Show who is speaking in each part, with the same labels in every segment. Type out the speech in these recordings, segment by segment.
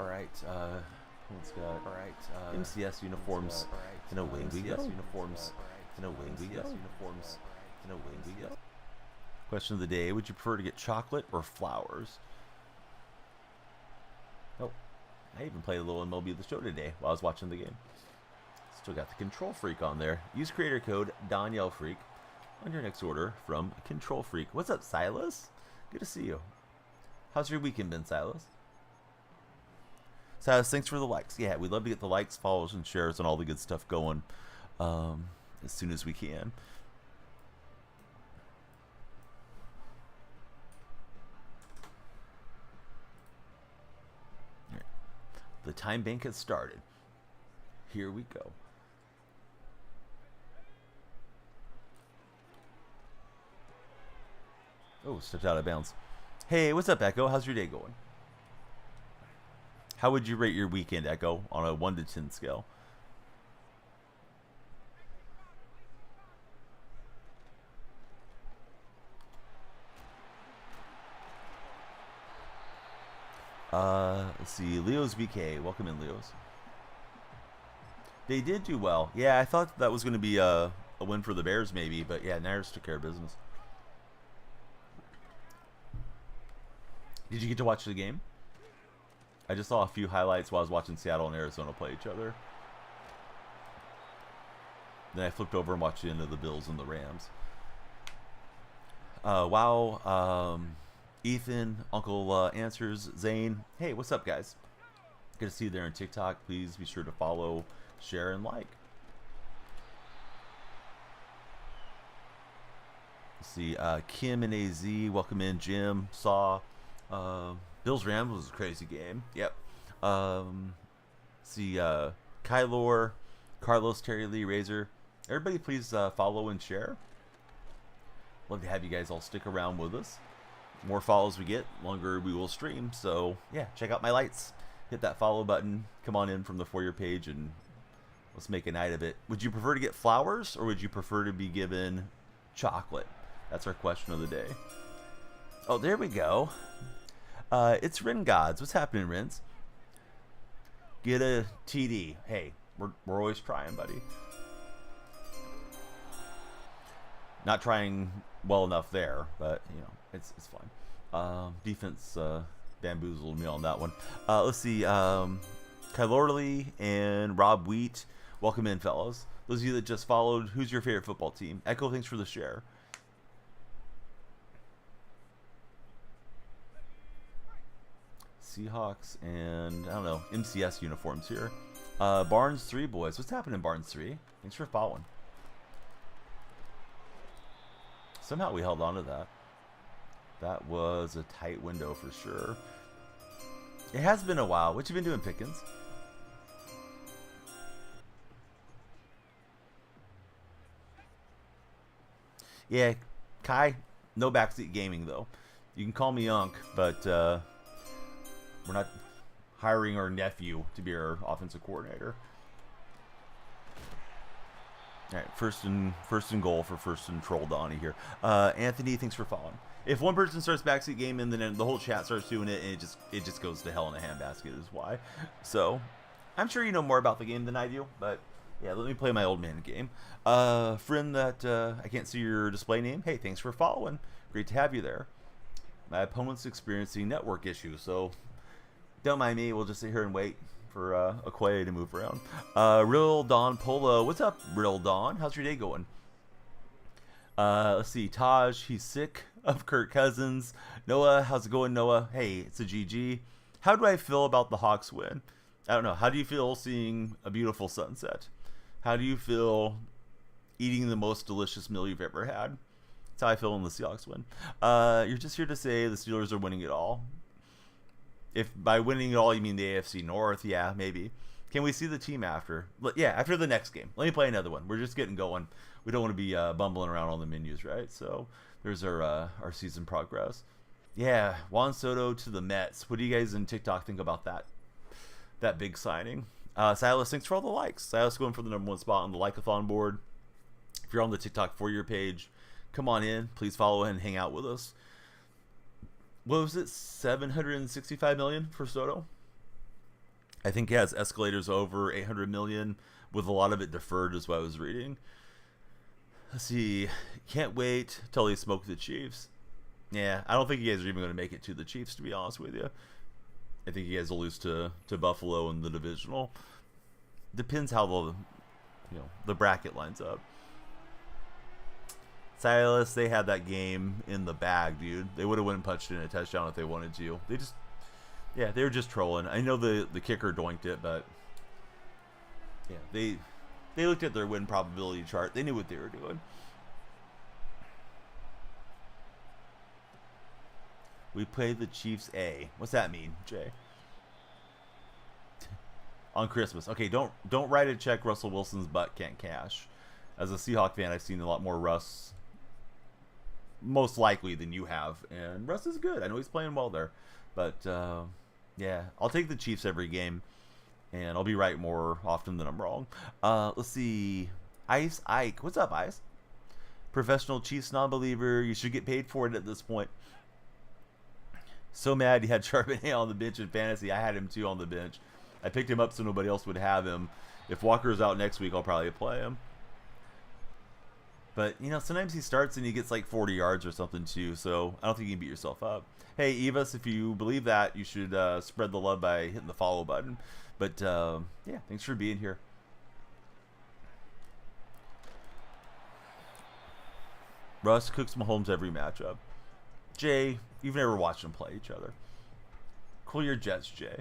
Speaker 1: All right. Let's go. All right.
Speaker 2: MCS uniforms. And away we go.
Speaker 1: Uniforms.
Speaker 2: And away we go.
Speaker 1: Uniforms.
Speaker 2: And away we go. Question of the day: would you prefer to get chocolate or flowers? Oh, I even played a little MLB The Show today while I was watching the game. Still got the Control Freak on there. Use creator code DanielleFreak on your next order from Control Freak. What's up, Silas? Good to see you. How's your weekend been, Silas? Silas, thanks for the likes. Yeah, we'd love to get the likes, follows, and shares and all the good stuff going as soon as we can. The time bank has started. Here we go. Oh, stepped out of bounds. Hey, what's up, Echo? How's your day going? How would you rate your weekend, Echo, on a 1 to 10 scale? Let's see. Leo's BK. Welcome in, Leo's. They did do well. Yeah, I thought that was going to be a win for the Bears, maybe. But yeah, Niners took care of business. Did you get to watch the game? I just saw a few highlights while I was watching Seattle and Arizona play each other. Then I flipped over and watched the end of the Bills and the Rams. Wow. Ethan, Uncle Answers, Zane. Hey, what's up, guys? Good to see you there on TikTok. Please be sure to follow, share, and like. Let's see. Kim and AZ. Welcome in, Jim. Saw. Bills Rams was a crazy game. Yep. See, Kylor, Carlos, Terry Lee, Razor. Everybody, please follow and share. Love to have you guys all stick around with us. More follows we get, longer we will stream. So yeah, check out my lights. Hit that follow button. Come on in from the For You page and let's make a night of it. Would you prefer to get flowers or would you prefer to be given chocolate? That's our question of the day. Oh, there we go. It's Ren Gods. What's happening, Rens? Get a TD. Hey, we're always trying, buddy. Not trying well enough there, but you know it's fine. Defense bamboozled me on that one. Let's see. Kylorley and Rob Wheat. Welcome in, fellas. Those of you that just followed, who's your favorite football team? Echo, thanks for the share. Seahawks and I don't know, MCS uniforms here. Barnes 3 boys. What's happening, Barnes 3? Thanks for following. Somehow we held on to that. That was a tight window for sure. It has been a while. What you been doing, Pickens? Yeah, Kai, no backseat gaming though. You can call me Unc, but we're not hiring our nephew to be our offensive coordinator. All right, first and goal for first and troll Donnie here. Anthony, thanks for following. If one person starts backseat gaming, then the whole chat starts doing it, and it just goes to hell in a handbasket is why. So, I'm sure you know more about the game than I do, but yeah, let me play my old man game. Friend that I can't see your display name. Hey, thanks for following. Great to have you there. My opponent's experiencing network issues, so don't mind me. We'll just sit here and wait for Okoye to move around. Real Don Polo. What's up, Real Don? How's your day going? Let's see. Taj, he's sick of Kirk Cousins. Noah, how's it going, Noah? Hey, it's a GG. How do I feel about the Hawks win? I don't know. How do you feel seeing a beautiful sunset? How do you feel eating the most delicious meal you've ever had? That's how I feel when the Seahawks win. You're just here to say the Steelers are winning it all. If by winning it all you mean the AFC North, yeah, maybe. Can we see the team after? Yeah, after the next game. Let me play another one. We're just getting going. We don't want to be bumbling around on the menus, right? So there's our season progress. Yeah, Juan Soto to the Mets. What do you guys in TikTok think about that big signing? Silas, thanks for all the likes. Silas going for the #1 spot on the like-a-thon board. If you're on the TikTok For Your page, come on in. Please follow and hang out with us. What was it? 765 million for Soto? I think he has escalators over 800 million, with a lot of it deferred, is what I was reading. Let's see. Can't wait till they smoke the Chiefs. Yeah, I don't think you guys are even going to make it to the Chiefs, to be honest with you. I think you guys will lose to Buffalo in the divisional. Depends how the bracket lines up. Silas, they had that game in the bag, dude. They would have went and punched in a touchdown if they wanted to. They were just trolling. I know the kicker doinked it, but yeah, they looked at their win probability chart. They knew what they were doing. We played the Chiefs A. What's that mean, Jay? On Christmas. Okay, don't write a check Russell Wilson's butt can't cash. As a Seahawks fan, I've seen a lot more Russ, most likely, than you have. And Russ is good. I know he's playing well there. But, yeah, I'll take the Chiefs every game. And I'll be right more often than I'm wrong. Let's see. Ice Ike. What's up, Ice? Professional Chiefs non-believer. You should get paid for it at this point. So mad he had Charbonnet on the bench in fantasy. I had him too on the bench. I picked him up so nobody else would have him. If Walker's out next week, I'll probably play him. But, sometimes he starts and he gets like 40 yards or something too. So I don't think you can beat yourself up. Hey, Evas, if you believe that, you should spread the love by hitting the follow button. But, yeah, thanks for being here. Russ cooks Mahomes every matchup. Jay, you've never watched them play each other. Cool your jets, Jay.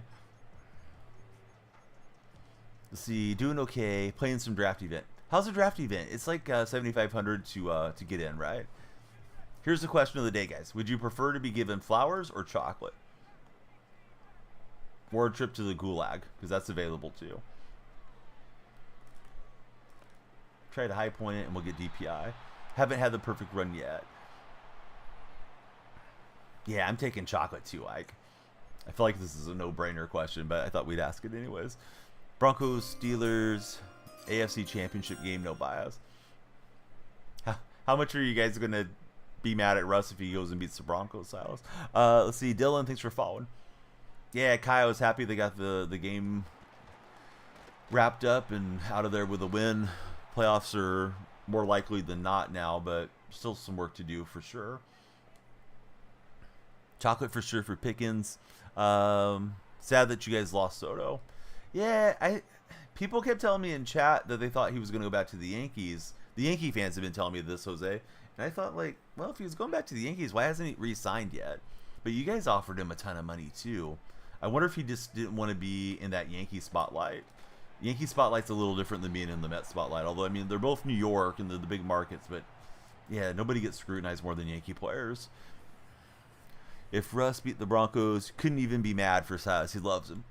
Speaker 2: Let's see, doing okay, playing some draft event. How's the draft event? It's like 7,500 to get in, right? Here's the question of the day, guys. Would you prefer to be given flowers or chocolate? Or a trip to the gulag, because that's available too. Try to high point it and we'll get DPI. Haven't had the perfect run yet. Yeah, I'm taking chocolate too, Ike. I feel like this is a no-brainer question, but I thought we'd ask it anyways. Broncos, Steelers, AFC Championship game, no bias. How much are you guys going to be mad at Russ if he goes and beats the Broncos, Silas? Let's see. Dylan, thanks for following. Yeah, Kai was happy they got the game wrapped up and out of there with a win. Playoffs are more likely than not now, but still some work to do for sure. Chocolate for sure for Pickens. Sad that you guys lost Soto. Yeah, people kept telling me in chat that they thought he was going to go back to the Yankees. The Yankee fans have been telling me this, Jose. And I thought, like, well, if he was going back to the Yankees, why hasn't he re-signed yet? But you guys offered him a ton of money, too. I wonder if he just didn't want to be in that Yankee spotlight. Yankee spotlight's a little different than being in the Mets spotlight. Although, I mean, they're both New York and they're the big markets. But, yeah, nobody gets scrutinized more than Yankee players. If Russ beat the Broncos, couldn't even be mad for Silas. He loves him.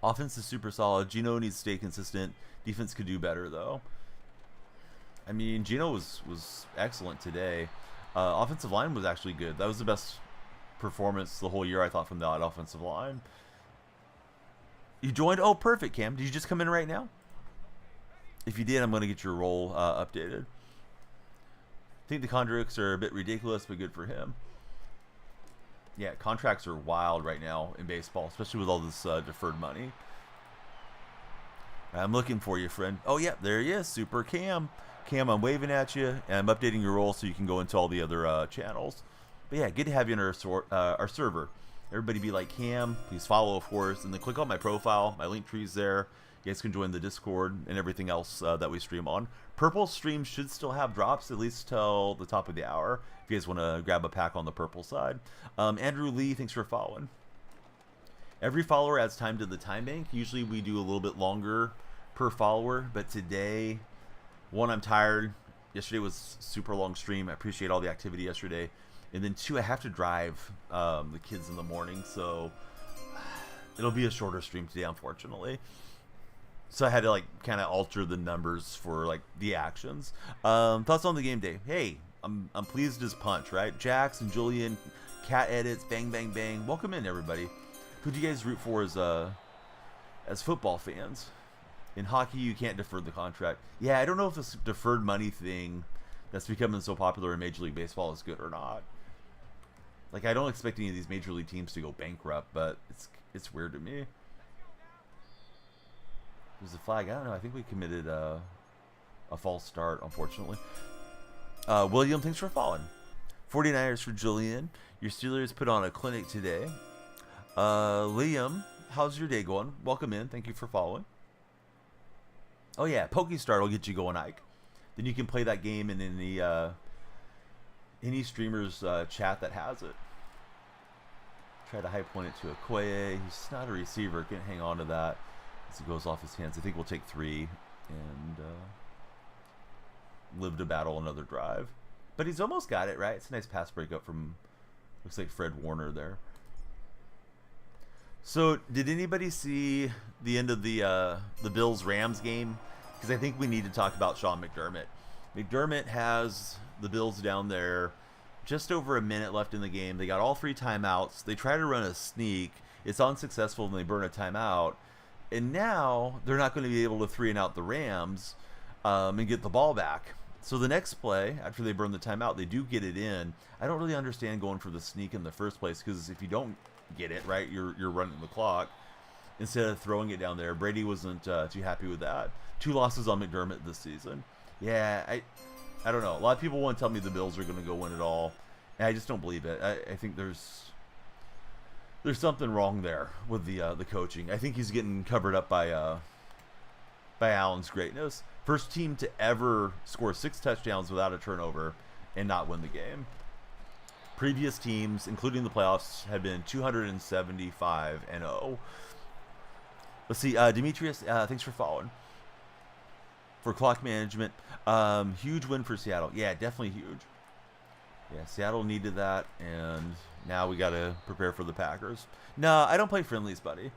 Speaker 2: Offense is super solid. Geno needs to stay consistent. Defense could do better, though. I mean, Geno was excellent today. Offensive line was actually good. That was the best performance the whole year, I thought, from that offensive line. You joined? Oh, perfect, Cam. Did you just come in right now? If you did, I'm going to get your role updated. I think the contracts are a bit ridiculous, but good for him. Yeah, contracts are wild right now in baseball, especially with all this deferred money. I'm looking for you, friend. Oh, yeah, there he is. Super Cam. Cam, I'm waving at you, and I'm updating your role so you can go into all the other channels. But, yeah, good to have you in our server. Everybody be like Cam. Please follow, of course. And then click on my profile. My link tree's there. You guys can join the Discord and everything else that we stream on. Purple stream should still have drops, at least till the top of the hour, if you guys want to grab a pack on the purple side. Andrew Lee, thanks for following. Every follower adds time to the time bank. Usually we do a little bit longer per follower, but today, one, I'm tired. Yesterday was super long stream. I appreciate all the activity yesterday. And then two, I have to drive the kids in the morning, so it'll be a shorter stream today, unfortunately. So I had to like kind of alter the numbers for like the actions. Thoughts on the game day? Hey, I'm pleased as punch, right? Jax and Julian, cat edits, bang bang bang. Welcome in, everybody. Who do you guys root for as football fans? In hockey, you can't defer the contract. Yeah, I don't know if this deferred money thing that's becoming so popular in Major League Baseball is good or not. Like, I don't expect any of these Major League teams to go bankrupt, but it's weird to me. There's a flag. I don't know. I think we committed a false start, unfortunately. William, thanks for following. 49ers for Julian. Your Steelers put on a clinic today. Liam, how's your day going? Welcome in. Thank you for following. Oh, yeah. PokeStart will get you going, Ike. Then you can play that game in any streamer's chat that has it. Try to high point it to Okoye. He's not a receiver. Can't hang on to that as it goes off his hands. I think we'll take 3 and live to battle another drive. But he's almost got it, right? It's a nice pass breakup from, looks like Fred Warner there. So, did anybody see the end of the Bills-Rams game? Because I think we need to talk about Sean McDermott. McDermott has the Bills down there. Just over a minute left in the game. They got all 3 timeouts. They try to run a sneak. It's unsuccessful and they burn a timeout. And now they're not going to be able to 3-and-out the Rams and get the ball back. So the next play, after they burn the timeout, they do get it in. I don't really understand going for the sneak in the first place because if you don't get it, right, you're running the clock instead of throwing it down there. Brady wasn't too happy with that. 2 losses on McDermott this season. Yeah, I don't know. A lot of people want to tell me the Bills are going to go win it all, and I just don't believe it. I think there's something wrong there with the coaching. I think he's getting covered up by Allen's greatness. First team to ever score 6 touchdowns without a turnover and not win the game. Previous teams, including the playoffs, have been 275-0. Let's see, Demetrius, thanks for following. For clock management, huge win for Seattle. Yeah, definitely huge. Yeah, Seattle needed that, and now we got to prepare for the Packers. No, I don't play friendlies, buddy.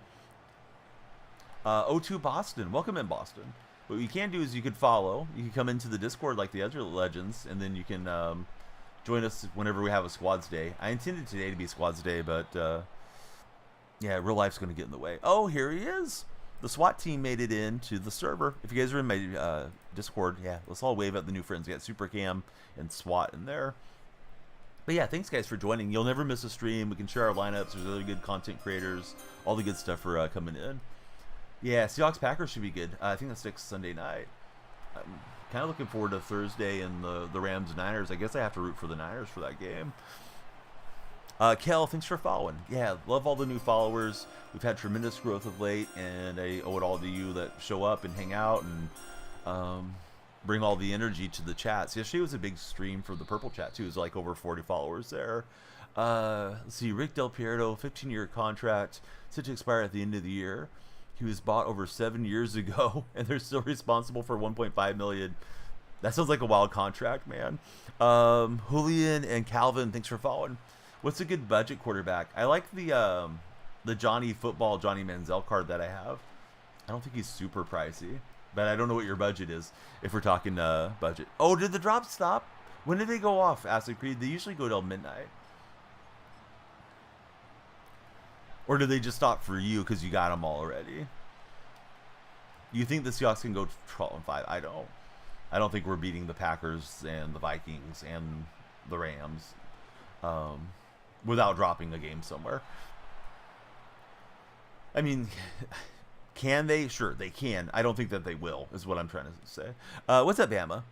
Speaker 2: O2 Boston. Welcome in, Boston. What you can do is you could follow. You can come into the Discord like the other legends, and then you can join us whenever we have a Squads Day. I intended today to be Squads Day, but yeah, real life's going to get in the way. Oh, here he is. The SWAT team made it into the server. If you guys are in my Discord, yeah, let's all wave at the new friends. We got Supercam and SWAT in there. But yeah, thanks guys for joining. You'll never miss a stream. We can share our lineups. There's other good content creators. All the good stuff for coming in. Yeah, Seahawks Packers should be good. I think that's next Sunday night. I'm kind of looking forward to Thursday and the Rams Niners. I guess I have to root for the Niners for that game. Kel, thanks for following. Yeah, love all the new followers. We've had tremendous growth of late, and I owe it all to you that show up and hang out and bring all the energy to the chats. Yesterday was a big stream for the Purple Chat, too. It was like over 40 followers there. Let's see, Rick Del Piero, 15-year contract, set to expire at the end of the year. He was bought over 7 years ago, and they're still responsible for $1.5 million. That sounds like a wild contract, man. Julian and Calvin, thanks for following. What's a good budget quarterback? I like the Johnny Manziel card that I have. I don't think he's super pricey, but I don't know what your budget is if we're talking budget. Oh, did the drops stop? When did they go off, Acid Creed? They usually go till midnight. Or did they just stop for you because you got them all already? You think the Seahawks can go 12-5? I don't. I don't think we're beating the Packers and the Vikings and the Rams without dropping a game somewhere. I mean, can they? Sure, they can. I don't think that they will, is what I'm trying to say. What's up, Bama?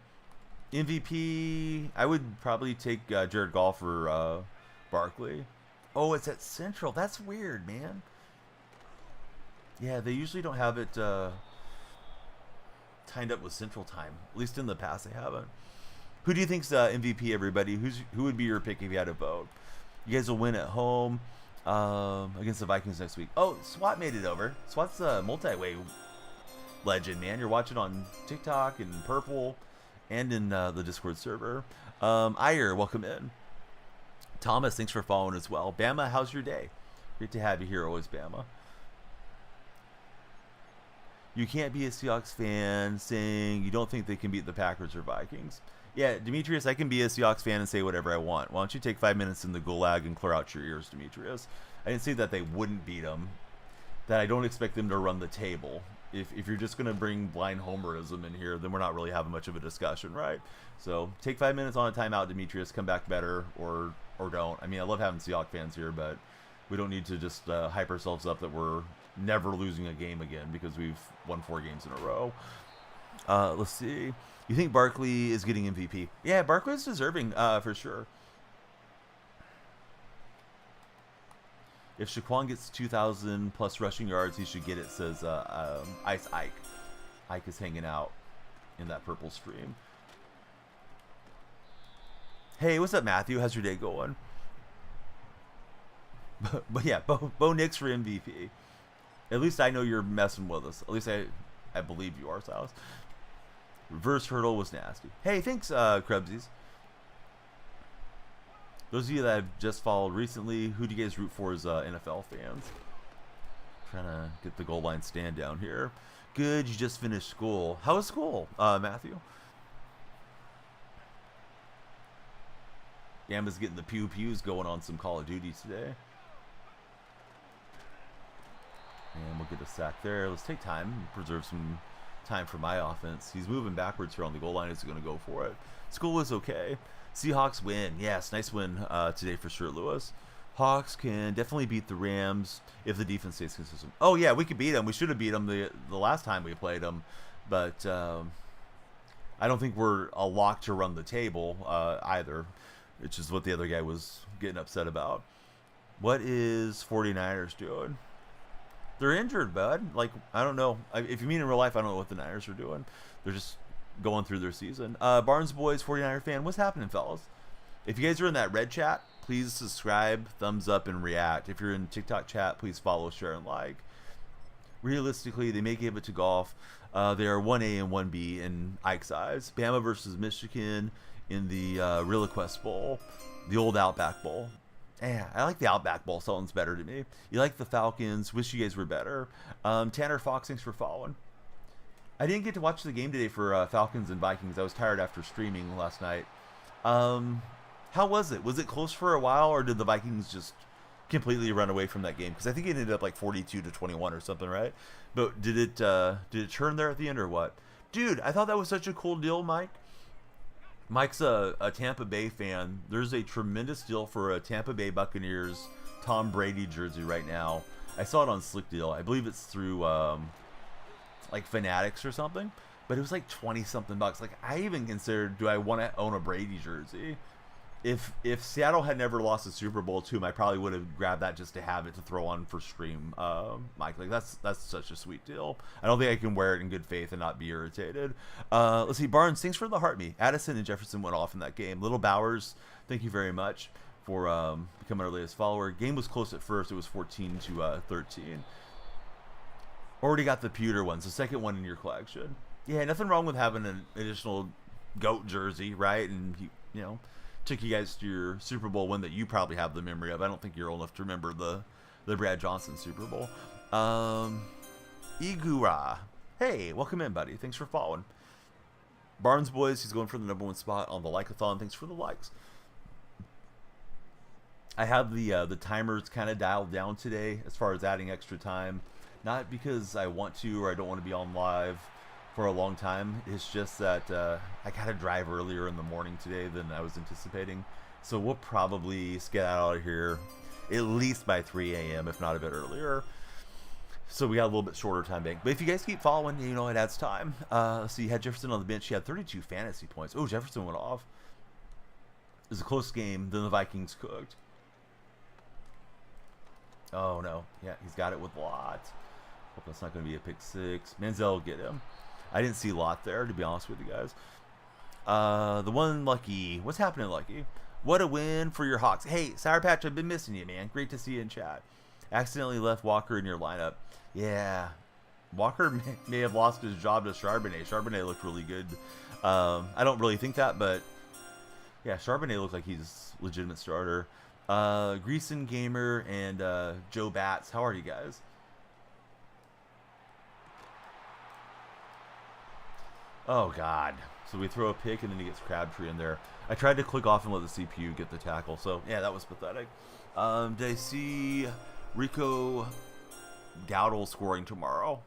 Speaker 2: MVP, I would probably take Jared Goff or Barkley. Oh, it's at Central. That's weird, man. Yeah, they usually don't have it timed up with Central Time. At least in the past, they haven't. Who do you think's MVP, everybody? Who would be your pick if you had to vote? You guys will win at home against the Vikings next week. Oh, SWAT made it over. SWAT's a multi-way legend, man. You're watching on TikTok and Purple and in the Discord server. Iyer, welcome in. Thomas, thanks for following as well. Bama, how's your day? Great to have you here always, Bama. You can't be a Seahawks fan saying you don't think they can beat the Packers or Vikings. Yeah, Demetrius, I can be a Seahawks fan and say whatever I want. Why don't you take 5 minutes in the gulag and clear out your ears, Demetrius? I didn't say that they wouldn't beat them, that I don't expect them to run the table. If you're just going to bring blind homerism in here, then we're not really having much of a discussion, right? So take 5 minutes on a timeout, Demetrius. Come back better or don't. I mean, I love having Seahawks fans here, but we don't need to just hype ourselves up that we're never losing a game again because we've won 4 games in a row. Let's see. You think Barkley is getting MVP? Yeah, Barkley is deserving for sure. If Shaquan gets 2,000 plus rushing yards, he should get it, says Ice Ike. Ike is hanging out in that purple stream. Hey, what's up, Matthew? How's your day going? But yeah, Bo Nix for MVP. At least I know you're messing with us. At least I believe you are, Silas. Reverse hurdle was nasty. Hey, thanks, Krebsies. Those of you that have just followed recently, who do you guys root for as NFL fans? Trying to get the goal line stand down here. Good, you just finished school. How was school, Matthew? Yama's getting the pew-pews going on some Call of Duty today. And we'll get a sack there. Let's take time and preserve some time for my offense. He's moving backwards here on the goal line. He's going to go for it. School was okay. Seahawks win. Yes, nice win today for sure, Lewis. Hawks can definitely beat the Rams if the defense stays consistent. Oh, yeah, we could beat them. We should have beat them the last time we played them. But I don't think we're a lock to run the table either, which is what the other guy was getting upset about. What is 49ers doing? They're injured, bud. Like, I don't know. If you mean in real life, I don't know what the Niners are doing. They're just going through their season. Barnes Boys, 49er fan. What's happening, fellas? If you guys are in that red chat, please subscribe, thumbs up, and react. If you're in TikTok chat, please follow, share, and like. Realistically, they may give it to golf. They are 1A and 1B in Ike's eyes. Bama versus Michigan in the Real-Quest Bowl, the old Outback Bowl. Yeah, I like the Outback Bowl. Sounds better to me. You like the Falcons. Wish you guys were better. Tanner Fox, thanks for following. I didn't get to watch the game today for Falcons and Vikings. I was tired after streaming last night. How was it? Was it close for a while, or did the Vikings just completely run away from that game? Because I think it ended up like 42-21 or something, right? But did it turn there at the end or what? Dude, I thought that was such a cool deal, Mike. Mike's a Tampa Bay fan. There's a tremendous deal for a Tampa Bay Buccaneers Tom Brady jersey right now. I saw it on Slick Deal. I believe it's through like Fanatics or something. But it was like 20-something bucks. Like, I even considered, do I want to own a Brady jersey? If Seattle had never lost a Super Bowl to him, I probably would have grabbed that just to have it to throw on for stream, Mike. Like, that's such a sweet deal. I don't think I can wear it in good faith and not be irritated. Let's see, Barnes, thanks for the heart me. Addison and Jefferson went off in that game. Little Bowers, thank you very much for becoming our latest follower. Game was close at first. It was 14-13. Already got the pewter ones, the second one in your collection. Yeah, nothing wrong with having an additional GOAT jersey, right? And you know, took you guys to your Super Bowl win that you probably have the memory of. I don't think you're old enough to remember the Brad Johnson Super Bowl. Igura, hey, welcome in, buddy. Thanks for following. Barnes Boys, he's going for the #1 spot on the like-a-thon. Thanks for the likes. I have the timers kind of dialed down today as far as adding extra time. Not because I want to or I don't want to be on live for a long time. It's just that I got to drive earlier in the morning today than I was anticipating. So we'll probably get out of here at least by 3 a.m., if not a bit earlier. So we got a little bit shorter time bank. But if you guys keep following, you know, it adds time. So you had Jefferson on the bench. He had 32 fantasy points. Oh, Jefferson went off. It was a close game. Then the Vikings cooked. Oh, no. Yeah, he's got it with Lott. Hope that's not going to be a pick six. Manziel will get him. I didn't see Lott there, to be honest with you guys. The one Lucky. What's happening, Lucky? What a win for your Hawks. Hey, Sour Patch, I've been missing you, man. Great to see you in chat. Accidentally left Walker in your lineup. Yeah. Walker may have lost his job to Charbonnet. Charbonnet looked really good. I don't really think that, but yeah, Charbonnet looked like he's a legitimate starter. Greason Gamer and Joe Bats. How are you guys? Oh, God. So we throw a pick, and then he gets Crabtree in there. I tried to click off and let the CPU get the tackle. So, yeah, that was pathetic. Did I see Rico Dowdle scoring tomorrow?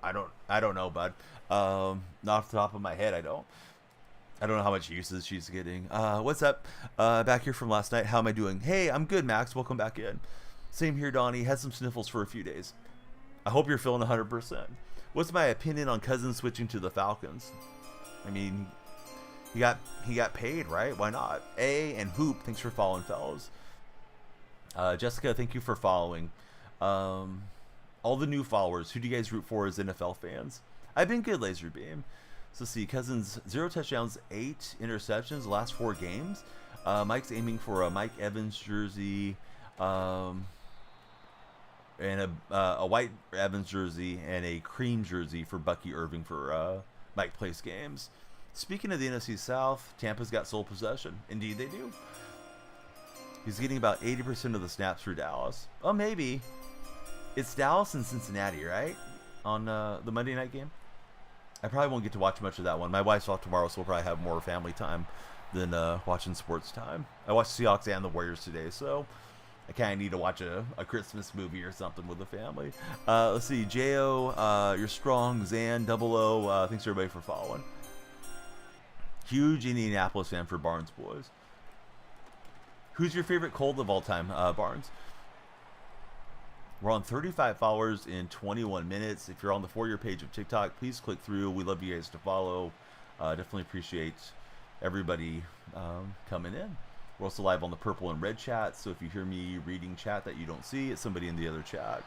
Speaker 2: I don't know, bud. Not off the top of my head, I don't know how much usage she's getting. What's up? Back here from last night. How am I doing? Hey, I'm good, Max. Welcome back in. Same here, Donnie. Had some sniffles for a few days. I hope you're feeling 100%. What's my opinion on Cousins switching to the Falcons? I mean, he got paid, right? Why not? And Hoop, thanks for following, fellas. Jessica, thank you for following. All the new followers, who do you guys root for as NFL fans? I've been good, Laserbeam. So let's see, Cousins, 0 touchdowns, 8 interceptions the last 4 games. Mike's aiming for a Mike Evans jersey, and a white Evans jersey and a cream jersey for Bucky Irving for Mike Place games. Speaking of the NFC South, Tampa's got sole possession. Indeed they do. He's getting about 80% of the snaps for Dallas. Oh, maybe. It's Dallas and Cincinnati, right? On the Monday night game? I probably won't get to watch much of that one. My wife's off tomorrow, so we'll probably have more family time than watching sports time. I watched Seahawks and the Warriors today, so I kind of need to watch a Christmas movie or something with the family. Let's see. J.O., you're strong. Zan, 00, thanks everybody for following. Huge Indianapolis fan for Barnes boys. Who's your favorite Colt of all time, Barnes? We're on 35 followers in 21 minutes. If you're on the For Your page of TikTok, please click through. We love you guys to follow. Definitely appreciate everybody coming in. We're also live on the purple and red chat, so if you hear me reading chat that you don't see, it's somebody in the other chat.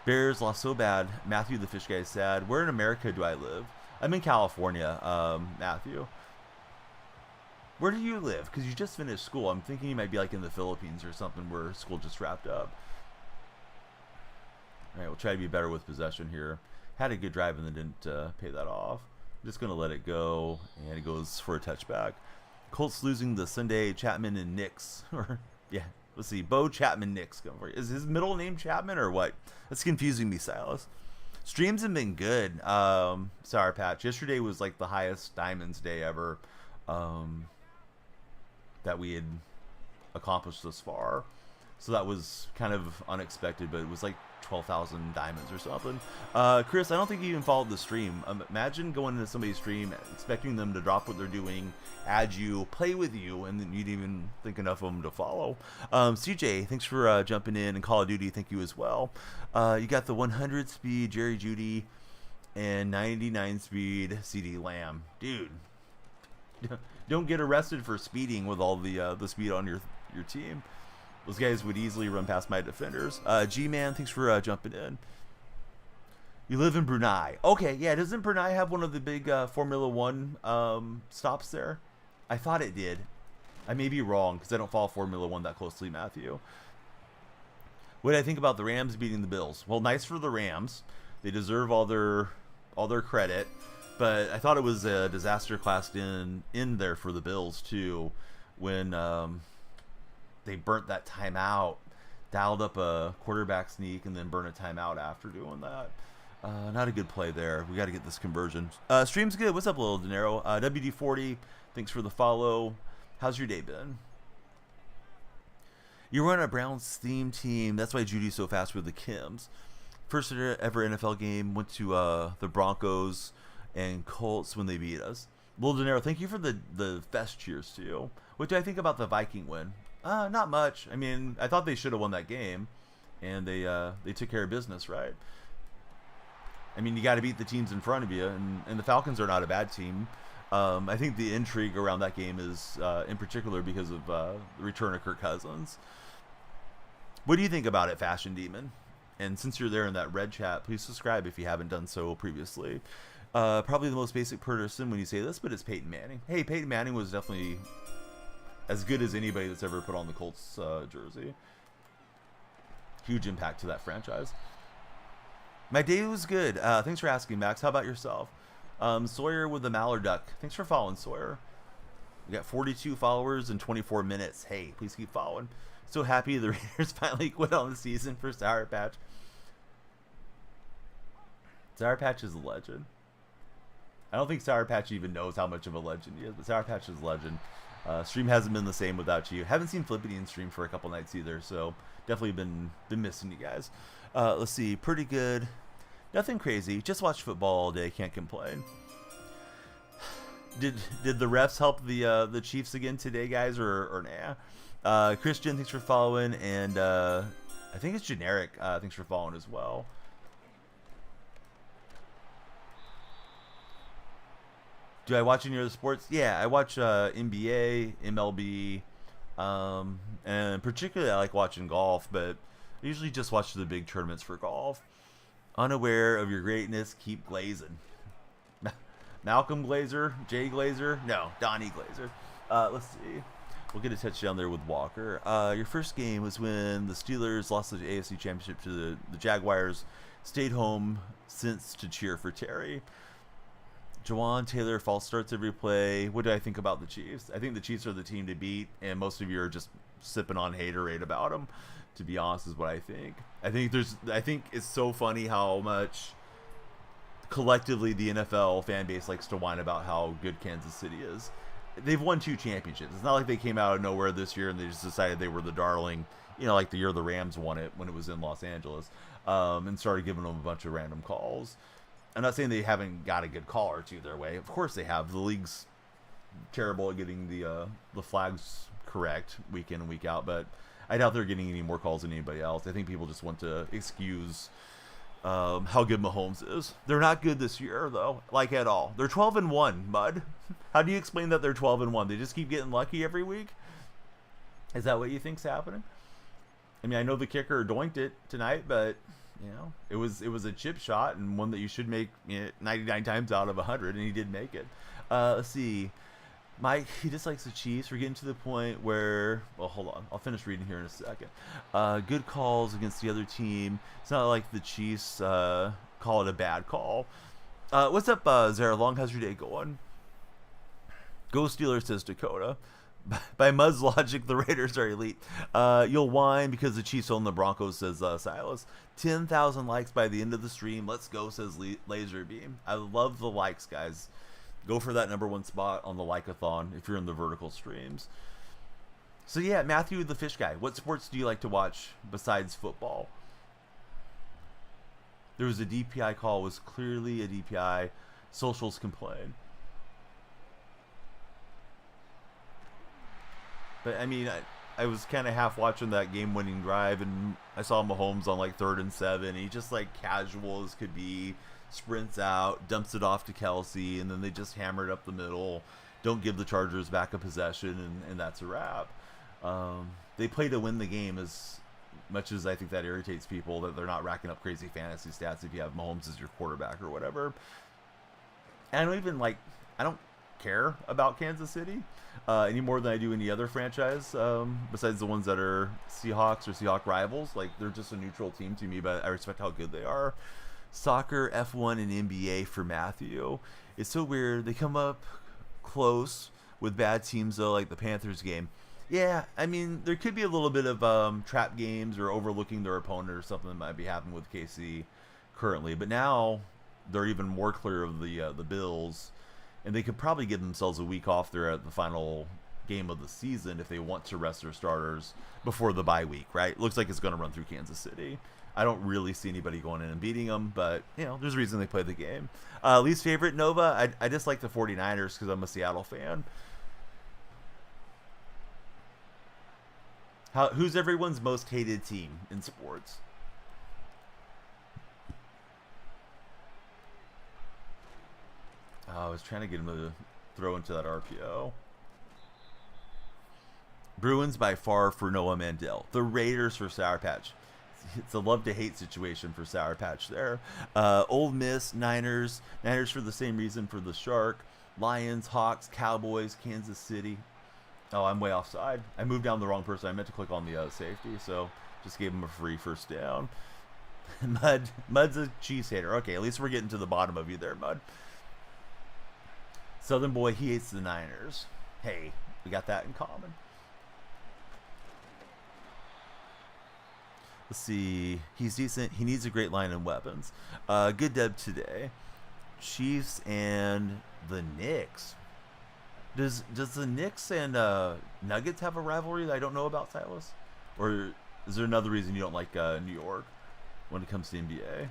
Speaker 2: Bears lost so bad. Matthew the Fish Guy is sad. Where in America do I live? I'm in California, Matthew. Where do you live? Because you just finished school. I'm thinking you might be like in the Philippines or something where school just wrapped up. All right, we'll try to be better with possession here. Had a good drive and then didn't pay that off. I'm just going to let it go, and it goes for a touchback. Colts losing the Sunday Chapman and Nix. Yeah, let's see. Bo Chapman Nix. Is his middle name Chapman or what? That's confusing me, Silas. Streams have been good. Sour Patch. Yesterday was like the highest Diamonds day ever that we had accomplished thus far. So that was kind of unexpected, but it was like 12,000 diamonds or something. Chris, I don't think you even followed the stream. Imagine going into somebody's stream, expecting them to drop what they're doing, add you, play with you, and then you'd even think enough of them to follow. CJ, thanks for jumping in, and Call of Duty, thank you as well. You got the 100 speed Jerry Jeudy and 99 speed CD Lamb. Dude, don't get arrested for speeding with all the speed on your team. Those guys would easily run past my defenders. G-Man, thanks for jumping in. You live in Brunei. Okay, yeah, doesn't Brunei have one of the big Formula One stops there? I thought it did. I may be wrong because I don't follow Formula One that closely, Matthew. What do I think about the Rams beating the Bills? Well, nice for the Rams. They deserve all their credit. But I thought it was a disaster classed in there for the Bills, too, when they burnt that timeout, dialed up a quarterback sneak, and then burnt a timeout after doing that. Not a good play there. We got to get this conversion. Stream's good. What's up, Little Dinero? WD40, thanks for the follow. How's your day been? You run a Browns theme team. That's why Judy's so fast with the Kims. First ever NFL game. Went to the Broncos and Colts when they beat us. Little Dinero, thank you for the fest cheers to you. What do I think about the Viking win? Not much. I mean, I thought they should have won that game, and they took care of business, right? I mean, you got to beat the teams in front of you, and the Falcons are not a bad team. I think the intrigue around that game is, in particular, because of the return of Kirk Cousins. What do you think about it, Fashion Demon? And since you're there in that red chat, please subscribe if you haven't done so previously. Probably the most basic person when you say this, but it's Peyton Manning. Hey, Peyton Manning was definitely as good as anybody that's ever put on the Colts jersey. Huge impact to that franchise. My day was good. Thanks for asking, Max. How about yourself? Sawyer with the Mallard Duck. Thanks for following, Sawyer. We got 42 followers in 24 minutes. Hey, please keep following. So happy the Raiders finally quit on the season for Sour Patch. Sour Patch is a legend. I don't think Sour Patch even knows how much of a legend he is, but Sour Patch is a legend. Stream hasn't been the same without you. Haven't seen Flippity in stream for a couple nights either, so definitely been missing you guys. Let's see, pretty good. Nothing crazy. Just watch football all day. Can't complain. Did the refs help the Chiefs again today, guys, or nah? Christian, thanks for following, and I think it's Generic. Thanks for following as well. Do I watch any other sports? Yeah, I watch NBA, MLB, and particularly I like watching golf, but I usually just watch the big tournaments for golf. Unaware of your greatness, keep glazing. Malcolm Glazer, Jay Glazer, no, Donnie Glazer. Let's see. We'll get a touchdown there with Walker. Your first game was when the Steelers lost the AFC Championship to the Jaguars. Stayed home since to cheer for Terry. Jawan Taylor, false starts every play. What do I think about the Chiefs? I think the Chiefs are the team to beat, and most of you are just sipping on haterade about them. To be honest, is what I think. I think it's so funny how much collectively the NFL fan base likes to whine about how good Kansas City is. They've won 2 championships. It's not like they came out of nowhere this year and they just decided they were the darling, like the year the Rams won it when it was in Los Angeles, and started giving them a bunch of random calls. I'm not saying they haven't got a good call or two their way. Of course they have. The league's terrible at getting the flags correct week in and week out, but I doubt they're getting any more calls than anybody else. I think people just want to excuse how good Mahomes is. They're not good this year, though, like at all. They're 12-1, Mud. How do you explain that they're 12-1? They just keep getting lucky every week? Is that what you think's happening? I mean, I know the kicker doinked it tonight, but it was a chip shot and one that you should make 99 times out of 100, and he did make it. Let's see. Mike, he dislikes the Chiefs. We're getting to the point where, well, hold on. I'll finish reading here in a second. Good calls against the other team. It's not like the Chiefs call it a bad call. What's up, Zara Long? How's your day going? Go Steelers, says Dakota. By Mud's logic, the Raiders are elite. You'll whine because the Chiefs own the Broncos, says Silas. 10,000 likes by the end of the stream. Let's go, says Laserbeam. I love the likes, guys. Go for that #1 spot on the like-a-thon if you're in the vertical streams. So yeah, Matthew the Fish Guy. What sports do you like to watch besides football? There was a DPI call. It was clearly a DPI. Socials complain. But I mean, I was kind of half watching that game-winning drive, and I saw Mahomes on like 3rd and 7. He just like casual as could be. Sprints out, dumps it off to Kelsey, and then they just hammer it up the middle. Don't give the Chargers back a possession, and that's a wrap. They play to win the game as much as I think that irritates people, that they're not racking up crazy fantasy stats if you have Mahomes as your quarterback or whatever. And I don't care about Kansas City any more than I do any other franchise, besides the ones that are Seahawks or Seahawk rivals. Like, they're just a neutral team to me, but I respect how good they are. Soccer, F1, and NBA for Matthew. It's so weird. They come up close with bad teams, though, like the Panthers game. Yeah, I mean, there could be a little bit of trap games or overlooking their opponent or something that might be happening with KC currently. But now they're even more clear of the Bills, and they could probably give themselves a week off there at the final game of the season if they want to rest their starters before the bye week, right? Looks like it's going to run through Kansas City. I don't really see anybody going in and beating them, but, there's a reason they play the game. Least favorite, Nova. I just like the 49ers because I'm a Seattle fan. Who's everyone's most hated team in sports? I was trying to get him to throw into that RPO. Bruins by far for Noah Mandel. The Raiders for Sour Patch. It's a love-to-hate situation for Sour Patch there. Ole Miss, Niners. Niners for the same reason for the Shark. Lions, Hawks, Cowboys, Kansas City. Oh, I'm way offside. I moved down the wrong person. I meant to click on the safety, so just gave him a free first down. Mud's a Chiefs hater. Okay, at least we're getting to the bottom of you there, Mud. Southern boy, he hates the Niners. Hey, we got that in common. Let's see. He's decent. He needs a great line and weapons. Good dub today. Chiefs and the Knicks. Does the Knicks and Nuggets have a rivalry that I don't know about, Silas? Or is there another reason you don't like New York when it comes to NBA?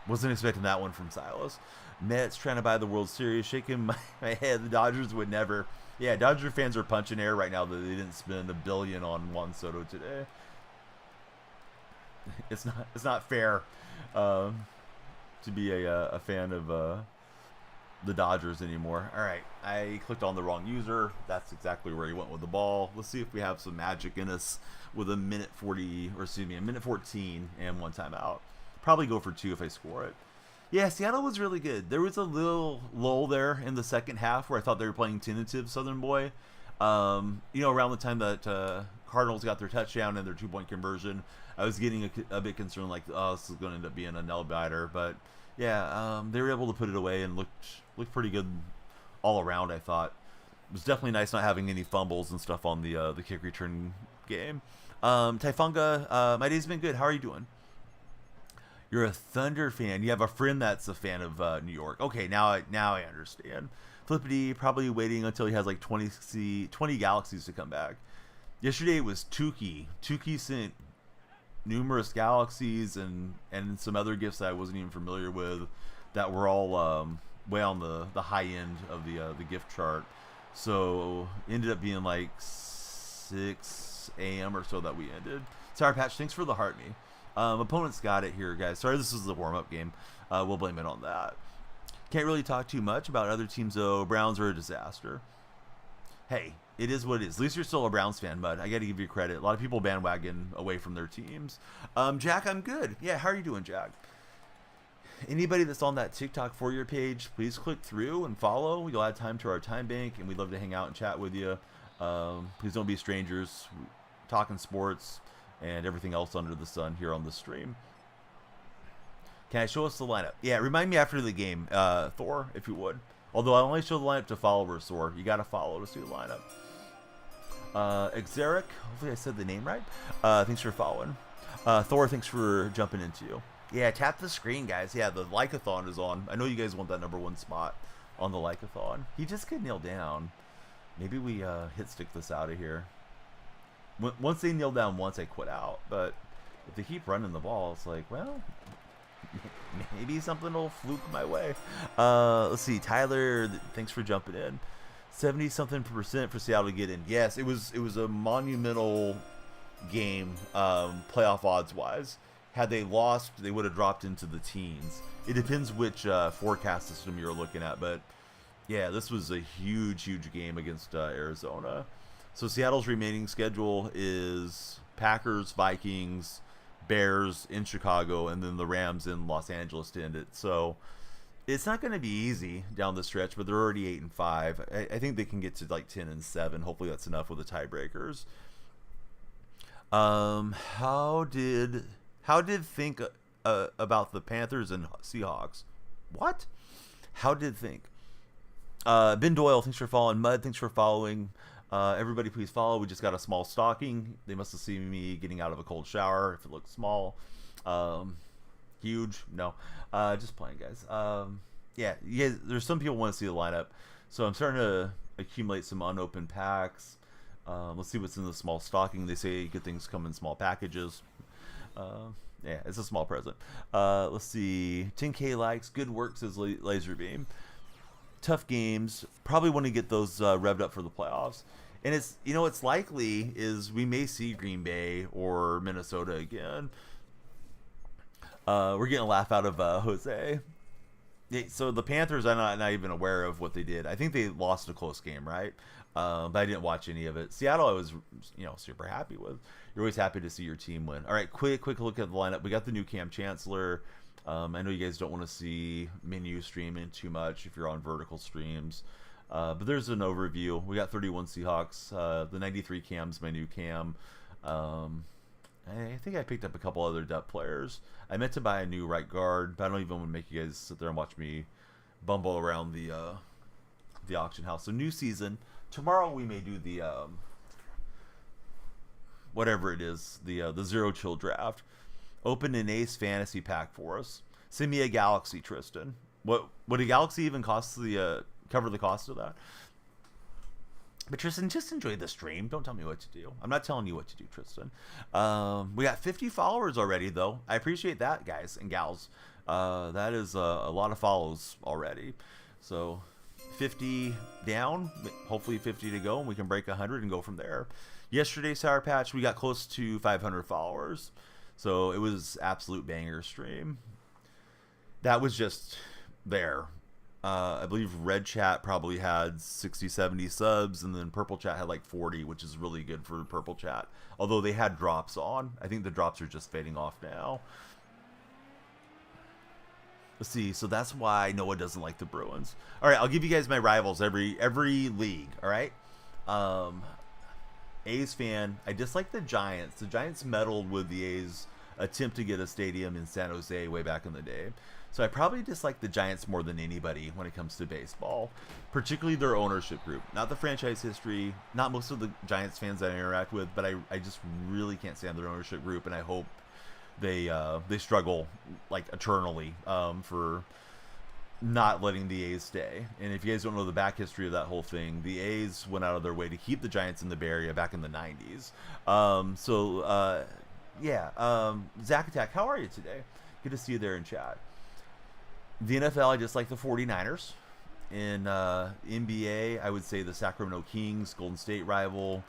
Speaker 2: Wasn't expecting that one from Silas. Mets trying to buy the World Series. Shaking my head. The Dodgers would never. Yeah, Dodger fans are punching air right now that they didn't spend $1 billion on Juan Soto today. It's not fair to be a fan of the Dodgers anymore. All right, I clicked on the wrong user. That's exactly where he went with the ball. Let's see if we have some magic in us with a minute 14 and one timeout. Probably go for 2 if I score it. Yeah, Seattle was really good. There was a little lull there in the second half where I thought they were playing tentative Southern Boy. Around the time that Cardinals got their touchdown and their 2-point conversion, I was getting a bit concerned, like, oh, this is going to end up being a nail biter. But yeah, they were able to put it away and looked pretty good all around. I thought it was definitely nice not having any fumbles and stuff on the kick return game. Taifunga, my day's been good. How are you doing? You're a Thunder fan. You have a friend that's a fan of New York. Okay, now I understand. Flippity probably waiting until he has like 20 galaxies to come back. Yesterday it was Tukey. Tukey sent numerous galaxies and some other gifts that I wasn't even familiar with that were all way on the high end of the gift chart. So ended up being like 6 a.m. or so that we ended. Sour Patch, thanks for the heart me. Opponents got it here, guys. Sorry, this is the warm-up game. We'll blame it on that. Can't really talk too much about other teams, though. Browns are a disaster. Hey, it is what it is. At least you're still a Browns fan, bud. I got to give you credit. A lot of people bandwagon away from their teams. Jack, I'm good. Yeah, how are you doing, Jack? Anybody that's on that TikTok for your page, please click through and follow. You'll add time to our time bank, and we'd love to hang out and chat with you. Please don't be strangers. Talking sports and everything else under the sun here on the stream. Can I show us the lineup? Yeah, remind me after the game, Thor, if you would. Although I only show the lineup to followers, Thor. You got to follow to see the lineup. Exeric, hopefully I said the name right. Thanks for following. Thor, thanks for jumping into you. Yeah, tap the screen, guys. Yeah, the Like-a-thon is on. I know you guys want that #1 spot on the Like-a-thon. He just could kneel down. Maybe we hit stick this out of here. Once they kneel down once, I quit out. But if they keep running the ball, it's like, well, maybe something will fluke my way. Let's see. Tyler, thanks for jumping in. 70-something% for Seattle to get in. Yes, it was a monumental game, playoff odds-wise. Had they lost, they would have dropped into the teens. It depends which forecast system you're looking at. But, yeah, this was a huge, huge game against Arizona. So Seattle's remaining schedule is Packers, Vikings, Bears in Chicago, and then the Rams in Los Angeles to end it. So it's not going to be easy down the stretch, but they're already 8-5. I think they can get to like 10-7. Hopefully that's enough with the tiebreakers. How did think about the Panthers and Seahawks? What? How did think? Ben Doyle, thanks for following. Mud, thanks for following. Everybody please follow. We just got a small stocking. They must have seen me getting out of a cold shower if it looks small. Huge. No. Just playing, guys. Yeah, there's some people want to see the lineup. So I'm starting to accumulate some unopened packs. Let's see what's in the small stocking. They say good things come in small packages. Yeah, it's a small present. Let's see. 10K likes. Good work, says Laserbeam. Tough games. Probably want to get those revved up for the playoffs. And it's likely is we may see Green Bay or Minnesota again. We're getting a laugh out of Jose. So the Panthers, I'm not even aware of what they did. I think they lost a close game, right? But I didn't watch any of it. Seattle, I was super happy with. You're always happy to see your team win. All right, quick look at the lineup. We got the new Cam Chancellor. I know you guys don't want to see menu streaming too much if you're on vertical streams. But there's an overview. We got 31 Seahawks. The 93 Cam's my new Cam. I think I picked up a couple other depth players. I meant to buy a new right guard, but I don't even want to make you guys sit there and watch me bumble around the auction house. So new season. Tomorrow we may do the whatever it is, the Zero Chill draft. Open an Ace fantasy pack for us. Send me a Galaxy, Tristan. What would a Galaxy even cost cover the cost of that? But Tristan, just enjoy the stream. Don't tell me what to do. I'm not telling you what to do, Tristan. We got 50 followers already, though. I appreciate that, guys and gals. That is a lot of follows already. So 50 down, hopefully 50 to go, and we can break 100 and go from there. Yesterday, Sour Patch, we got close to 500 followers. So it was absolute banger stream. That was just there. I believe Red Chat probably had 60, 70 subs, and then Purple Chat had like 40, which is really good for Purple Chat. Although they had drops on. I think the drops are just fading off now. Let's see. So that's why Noah doesn't like the Bruins. All right, I'll give you guys my rivals every league. All right. A's fan. I dislike the Giants. The Giants meddled with the A's attempt to get a stadium in San Jose way back in the day. So I probably dislike the Giants more than anybody when it comes to baseball, particularly their ownership group. Not the franchise history, not most of the Giants fans that I interact with, but I just really can't stand their ownership group, and I hope they struggle like eternally for not letting the A's stay. And if you guys don't know the back history of that whole thing, the A's went out of their way to keep the Giants in the Bay Area back in the 90s. Zach Attack, how are you today? Good to see you there in chat. The NFL, I just like the 49ers. In NBA, I would say the Sacramento Kings, Golden State rival,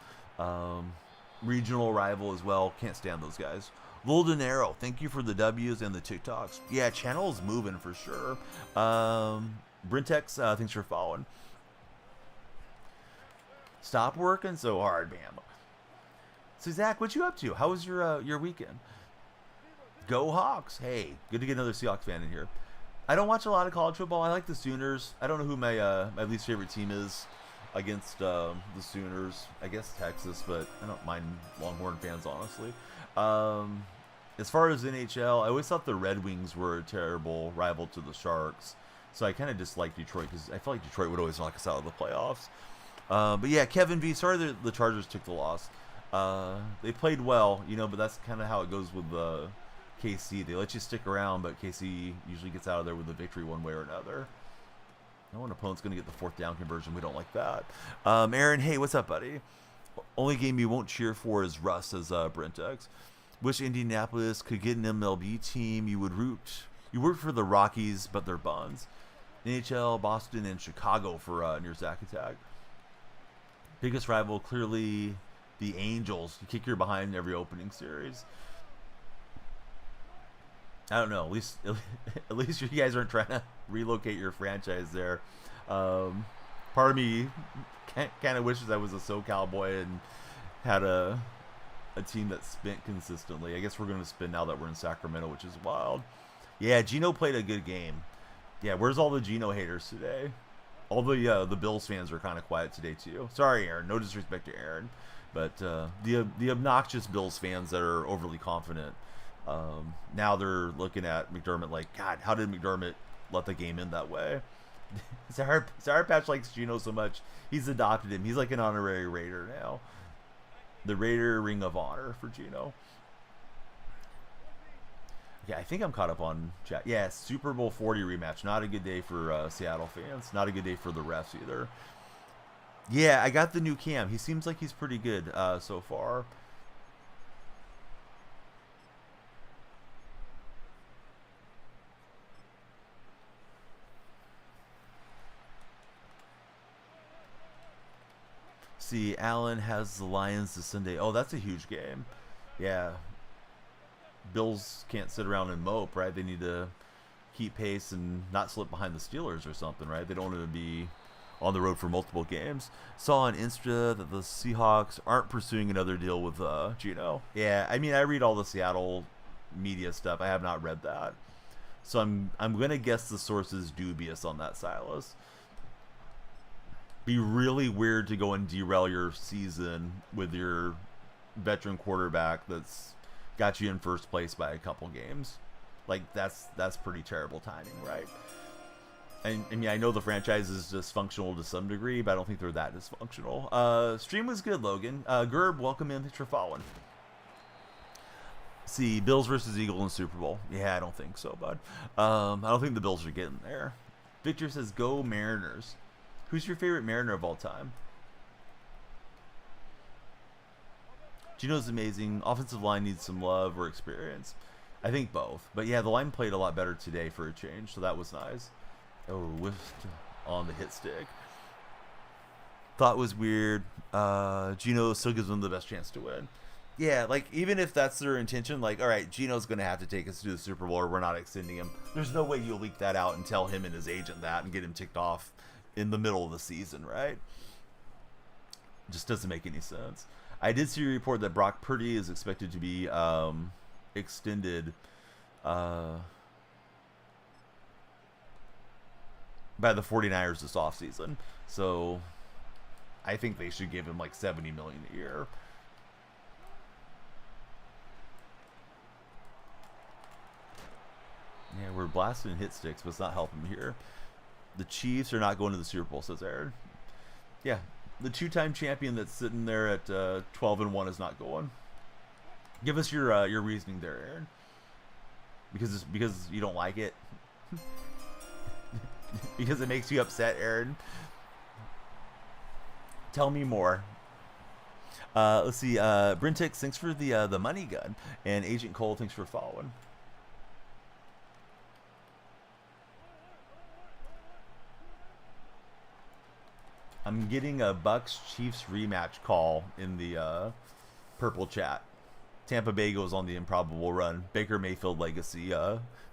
Speaker 2: regional rival as well. Can't stand those guys. Lil Dinero, thank you for the W's and the TikToks. Yeah, channel is moving for sure. Brintex, thanks for following. Stop working so hard, Bam. So Zach, what you up to? How was your weekend? Go Hawks! Hey, good to get another Seahawks fan in here. I don't watch a lot of college football. I like the Sooners. I don't know who my least favorite team is against the Sooners. I guess Texas, but I don't mind Longhorn fans, honestly. As far as NHL, I always thought the Red Wings were a terrible rival to the Sharks. So I kind of dislike Detroit because I feel like Detroit would always knock us out of the playoffs. But yeah, Kevin V, sorry the Chargers took the loss. They played well, but that's kind of how it goes with KC. They let you stick around, but KC usually gets out of there with a victory one way or another. No one opponent's going to get the fourth down conversion. We don't like that. Aaron, hey, what's up, buddy? Only game you won't cheer for is Russ, says Brintex. Wish Indianapolis could get an MLB team. You root for the Rockies, but they're buns. NHL, Boston, and Chicago for near Zach Attack. Biggest rival, clearly the Angels. You kick your behind in every opening series. I don't know. At least you guys aren't trying to relocate your franchise there. Part of me kind of wishes I was a SoCal boy and had a team that spent consistently. I guess we're going to spin now that we're in Sacramento, which is wild. Yeah, Gino played a good game. Yeah, where's all the Gino haters today? All the Bills fans are kind of quiet today too. Sorry, Aaron. No disrespect to Aaron, but the obnoxious Bills fans that are overly confident. Now they're looking at McDermott like, God, how did McDermott let the game end that way? Sour Patch likes Gino so much, he's adopted him. He's like an honorary Raider now. The Raider Ring of Honor for Gino. Yeah, I think I'm caught up on chat. Yeah, Super Bowl 40 rematch. Not a good day for Seattle fans. Not a good day for the refs either. Yeah, I got the new Cam. He seems like he's pretty good so far. See, Allen has the Lions this Sunday. Oh, that's a huge game. Yeah. Bills can't sit around and mope, right? They need to keep pace and not slip behind the Steelers or something, right? They don't want to be on the road for multiple games. Saw on Insta that the Seahawks aren't pursuing another deal with Gino. Yeah, I mean, I read all the Seattle media stuff. I have not read that. So I'm going to guess the source is dubious on that, Silas. Be really weird to go and derail your season with your veteran quarterback that's got you in first place by a couple games. Like that's pretty terrible timing, right? And I mean, I know the franchise is dysfunctional to some degree, but I don't think they're that dysfunctional. Stream was good, Logan. Gerb, welcome in. Thanks for following. See, Bills versus Eagles in Super Bowl. Yeah, I don't think so, bud. I don't think the Bills are getting there. Victor says, go Mariners. Who's your favorite Mariner of all time? Gino's amazing. Offensive line needs some love or experience. I think both. But yeah, the line played a lot better today for a change, so that was nice. Oh, whiffed on the hit stick. Thought was weird. Gino still gives them the best chance to win. Yeah, like, even if that's their intention, like, all right, Gino's going to have to take us to the Super Bowl or we're not extending him. There's no way you'll leak that out and tell him and his agent that and get him ticked off in the middle of the season, right? Just doesn't make any sense. I did see a report that Brock Purdy is expected to be extended by the 49ers this offseason. So I think they should give him like $70 million a year. Yeah, we're blasting hit sticks, but it's not helping here. The Chiefs are not going to the Super Bowl, says Aaron. Yeah, the two-time champion that's sitting there at 12-1 is not going. Give us your reasoning there, Aaron. Because you don't like it. Because it makes you upset, Aaron. Tell me more. Let's see. Brentix, thanks for the money gun, and Agent Cole, thanks for following. I'm getting a Bucks-Chiefs rematch call in the purple chat. Tampa Bay goes on the improbable run. Baker Mayfield legacy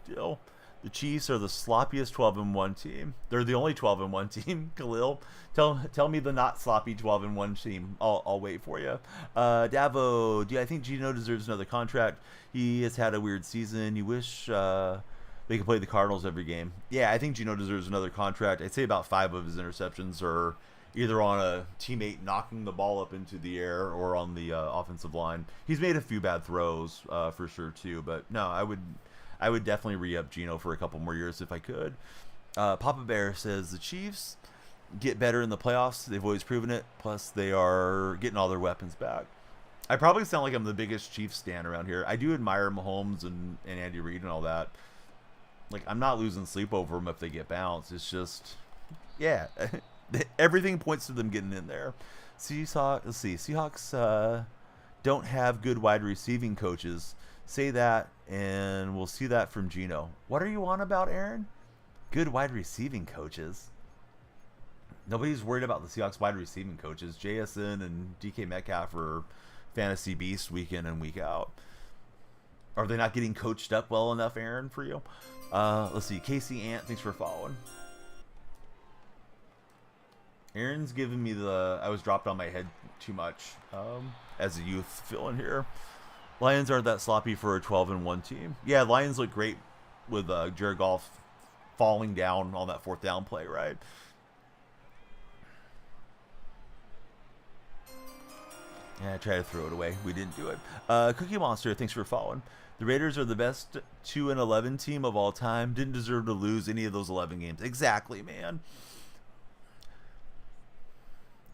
Speaker 2: deal. The Chiefs are the sloppiest 12-1 team. They're the only 12-1 team. Khalil, tell me the not sloppy 12-1 team. I'll wait for you. Davo, I think Gino deserves another contract? He has had a weird season. You wish they could play the Cardinals every game. Yeah, I think Gino deserves another contract. I'd say about 5 of his interceptions are either on a teammate knocking the ball up into the air or on the offensive line. He's made a few bad throws for sure too, but no, I would definitely re-up Gino for a couple more years if I could. Papa Bear says the Chiefs get better in the playoffs. They've always proven it. Plus, they are getting all their weapons back. I probably sound like I'm the biggest Chiefs stan around here. I do admire Mahomes and Andy Reid and all that. Like, I'm not losing sleep over them if they get bounced. It's just, yeah. Everything points to them getting in there. Seahawks don't have good wide receiving coaches. Say that, and we'll see that from Gino. What are you on about, Aaron? Good wide receiving coaches? Nobody's worried about the Seahawks wide receiving coaches. JSN and DK Metcalf are fantasy beasts week in and week out. Are they not getting coached up well enough, Aaron, for you? Let's see. Casey Ant, thanks for following. Aaron's giving me I was dropped on my head too much as a youth feeling here. Lions aren't that sloppy for a 12-1 team. Yeah, Lions look great with Jared Goff falling down on that 4th down play, right? Yeah, I tried to throw it away. We didn't do it. Cookie Monster, thanks for following. The Raiders are the best 2-11 team of all time. Didn't deserve to lose any of those 11 games. Exactly, man.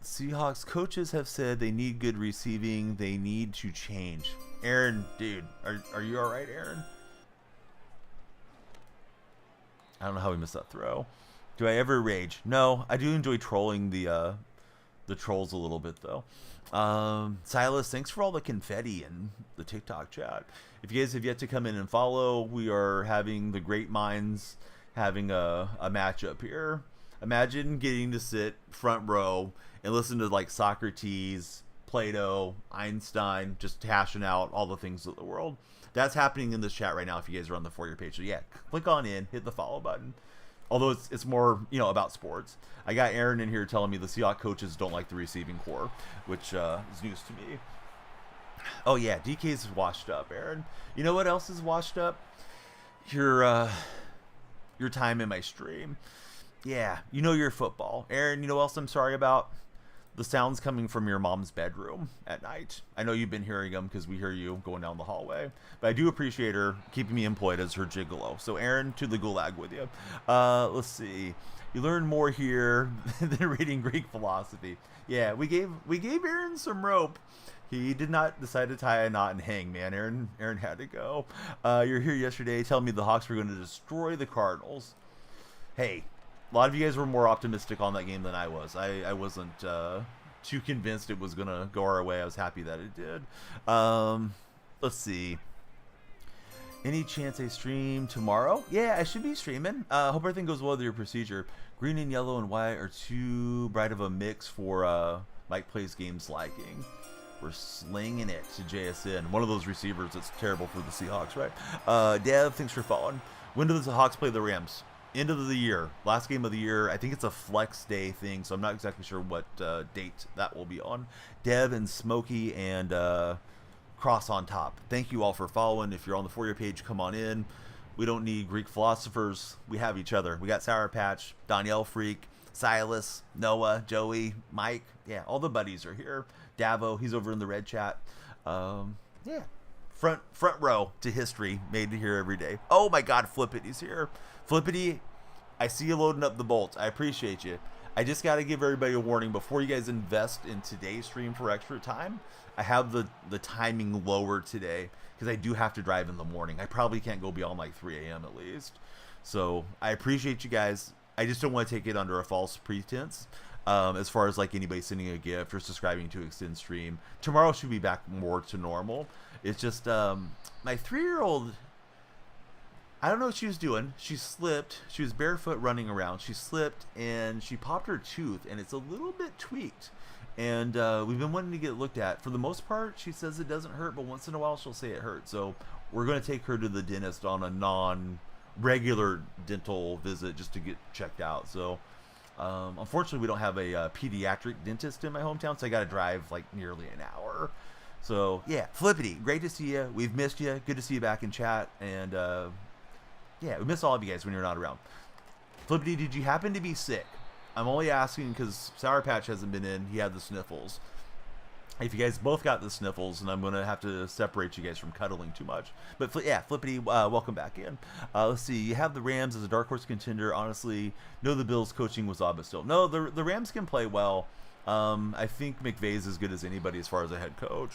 Speaker 2: Seahawks coaches have said they need good receiving. They need to change. Aaron, dude, are you all right, Aaron? I don't know how we missed that throw. Do I ever rage? No, I do enjoy trolling the trolls a little bit, though. Silas, thanks for all the confetti in the TikTok chat. If you guys have yet to come in and follow, we are having the great minds having a matchup here. Imagine getting to sit front row and listen to like Socrates, Plato, Einstein, just hashing out all the things of the world. That's happening in this chat right now if you guys are on the For You page. So yeah, click on in, hit the follow button. Although it's more, about sports. I got Aaron in here telling me the Seahawks coaches don't like the receiving core, which is news to me. Oh yeah, DK's washed up, Aaron. You know what else is washed up? Your time in my stream. Yeah, your football. Aaron, you know what else I'm sorry about? The sounds coming from your mom's bedroom at night. I know you've been hearing them because we hear you going down the hallway. But I do appreciate her keeping me employed as her gigolo. So Aaron, to the gulag with you. Let's see. You learn more here than reading Greek philosophy. Yeah, we gave Aaron some rope. He did not decide to tie a knot and hang, man. Aaron had to go. You're here yesterday telling me the Hawks were going to destroy the Cardinals. Hey, a lot of you guys were more optimistic on that game than I was. I wasn't too convinced it was going to go our way. I was happy that it did. Let's see. Any chance I stream tomorrow? Yeah, I should be streaming. Hope everything goes well with your procedure. Green and yellow and white are too bright of a mix for Mike Plays Games liking. We're slinging it to JSN. One of those receivers that's terrible for the Seahawks, right? Dev, thanks for following. When do the Hawks play the Rams? End of the year. Last game of the year. I think it's a flex day thing, so I'm not exactly sure what date that will be on. Dev and Smokey and Cross on top. Thank you all for following. If you're on the For You page, come on in. We don't need Greek philosophers. We have each other. We got Sour Patch, Danielle Freak, Silas, Noah, Joey, Mike. Yeah, all the buddies are here. Davo, he's over in the red chat. Yeah, front row to history, made here every day. Oh my God, Flippity's here. Flippity, I see you loading up the bolts. I appreciate you. I just got to give everybody a warning before you guys invest in today's stream for extra time. I have the timing lower today because I do have to drive in the morning. I probably can't go beyond like 3 a.m. at least. So I appreciate you guys. I just don't want to take it under a false pretense. As far as like anybody sending a gift or subscribing to extend stream, tomorrow should be back more to normal. It's just my 3-year-old, I don't know what she was doing. She slipped. She was barefoot running around. She slipped and she popped her tooth, and it's a little bit tweaked. And we've been wanting to get it looked at. For the most part, she says it doesn't hurt, but once in a while she'll say it hurts. So we're going to take her to the dentist on a non-regular dental visit just to get checked out. So unfortunately, we don't have a pediatric dentist in my hometown, so I got to drive like nearly an hour. So yeah, Flippity, great to see you. We've missed you. Good to see you back in chat. And yeah, we miss all of you guys when you're not around. Flippity, did you happen to be sick? I'm only asking because Sour Patch hasn't been in. He had the sniffles. If you guys both got the sniffles, and I'm going to have to separate you guys from cuddling too much. But yeah, Flippity, welcome back in. Let's see. You have the Rams as a dark horse contender. Honestly, no, the Bills coaching was odd, but still. No, the Rams can play well. I think McVay's as good as anybody as far as a head coach.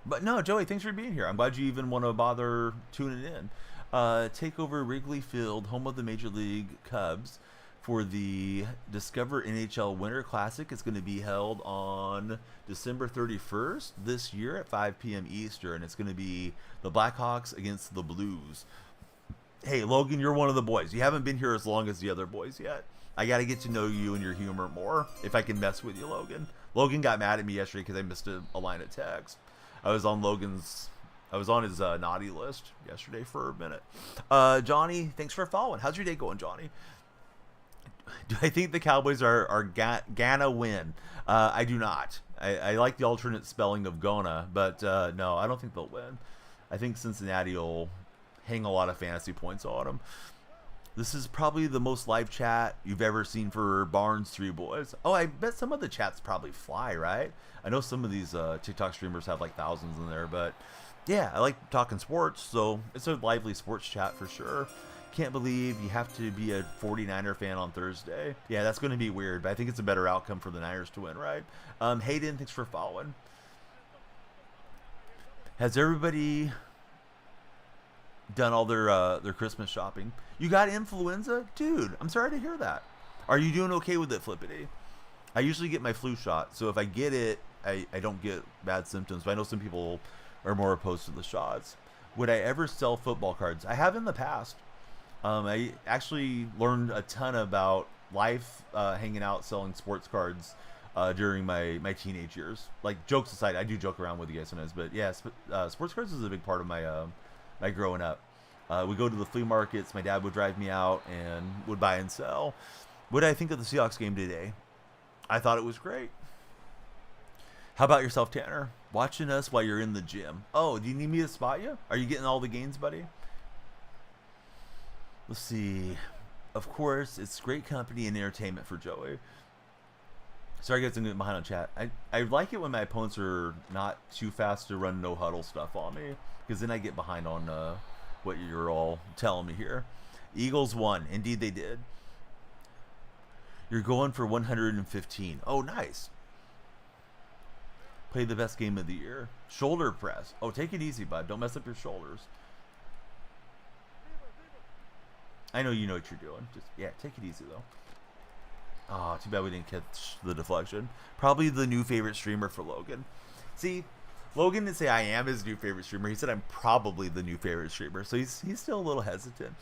Speaker 2: But no, Joey, thanks for being here. I'm glad you even want to bother tuning in. Take over Wrigley Field, home of the Major League Cubs, for the Discover NHL Winter Classic. It's going to be held on December 31st this year at 5 p.m. Eastern. It's going to be the Blackhawks against the Blues. Hey, Logan, you're one of the boys. You haven't been here as long as the other boys yet. I got to get to know you and your humor more if I can mess with you, Logan. Logan got mad at me yesterday because I missed a line of text. I was on his naughty list yesterday for a minute. Johnny, thanks for following. How's your day going, Johnny? Do I think the Cowboys are gonna win? I do not. I like the alternate spelling of gonna, but no, I don't think they'll win. I think Cincinnati will hang a lot of fantasy points on them. This is probably the most live chat you've ever seen for Barnes 3 Boys. Oh, I bet some of the chats probably fly, right? I know some of these TikTok streamers have like thousands in there, but yeah, I like talking sports, so it's a lively sports chat for sure. Can't believe you have to be a 49er fan on Thursday. Yeah, that's going to be weird, but I think it's a better outcome for the Niners to win, right? Hayden, thanks for following. Has everybody done all their Christmas shopping? You got influenza? Dude, I'm sorry to hear that. Are you doing okay with it, Flippity? I usually get my flu shot, so if I get it, I don't get bad symptoms, but I know some people are more opposed to the shots. Would I ever sell football cards? I have in the past. I actually learned a ton about life hanging out, selling sports cards during my teenage years. Like, jokes aside, I do joke around with you guys sometimes, but yeah, sports cards is a big part of my growing up. We go to the flea markets. My dad would drive me out and would buy and sell. What did I think of the Seahawks game today? I thought it was great. How about yourself, Tanner? Watching us while you're in the gym. Oh, do you need me to spot you? Are you getting all the gains, buddy? Let's see. Of course, it's great company and entertainment for Joey. Sorry, guys, I'm getting behind on chat. I like it when my opponents are not too fast to run no huddle stuff on me, because then I get behind on what you're all telling me here. Eagles won. Indeed, they did. You're going for 115. Oh, nice. Play the best game of the year. Shoulder press. Oh, take it easy, bud. Don't mess up your shoulders. I know you know what you're doing. Just, yeah, take it easy, though. Oh, too bad we didn't catch the deflection. Probably the new favorite streamer for Logan. See, Logan didn't say I am his new favorite streamer. He said I'm probably the new favorite streamer. So he's still a little hesitant.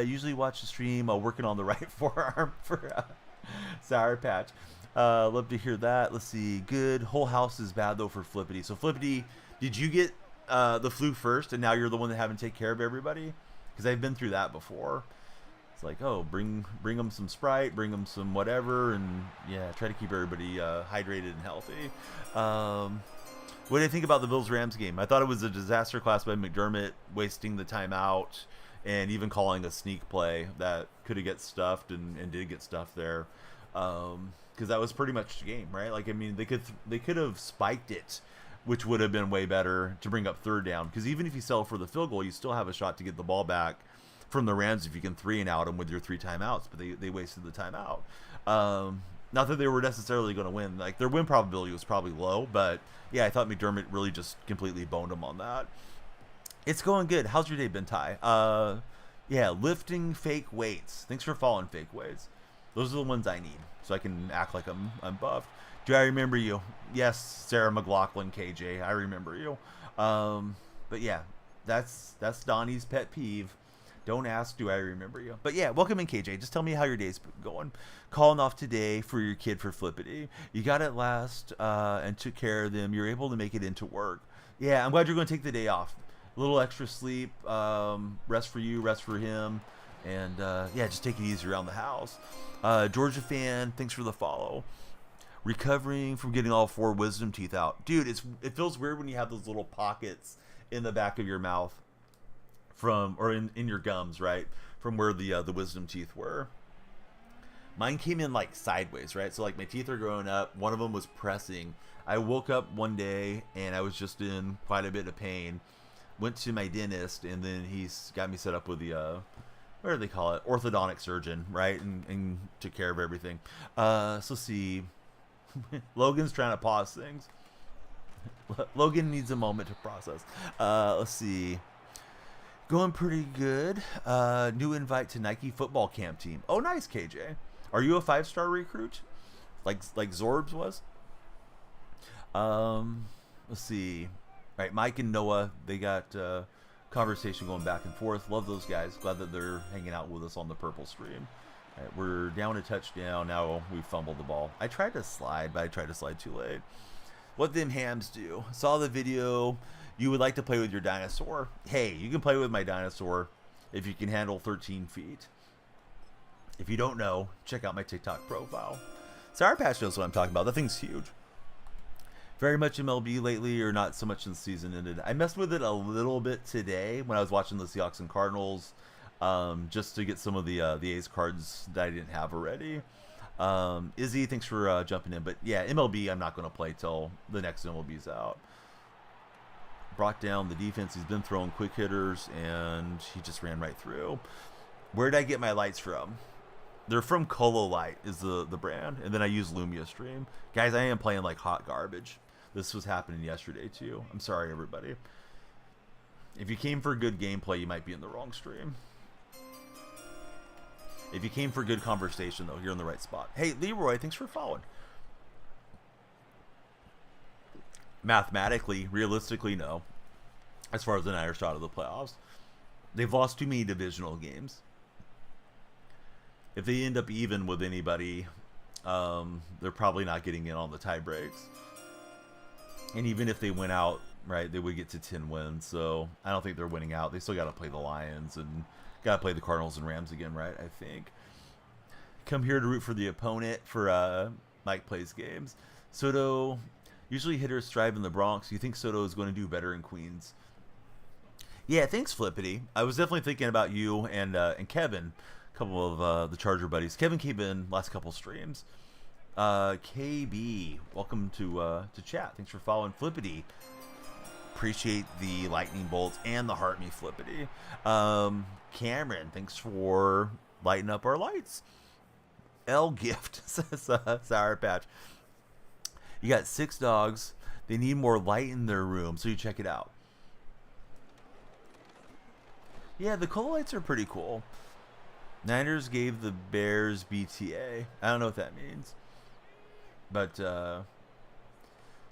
Speaker 2: Usually watch the stream while working on the right forearm for Sour Patch. Love to hear that. Let's see. Good. Whole house is bad though for Flippity. So Flippity, did you get the flu first, and now you're the one that having to take care of everybody? Because I've been through that before. It's like, oh, bring them some Sprite, bring them some whatever, and yeah, try to keep everybody hydrated and healthy. What do you think about the Bills-Rams game? I thought it was a disaster class by McDermott, wasting the timeout and even calling a sneak play that could have get stuffed and did get stuffed there. Because that was pretty much the game, right? Like, I mean, they could have spiked it, which would have been way better to bring up third down. Because even if you settle for the field goal, you still have a shot to get the ball back from the Rams if you can 3-and-out them with your 3 timeouts. But they wasted the timeout. Not that they were necessarily going to win. Like, their win probability was probably low, but yeah, I thought McDermott really just completely boned them on that. It's going good. How's your day been, Ty? Yeah, lifting fake weights. Thanks for following fake weights. Those are the ones I need, so I can act like I'm buffed. Do I remember you? Yes, Sarah McLaughlin, KJ. I remember you. But yeah, that's Donnie's pet peeve. Don't ask, do I remember you? But yeah, welcome in, KJ. Just tell me how your day's going. Calling off today for your kid for Flippity. You got it last and took care of them. You're able to make it into work. Yeah, I'm glad you're going to take the day off. A little extra sleep, rest for you, rest for him. And yeah, just take it easy around the house. Georgia fan, thanks for the follow. Recovering from getting all 4 wisdom teeth out. Dude, it feels weird when you have those little pockets in the back of your mouth in your gums, right? From where the wisdom teeth were. Mine came in like sideways, right? So like my teeth are growing up. One of them was pressing. I woke up one day and I was just in quite a bit of pain. Went to my dentist and then he's got me set up with the what do they call it? Orthodontic surgeon, right? And took care of everything. So see, Logan's trying to pause things. Logan needs a moment to process. Let's see. Going pretty good. New invite to Nike football camp team. Oh, nice, KJ. Are you a 5-star recruit? Like Zorbs was? Let's see. All right, Mike and Noah, they got conversation going back and forth. Love those guys. Glad that they're hanging out with us on the purple stream. All right, we're down a touchdown. Now we fumbled the ball. I tried to slide, but I tried to slide too late. What them hams do. Saw the video. You would like to play with your dinosaur. Hey, you can play with my dinosaur if you can handle 13 feet. If you don't know, check out my TikTok profile. Sour Patch knows what I'm talking about. That thing's huge. Very much MLB lately, or not so much since the season ended. I messed with it a little bit today when I was watching the Seahawks and Cardinals, just to get some of the A's cards that I didn't have already. Izzy, thanks for jumping in. But yeah, MLB, I'm not going to play till the next MLB's out. Brought down the defense. He's been throwing quick hitters, and he just ran right through. Where did I get my lights from? They're from Colo Light is the brand, and then I use Lumia Stream. Guys, I am playing like hot garbage. This was happening yesterday too. I'm sorry, everybody. If you came for good gameplay, you might be in the wrong stream. If you came for good conversation, though, you're in the right spot. Hey, Leroy, thanks for following. Mathematically, realistically, no. As far as the Niners shot of the playoffs, they've lost too many divisional games. If they end up even with anybody, they're probably not getting in on the tie breaks. And even if they went out, right, they would get to 10 wins. So I don't think they're winning out. They still got to play the Lions and got to play the Cardinals and Rams again, right? I think. Come here to root for the opponent for Mike Plays Games. Soto, usually hitters thrive in the Bronx. You think Soto is going to do better in Queens? Yeah, thanks, Flippity. I was definitely thinking about you and Kevin, a couple of the Charger buddies. Kevin came in last couple streams. KB, welcome to chat. Thanks for following Flippity. Appreciate the lightning bolts and the heart me Flippity. Cameron, thanks for lighting up our lights. L gift says Sour Patch. You got 6 dogs. They need more light in their room, so you check it out. Yeah, the cola lights are pretty cool. Niners gave the Bears BTA. I don't know what that means. But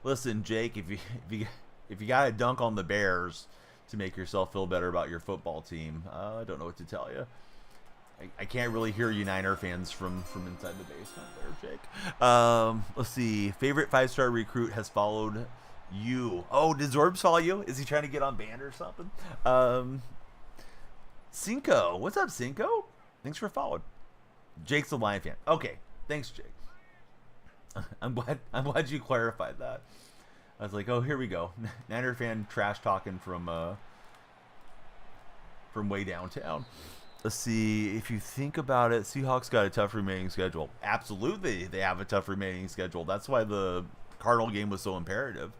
Speaker 2: listen, Jake, if you got to dunk on the Bears to make yourself feel better about your football team, I don't know what to tell you. I can't really hear you Niner fans from inside the basement there, Jake. Let's see. Favorite 5-star recruit has followed you. Oh, did Zorbs follow you? Is he trying to get on band or something? Cinco. What's up, Cinco? Thanks for following. Jake's a Lion fan. Okay. Thanks, Jake. I'm glad you clarified that. I was like, oh, here we go. Niner fan trash talking from way downtown. Let's see. If you think about it, Seahawks got a tough remaining schedule. Absolutely, they have a tough remaining schedule. That's why the Cardinal game was so imperative.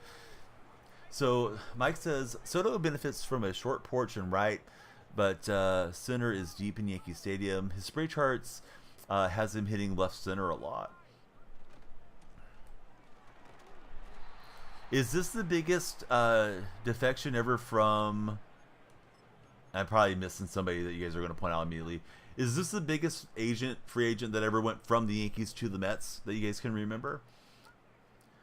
Speaker 2: So Mike says Soto benefits from a short porch and right, but center is deep in Yankee Stadium. His spray charts has him hitting left center a lot. Is this the biggest defection ever from... I'm probably missing somebody that you guys are going to point out immediately. Is this the biggest free agent that ever went from the Yankees to the Mets that you guys can remember?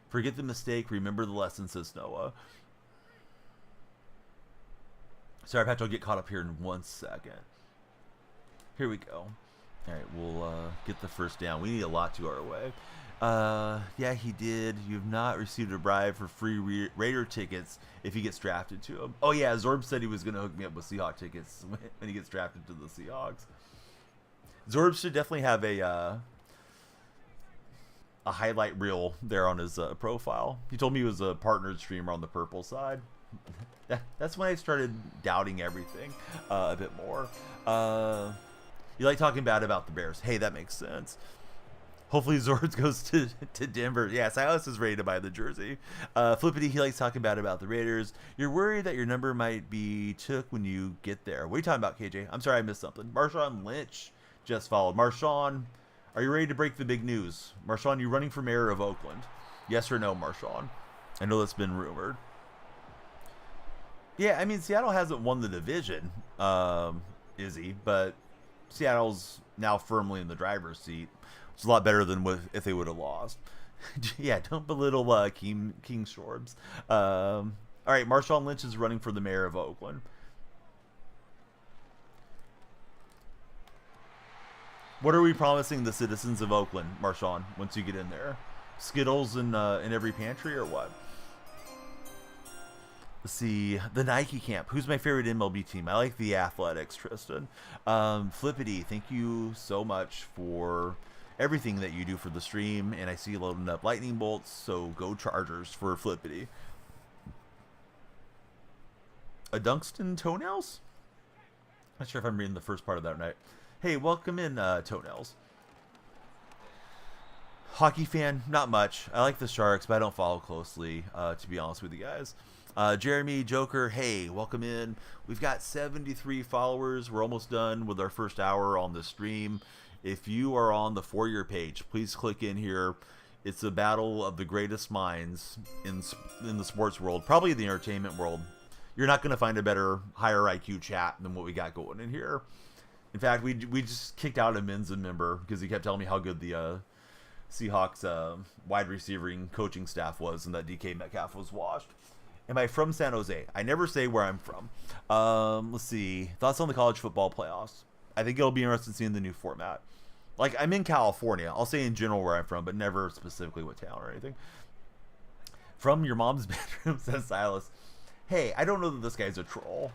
Speaker 2: Forget the mistake. Remember the lesson, says Noah. Sorry, Patrick, I'll get caught up here in 1 second. Here we go. All right, we'll get the first down. We need a lot to our way. Yeah, he did. You've not received a bribe for free Raider tickets if he gets drafted to him. Oh, yeah, Zorb said he was going to hook me up with Seahawks tickets when he gets drafted to the Seahawks. Zorb should definitely have a highlight reel there on his profile. He told me he was a partnered streamer on the purple side. That's when I started doubting everything a bit more. You like talking bad about the Bears. Hey, that makes sense. Hopefully Zords goes to Denver. Yeah, Silas is ready to buy the jersey. Flippity, he likes talking bad about the Raiders. You're worried that your number might be took when you get there. What are you talking about, KJ? I'm sorry, I missed something. Marshawn Lynch just followed. Marshawn, are you ready to break the big news? Marshawn, you running for mayor of Oakland? Yes or no, Marshawn? I know that's been rumored. Yeah, I mean, Seattle hasn't won the division, is he? But Seattle's now firmly in the driver's seat. It's a lot better than if they would have lost. Yeah, don't belittle King Shorbs. All right, Marshawn Lynch is running for the mayor of Oakland. What are we promising the citizens of Oakland, Marshawn, once you get in there? Skittles in every pantry or what? Let's see, the Nike camp. Who's my favorite MLB team? I like the Athletics, Tristan. Flippity, thank you so much for everything that you do for the stream, and I see you loading up lightning bolts, so go Chargers for Flippity. A Dunston Toenails? Not sure if I'm reading the first part of that right. Hey, welcome in, Toenails. Hockey fan, not much. I like the Sharks, but I don't follow closely, to be honest with you guys. Jeremy, Joker, hey, welcome in. We've got 73 followers. We're almost done with our first hour on the stream. If you are on the For Your page, please click in here. It's a battle of the greatest minds in the sports world, probably the entertainment world. You're not going to find a better, higher IQ chat than what we got going in here. In fact, we just kicked out a Menza member because he kept telling me how good the Seahawks wide receiving coaching staff was and that DK Metcalf was washed. Am I from San Jose? I never say where I'm from. Let's see. Thoughts on the college football playoffs? I think it'll be interesting seeing the new format. Like, I'm in California. I'll say in general where I'm from, but never specifically what town or anything. From your mom's bedroom, says Silas. Hey, I don't know that this guy's a troll.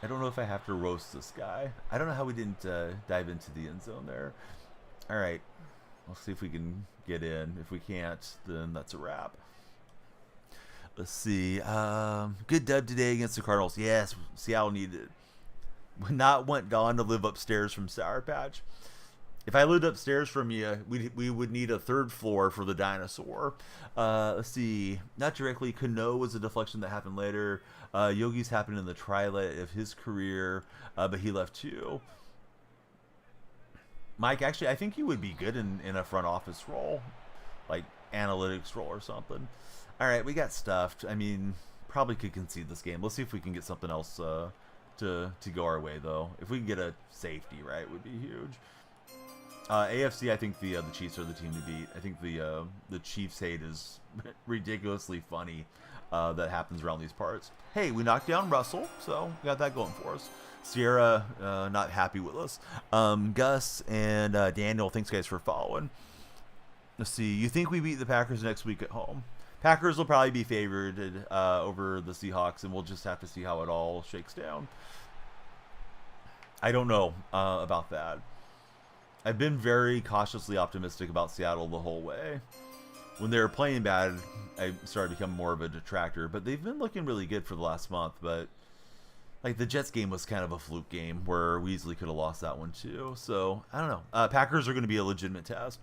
Speaker 2: I don't know if I have to roast this guy. I don't know how we didn't dive into the end zone there. All right. Let's see if we can get in. If we can't, then that's a wrap. Let's see. Good dub today against the Cardinals. Yes, Seattle needed it. Would not want Dawn to live upstairs from Sour Patch. If I lived upstairs from you, we would need a third floor for the dinosaur. Let's see. Not directly. Kano was a deflection that happened later. Yogi's happened in the twilight of his career, but he left too. Mike, actually, I think you would be good in a front office role, like analytics role or something. All right, we got stuffed. I mean, probably could concede this game. Let's see if we can get something else to go our way, though. If we can get a safety, right, would be huge. AFC, I think the Chiefs are the team to beat. I think the Chiefs hate is ridiculously funny. that happens around these parts. Hey, we knocked down Russell, so we got that going for us. Sierra, not happy with us. Gus and Daniel, thanks guys for following. Let's see. You think we beat the Packers next week at home? Packers will probably be favored over the Seahawks, and we'll just have to see how it all shakes down. I don't know about that. I've been very cautiously optimistic about Seattle the whole way. When they were playing bad, I started to become more of a detractor, but they've been looking really good for the last month. But like the Jets game was kind of a fluke game where we easily could have lost that one too. So I don't know. Packers are going to be a legitimate test.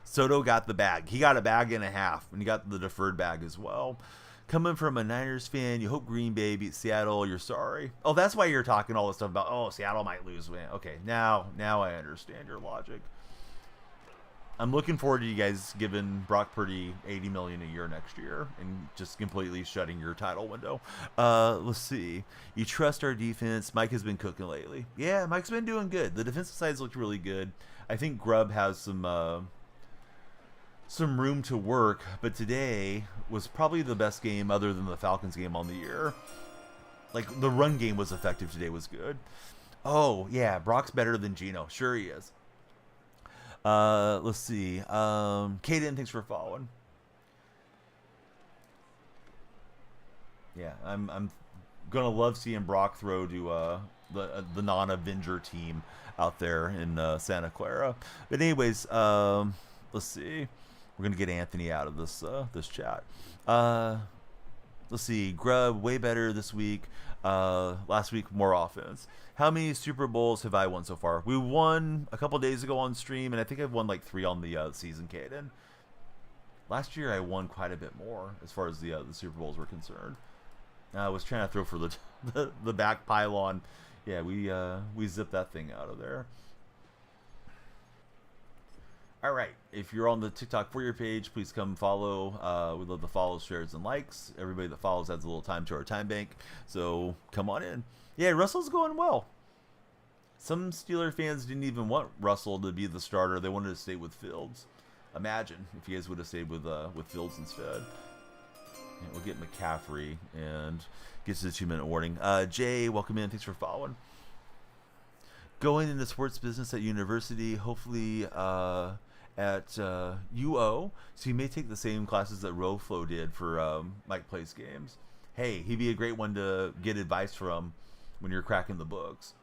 Speaker 2: Soto got the bag. He got a bag and a half, and he got the deferred bag as well. Coming from a Niners fan, you hope Green Bay beats Seattle. You're sorry. Oh, that's why you're talking all this stuff about, oh, Seattle might lose. Okay, now I understand your logic. I'm looking forward to you guys giving Brock Purdy $80 million a year next year and just completely shutting your title window. Let's see. You trust our defense. Mike has been cooking lately. Yeah, Mike's been doing good. The defensive side's looked really good. I think Grubb has some room to work, but today was probably the best game other than the Falcons game on the year. Like, the run game was effective today, was good. Oh, yeah, Brock's better than Geno. Sure he is. Let's see. Kaden, thanks for following. Yeah, I'm gonna love seeing Brock throw to the non-Avenger team out there in Santa Clara. But anyways, let's see. We're gonna get Anthony out of this chat. Let's see. Grubb way better this week. Last week more offense. How many Super Bowls have I won so far? We won a couple days ago on stream, and I think I've won like 3 on the season, Caden. Last year I won quite a bit more as far as the Super Bowls were concerned. I was trying to throw for the back pylon. Yeah, we zipped that thing out of there. All right, if you're on the TikTok For Your page, please come follow. We love the follows, shares, and likes. Everybody that follows adds a little time to our time bank, so come on in. Yeah, Russell's going well. Some Steeler fans didn't even want Russell to be the starter. They wanted to stay with Fields. Imagine if you guys would have stayed with Fields instead. Yeah, we'll get McCaffrey and get to the 2-minute warning. Jay, welcome in. Thanks for following. Going into sports business at university, hopefully at UO, so you may take the same classes that Roflo did for Mike Plays Games. Hey, he'd be a great one to get advice from when you're cracking the books.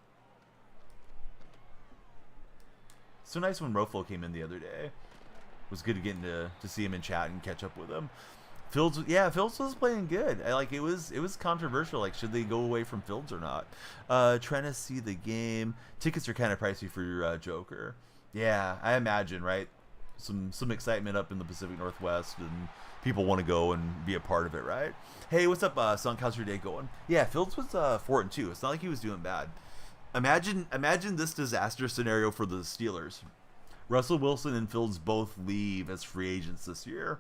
Speaker 2: So nice when Roflo came in the other day. It was good getting to see him in chat and catch up with him. Fields was playing good. It was controversial. Like, should they go away from Fields or not? Trying to see the game. Tickets are kind of pricey for your Joker. Yeah, I imagine, right? Some excitement up in the Pacific Northwest, and people want to go and be a part of it, right? Hey, what's up, Sunk? How's your day going? Yeah, Fields was 4-2. It's not like he was doing bad. Imagine this disaster scenario for the Steelers. Russell Wilson and Fields both leave as free agents this year.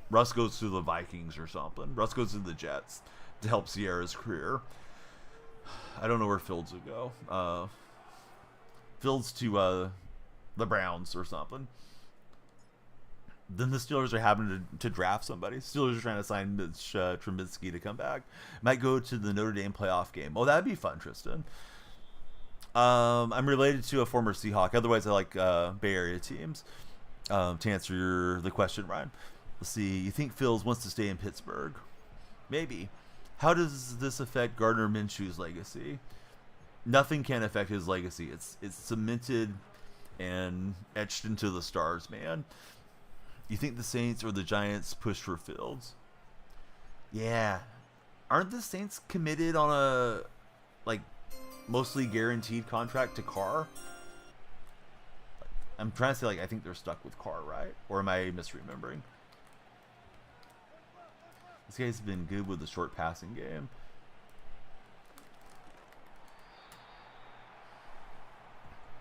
Speaker 2: Russ goes to the Vikings or something. Russ goes to the Jets to help Sierra's career. I don't know where Fields would go. Fields to the Browns or something. Then the Steelers are having to draft somebody. Steelers are trying to sign Mitch Trubisky to come back. Might go to the Notre Dame playoff game. Oh, that'd be fun, Tristan. I'm related to a former Seahawk. Otherwise, I like Bay Area teams. To answer the question, Ryan. Let's see. You think Fields wants to stay in Pittsburgh? Maybe. How does this affect Gardner Minshew's legacy? Nothing can affect his legacy. It's cemented and etched into the stars, man. You think the Saints or the Giants push for Fields? Yeah. Aren't the Saints committed on a mostly guaranteed contract to Carr? I'm trying to say I think they're stuck with Carr, right? Or am I misremembering? This guy's been good with the short passing game.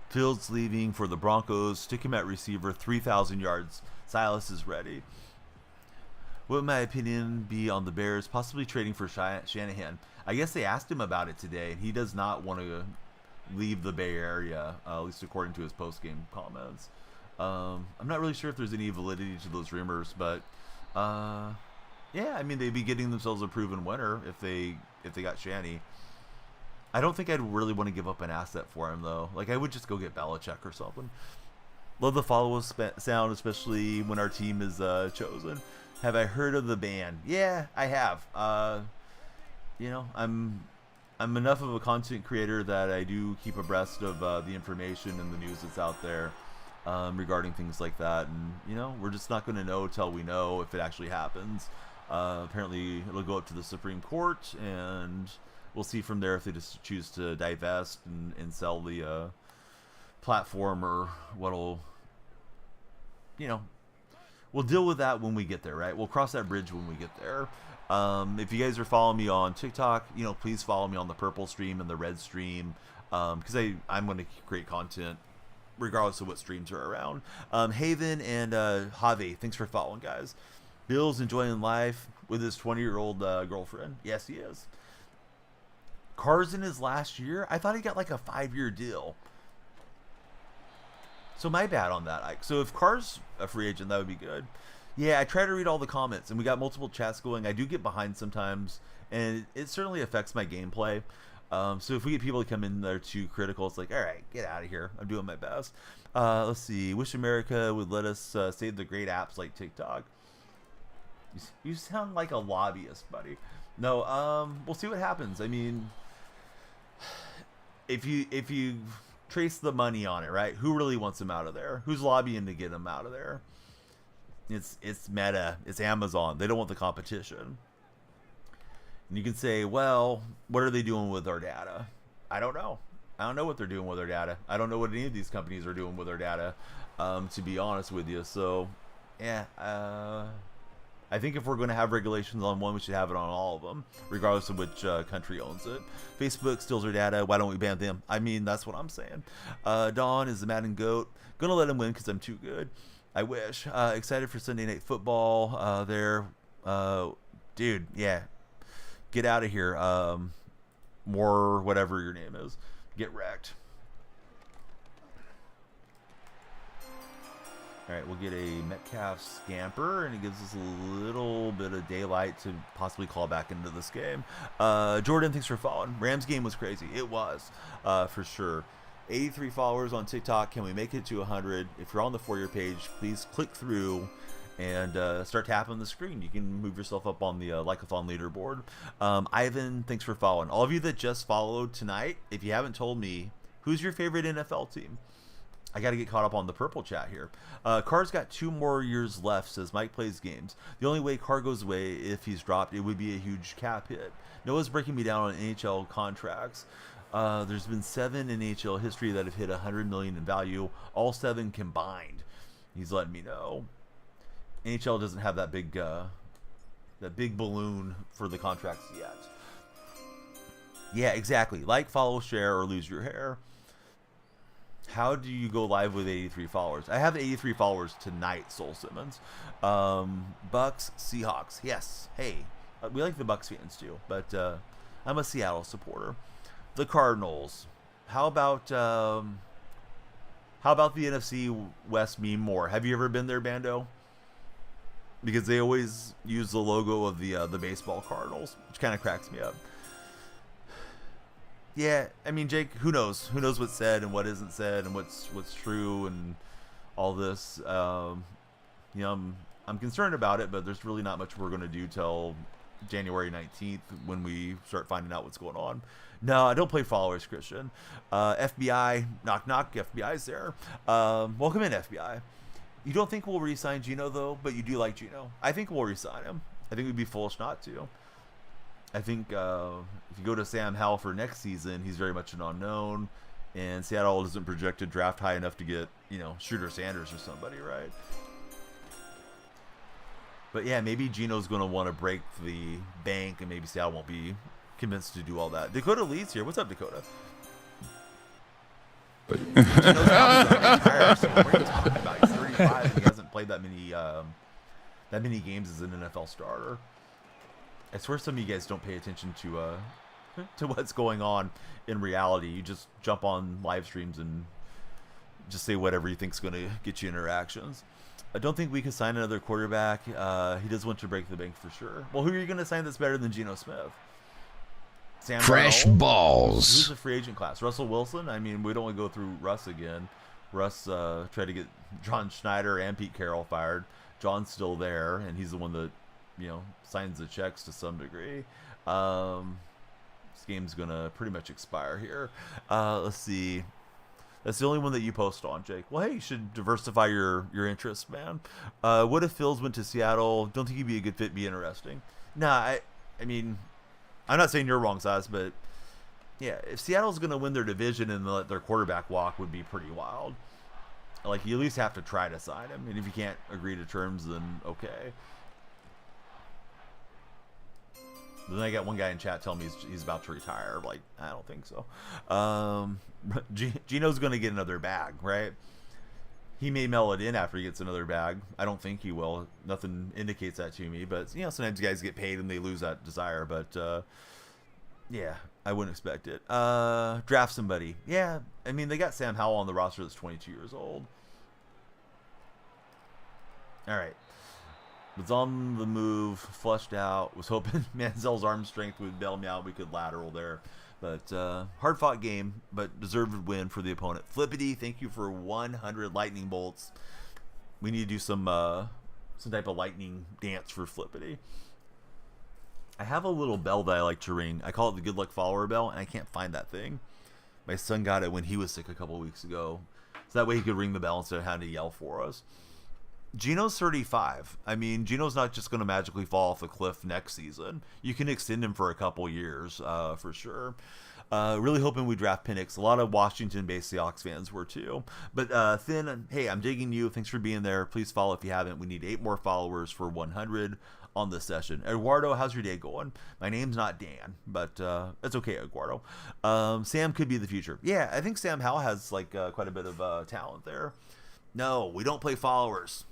Speaker 2: Fields leaving for the Broncos. Stick him at receiver. 3,000 yards. Silas is ready. What would my opinion be on the Bears possibly trading for Shanahan? I guess they asked him about it today, and he does not want to leave the Bay Area, at least according to his post-game comments. I'm not really sure if there's any validity to those rumors, but Yeah, I mean, they'd be getting themselves a proven winner if they got Shanny. I don't think I'd really want to give up an asset for him, though. Like, I would just go get Belichick or something. Love the follow sound, especially when our team is chosen. Have I heard of the band? Yeah, I have. You know, I'm enough of a content creator that I do keep abreast of the information and the news that's out there regarding things like that. And, you know, we're just not going to know till we know if it actually happens. Apparently, it'll go up to the Supreme Court, and we'll see from there if they just choose to divest and sell the platform, or what'll, you know, we'll deal with that when we get there, right? We'll cross that bridge when we get there. If you guys are following me on TikTok, you know, please follow me on the purple stream and the red stream, because I'm going to create content regardless of what streams are around. Haven and Javi, thanks for following, guys. Bill's enjoying life with his 20-year-old girlfriend. Yes, he is. Carr's in his last year? I thought he got like a 5-year deal. So my bad on that, Ike. So if Carr's a free agent, that would be good. Yeah, I try to read all the comments, and we got multiple chats going. I do get behind sometimes, and it certainly affects my gameplay. So if we get people to come in there too critical, it's like, all right, get out of here. I'm doing my best. Let's see. Wish America would let us save the great apps like TikTok. You sound like a lobbyist, buddy. No, we'll see what happens. I mean, if you trace the money on it, right? Who really wants him out of there? Who's lobbying to get him out of there? It's Meta. It's Amazon. They don't want the competition. And you can say, well, what are they doing with our data? I don't know. I don't know what they're doing with our data. I don't know what any of these companies are doing with our data, to be honest with you. So, yeah, I think if we're going to have regulations on one, we should have it on all of them, regardless of which country owns it. Facebook steals our data. Why don't we ban them? I mean, that's what I'm saying. Dawn is the Madden GOAT. Going to let him win because I'm too good. I wish. Excited for Sunday Night Football there. Dude, yeah. Get out of here. More whatever your name is. Get wrecked. All right, we'll get a Metcalf scamper, and it gives us a little bit of daylight to possibly call back into this game. Jordan, thanks for following. Rams game was crazy. It was, for sure. 83 followers on TikTok. Can we make it to 100? If you're on the For Your page, please click through and start tapping the screen. You can move yourself up on the Like-a-thon leaderboard. Ivan, thanks for following. All of you that just followed tonight, if you haven't told me, who's your favorite NFL team? I got to get caught up on the purple chat here. Carr's got 2 more years left, says Mike plays games. The only way Carr goes away, if he's dropped, it would be a huge cap hit. Noah's breaking me down on NHL contracts. There's been 7 in NHL history that have hit $100 million in value, all 7 combined. He's letting me know. NHL doesn't have that big balloon for the contracts yet. Yeah, exactly. Like, follow, share, or lose your hair. How do you go live with 83 followers? I have 83 followers tonight, Soul Simmons. Bucks, Seahawks. Yes. Hey, we like the Bucks fans too, but I'm a Seattle supporter. The Cardinals. How about the NFC West meme more? Have you ever been there, Bando? Because they always use the logo of the baseball Cardinals, which kind of cracks me up. Yeah, I mean, Jake, who knows? Who knows what's said and what isn't said and what's true and all this. You know, I'm concerned about it, but there's really not much we're going to do till January 19th when we start finding out what's going on. No, I don't play followers, Christian. FBI, knock, knock, FBI's there. Welcome in, FBI. You don't think we'll re-sign Gino, though, but you do like Gino. I think we'll re-sign him. I think we'd be foolish not to. I think if you go to Sam Howell for next season, he's very much an unknown, and Seattle isn't projected draft high enough to get, you know, Shooter Sanders or somebody, right? But yeah, maybe Gino's going to want to break the bank, and maybe Seattle won't be convinced to do all that. Dakota Lee's here. What's up, Dakota? Gino's out. So what are you talking about? He's 35. And he hasn't played that many games as an NFL starter. I swear some of you guys don't pay attention to what's going on in reality. You just jump on live streams and just say whatever you think's going to get you interactions. I don't think we could sign another quarterback. He does want to break the bank for sure. Well, who are you going to sign that's better than Geno Smith? Sam
Speaker 3: Fresh
Speaker 2: Darnold?
Speaker 3: balls.
Speaker 2: Who's the free agent class? Russell Wilson? I mean, we don't want to go through Russ again. Russ tried to get John Schneider and Pete Carroll fired. John's still there, and he's the one that, signs the checks to some degree. This game's going to pretty much expire here. Let's see. That's the only one that you post on, Jake. Well, hey, you should diversify your interests, man. What if Phils went to Seattle? Don't think he'd be a good fit, be interesting. Nah, I mean, I'm not saying you're wrong, Size, but yeah, if Seattle's going to win their division and let their quarterback walk would be pretty wild. Like, you at least have to try to sign him. And if you can't agree to terms, then okay. Then I got one guy in chat telling me he's about to retire. Like, I don't think so. Geno's going to get another bag, right? He may mail it in after he gets another bag. I don't think he will. Nothing indicates that to me. But, sometimes guys get paid and they lose that desire. But, yeah, I wouldn't expect it. Draft somebody. Yeah, I mean, they got Sam Howell on the roster that's 22 years old. All right. Was on the move, flushed out, was hoping Manziel's arm strength would bail me out. We could lateral there. But hard-fought game, but deserved win for the opponent. Flippity, thank you for 100 lightning bolts. We need to do some type of lightning dance for Flippity. I have a little bell that I like to ring. I call it the good luck follower bell, and I can't find that thing. My son got it when he was sick a couple weeks ago. So that way he could ring the bell instead of having to yell for us. Geno's 35. I mean, Geno's not just going to magically fall off a cliff next season. You can extend him for a couple years, for sure. Really hoping we draft Penix. A lot of Washington-based Seahawks fans were too. But Thin, hey, I'm digging you. Thanks for being there. Please follow if you haven't. We need 8 more followers for 100 on this session. Eduardo, how's your day going? My name's not Dan, but it's okay, Eduardo. Sam could be the future. Yeah, I think Sam Howell has quite a bit of talent there. No, we don't play followers.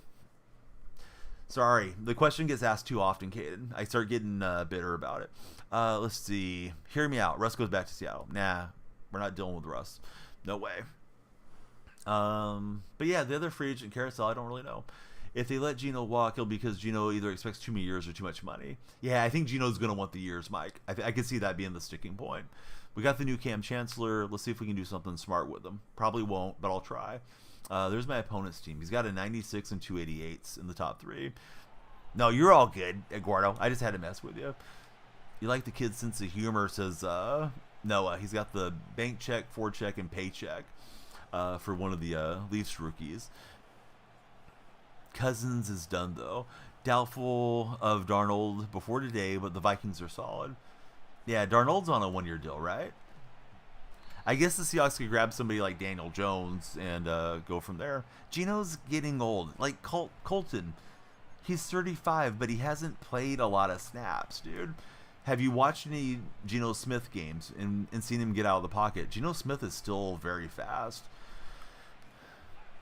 Speaker 2: Sorry, the question gets asked too often, Caden. I start getting bitter about it. Let's see. Hear me out. Russ goes back to Seattle. Nah, we're not dealing with Russ. No way. But yeah, the other free agent carousel, I don't really know. If they let Geno walk, it'll be because Geno either expects too many years or too much money. Yeah, I think Geno's going to want the years, Mike. I can see that being the sticking point. We got the new Cam Chancellor. Let's see if we can do something smart with him. Probably won't, but I'll try. There's my opponent's team. He's got a 96 and 288s in the top 3. No, you're all good, Eduardo. I just had to mess with you. You like the kid's sense of humor, says Noah. He's got the bank check, forecheck, and paycheck for one of the Leafs rookies. Cousins is done, though. Doubtful of Darnold before today, but the Vikings are solid. Yeah, Darnold's on a 1-year deal, right? I guess the Seahawks could grab somebody like Daniel Jones and go from there. Geno's getting old. Like Colton, he's 35, but he hasn't played a lot of snaps, dude. Have you watched any Geno Smith games and seen him get out of the pocket? Geno Smith is still very fast.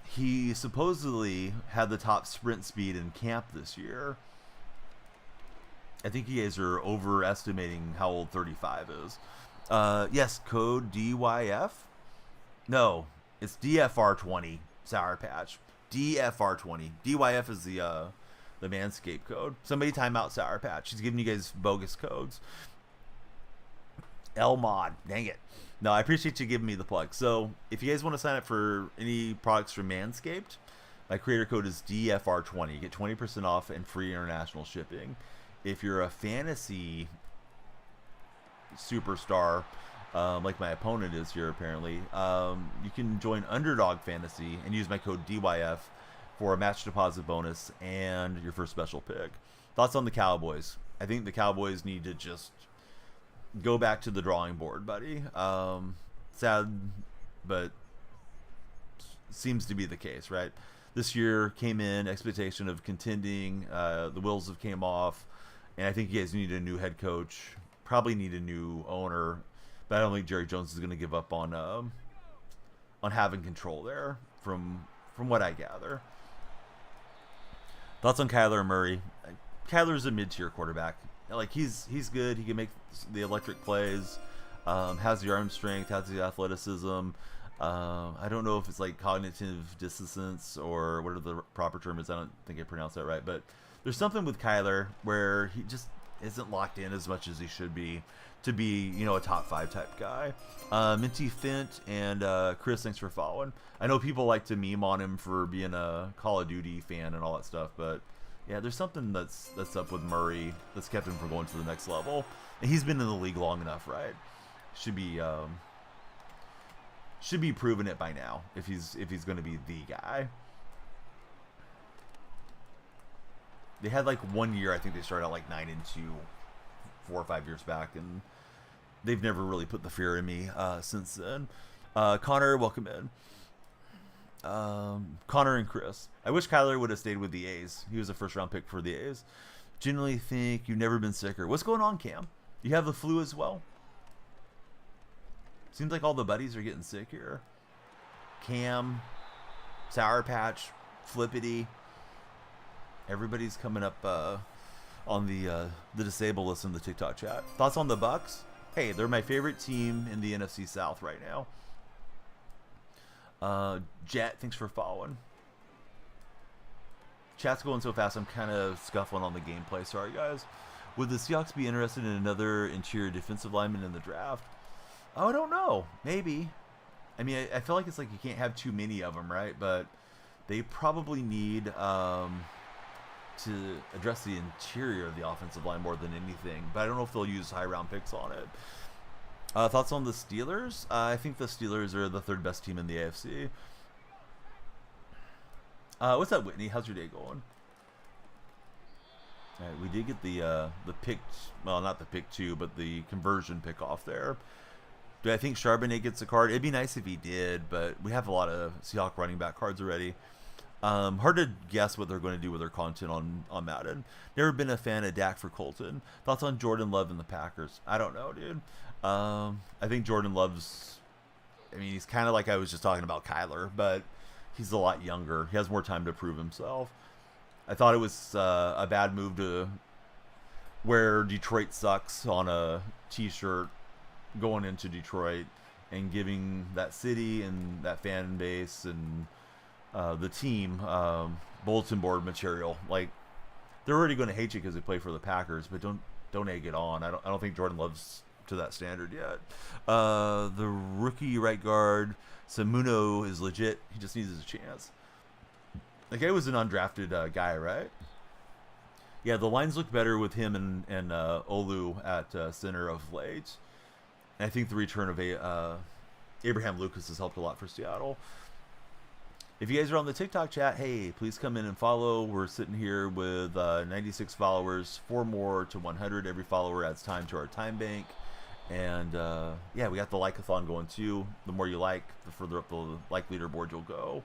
Speaker 2: He supposedly had the top sprint speed in camp this year. I think you guys are overestimating how old 35 is. Yes, code DYF. No, it's DFR20 Sour Patch. DFR20. DYF is the Manscaped code. Somebody time out Sour Patch. He's giving you guys bogus codes. LMOD. Dang it. No, I appreciate you giving me the plug. So, if you guys want to sign up for any products from Manscaped, my creator code is DFR20. You get 20% off and free international shipping. If you're a fantasy superstar, like my opponent is here apparently, you can join Underdog Fantasy and use my code DYF for a match deposit bonus and your first special pick. Thoughts on the Cowboys? I think the Cowboys need to just go back to the drawing board, buddy. Sad, but seems to be the case, right? This year came in expectation of contending. The wheels have came off, and I think you guys need a new head coach. Probably need a new owner, but I don't think Jerry Jones is going to give up on having control there. From what I gather. Thoughts on Kyler Murray? Kyler's a mid-tier quarterback. Like he's good. He can make the electric plays. Has the arm strength. Has the athleticism. I don't know if it's like cognitive dissonance or what are the proper term is. I don't think I pronounced that right, but there's something with Kyler where he just isn't locked in as much as he should be to be, you know, a top 5 type guy. Minty Fint and Chris, thanks for following. I know people like to meme on him for being a Call of Duty fan and all that stuff, but yeah, there's something that's up with Murray that's kept him from going to the next level. And he's been in the league long enough, right? Should be proving it by now if he's going to be the guy. They had like 1 year, I think they started out like 9-2 4 or 5 years back, and they've never really put the fear in me since then. Connor, welcome in. Connor and Chris. I wish Kyler would have stayed with the A's. He was a first round pick for the A's. Genuinely think you've never been sicker. What's going on, Cam? You have the flu as well? Seems like all the buddies are getting sick here. Cam, Sour Patch, Flippity. Everybody's coming up on the disabled list in the TikTok chat. Thoughts on the Bucks? Hey, they're my favorite team in the NFC South right now. Jet, thanks for following. Chat's going so fast, I'm kind of scuffling on the gameplay. Sorry, guys. Would the Seahawks be interested in another interior defensive lineman in the draft? Oh, I don't know. Maybe. I mean, I feel like it's like you can't have too many of them, right? But they probably need to address the interior of the offensive line more than anything. But I don't know if they'll use high-round picks on it. Thoughts on the Steelers? I think the Steelers are the 3rd best team in the AFC. What's up, Whitney? How's your day going? All right, we did get the pick, well, not the pick 2, but the conversion pick off there. Do I think Charbonnet gets a card? It'd be nice if he did, but we have a lot of Seahawks running back cards already. Hard to guess what they're going to do with their content on Madden. Never been a fan of Dak for Colton. Thoughts on Jordan Love and the Packers? I don't know, dude. I think Jordan Love's, I mean, he's kind of like I was just talking about Kyler, but he's a lot younger. He has more time to prove himself. I thought it was a bad move to wear Detroit sucks on a t-shirt going into Detroit and giving that city and that fan base and the team bulletin board material. Like, they're already going to hate you because they play for the Packers, but don't egg it on. I don't think Jordan Love's to that standard yet. The rookie right guard Samuno is legit. He just needs his chance. The guy was an undrafted guy, right? Yeah, the lines look better with him and Olu at center of late. And I think the return of Abraham Lucas has helped a lot for Seattle. If you guys are on the TikTok chat, hey, please come in and follow. We're sitting here with 96 followers, 4 more to 100. Every follower adds time to our time bank. And yeah, we got the like-a-thon going too. The more you like, the further up the like leaderboard you'll go.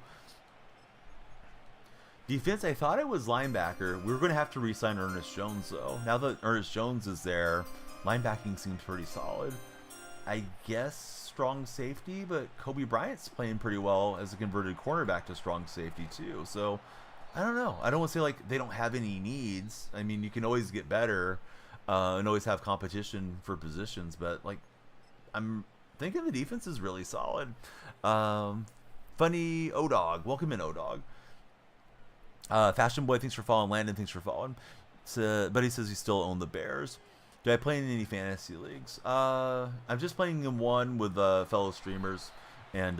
Speaker 2: Defense, I thought it was linebacker. We were going to have to re-sign Ernest Jones, though. Now that Ernest Jones is there, linebacking seems pretty solid. I guess strong safety, but Kobe Bryant's playing pretty well as a converted cornerback to strong safety, too. So, I don't know. I don't want to say, like, they don't have any needs. I mean, you can always get better and always have competition for positions, but, like, I'm thinking the defense is really solid. Funny O-Dog. Welcome in, O-Dog. Fashion Boy, thanks for following. Landon, thanks for following. Buddy says he still own the Bears. Do I play in any fantasy leagues? I'm just playing in one with fellow streamers and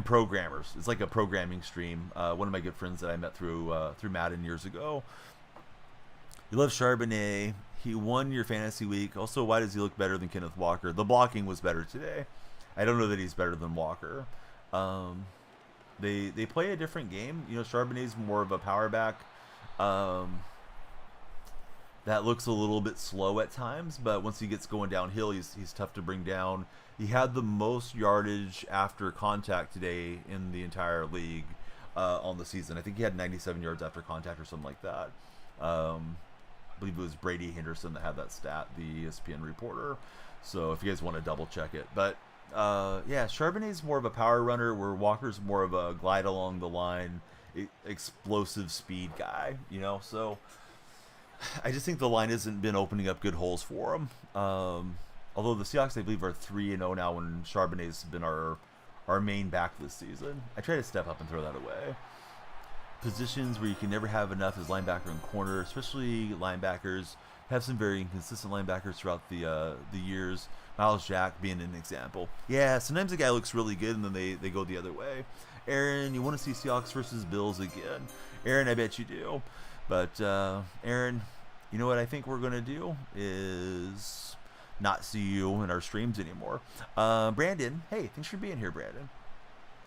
Speaker 2: programmers. It's like a programming stream. One of my good friends that I met through Madden years ago. You love Charbonnet. He won your fantasy week. Also, why does he look better than Kenneth Walker? The blocking was better today. I don't know that he's better than Walker. They play a different game. You know, Charbonnet's more of a power back. That looks a little bit slow at times, but once he gets going downhill, he's tough to bring down. He had the most yardage after contact today in the entire league on the season. I think he had 97 yards after contact or something like that. I believe it was Brady Henderson that had that stat, the ESPN reporter. So if you guys want to double check it. But yeah, Charbonnet's more of a power runner, where Walker's more of a glide along the line, explosive speed guy, you know? So I just think the line hasn't been opening up good holes for him. Although the Seahawks, I believe, are 3-0 now when Charbonnet's been our main back this season. I try to step up and throw that away. Positions where you can never have enough is linebacker and corner, especially linebackers. Have some very inconsistent linebackers throughout the years. Miles Jack being an example. Yeah, sometimes the guy looks really good and then they go the other way. Aaron, you want to see Seahawks versus Bills again? Aaron, I bet you do. But Aaron, you know what I think we're going to do is not see you in our streams anymore. Brandon, hey, thanks for being here, Brandon.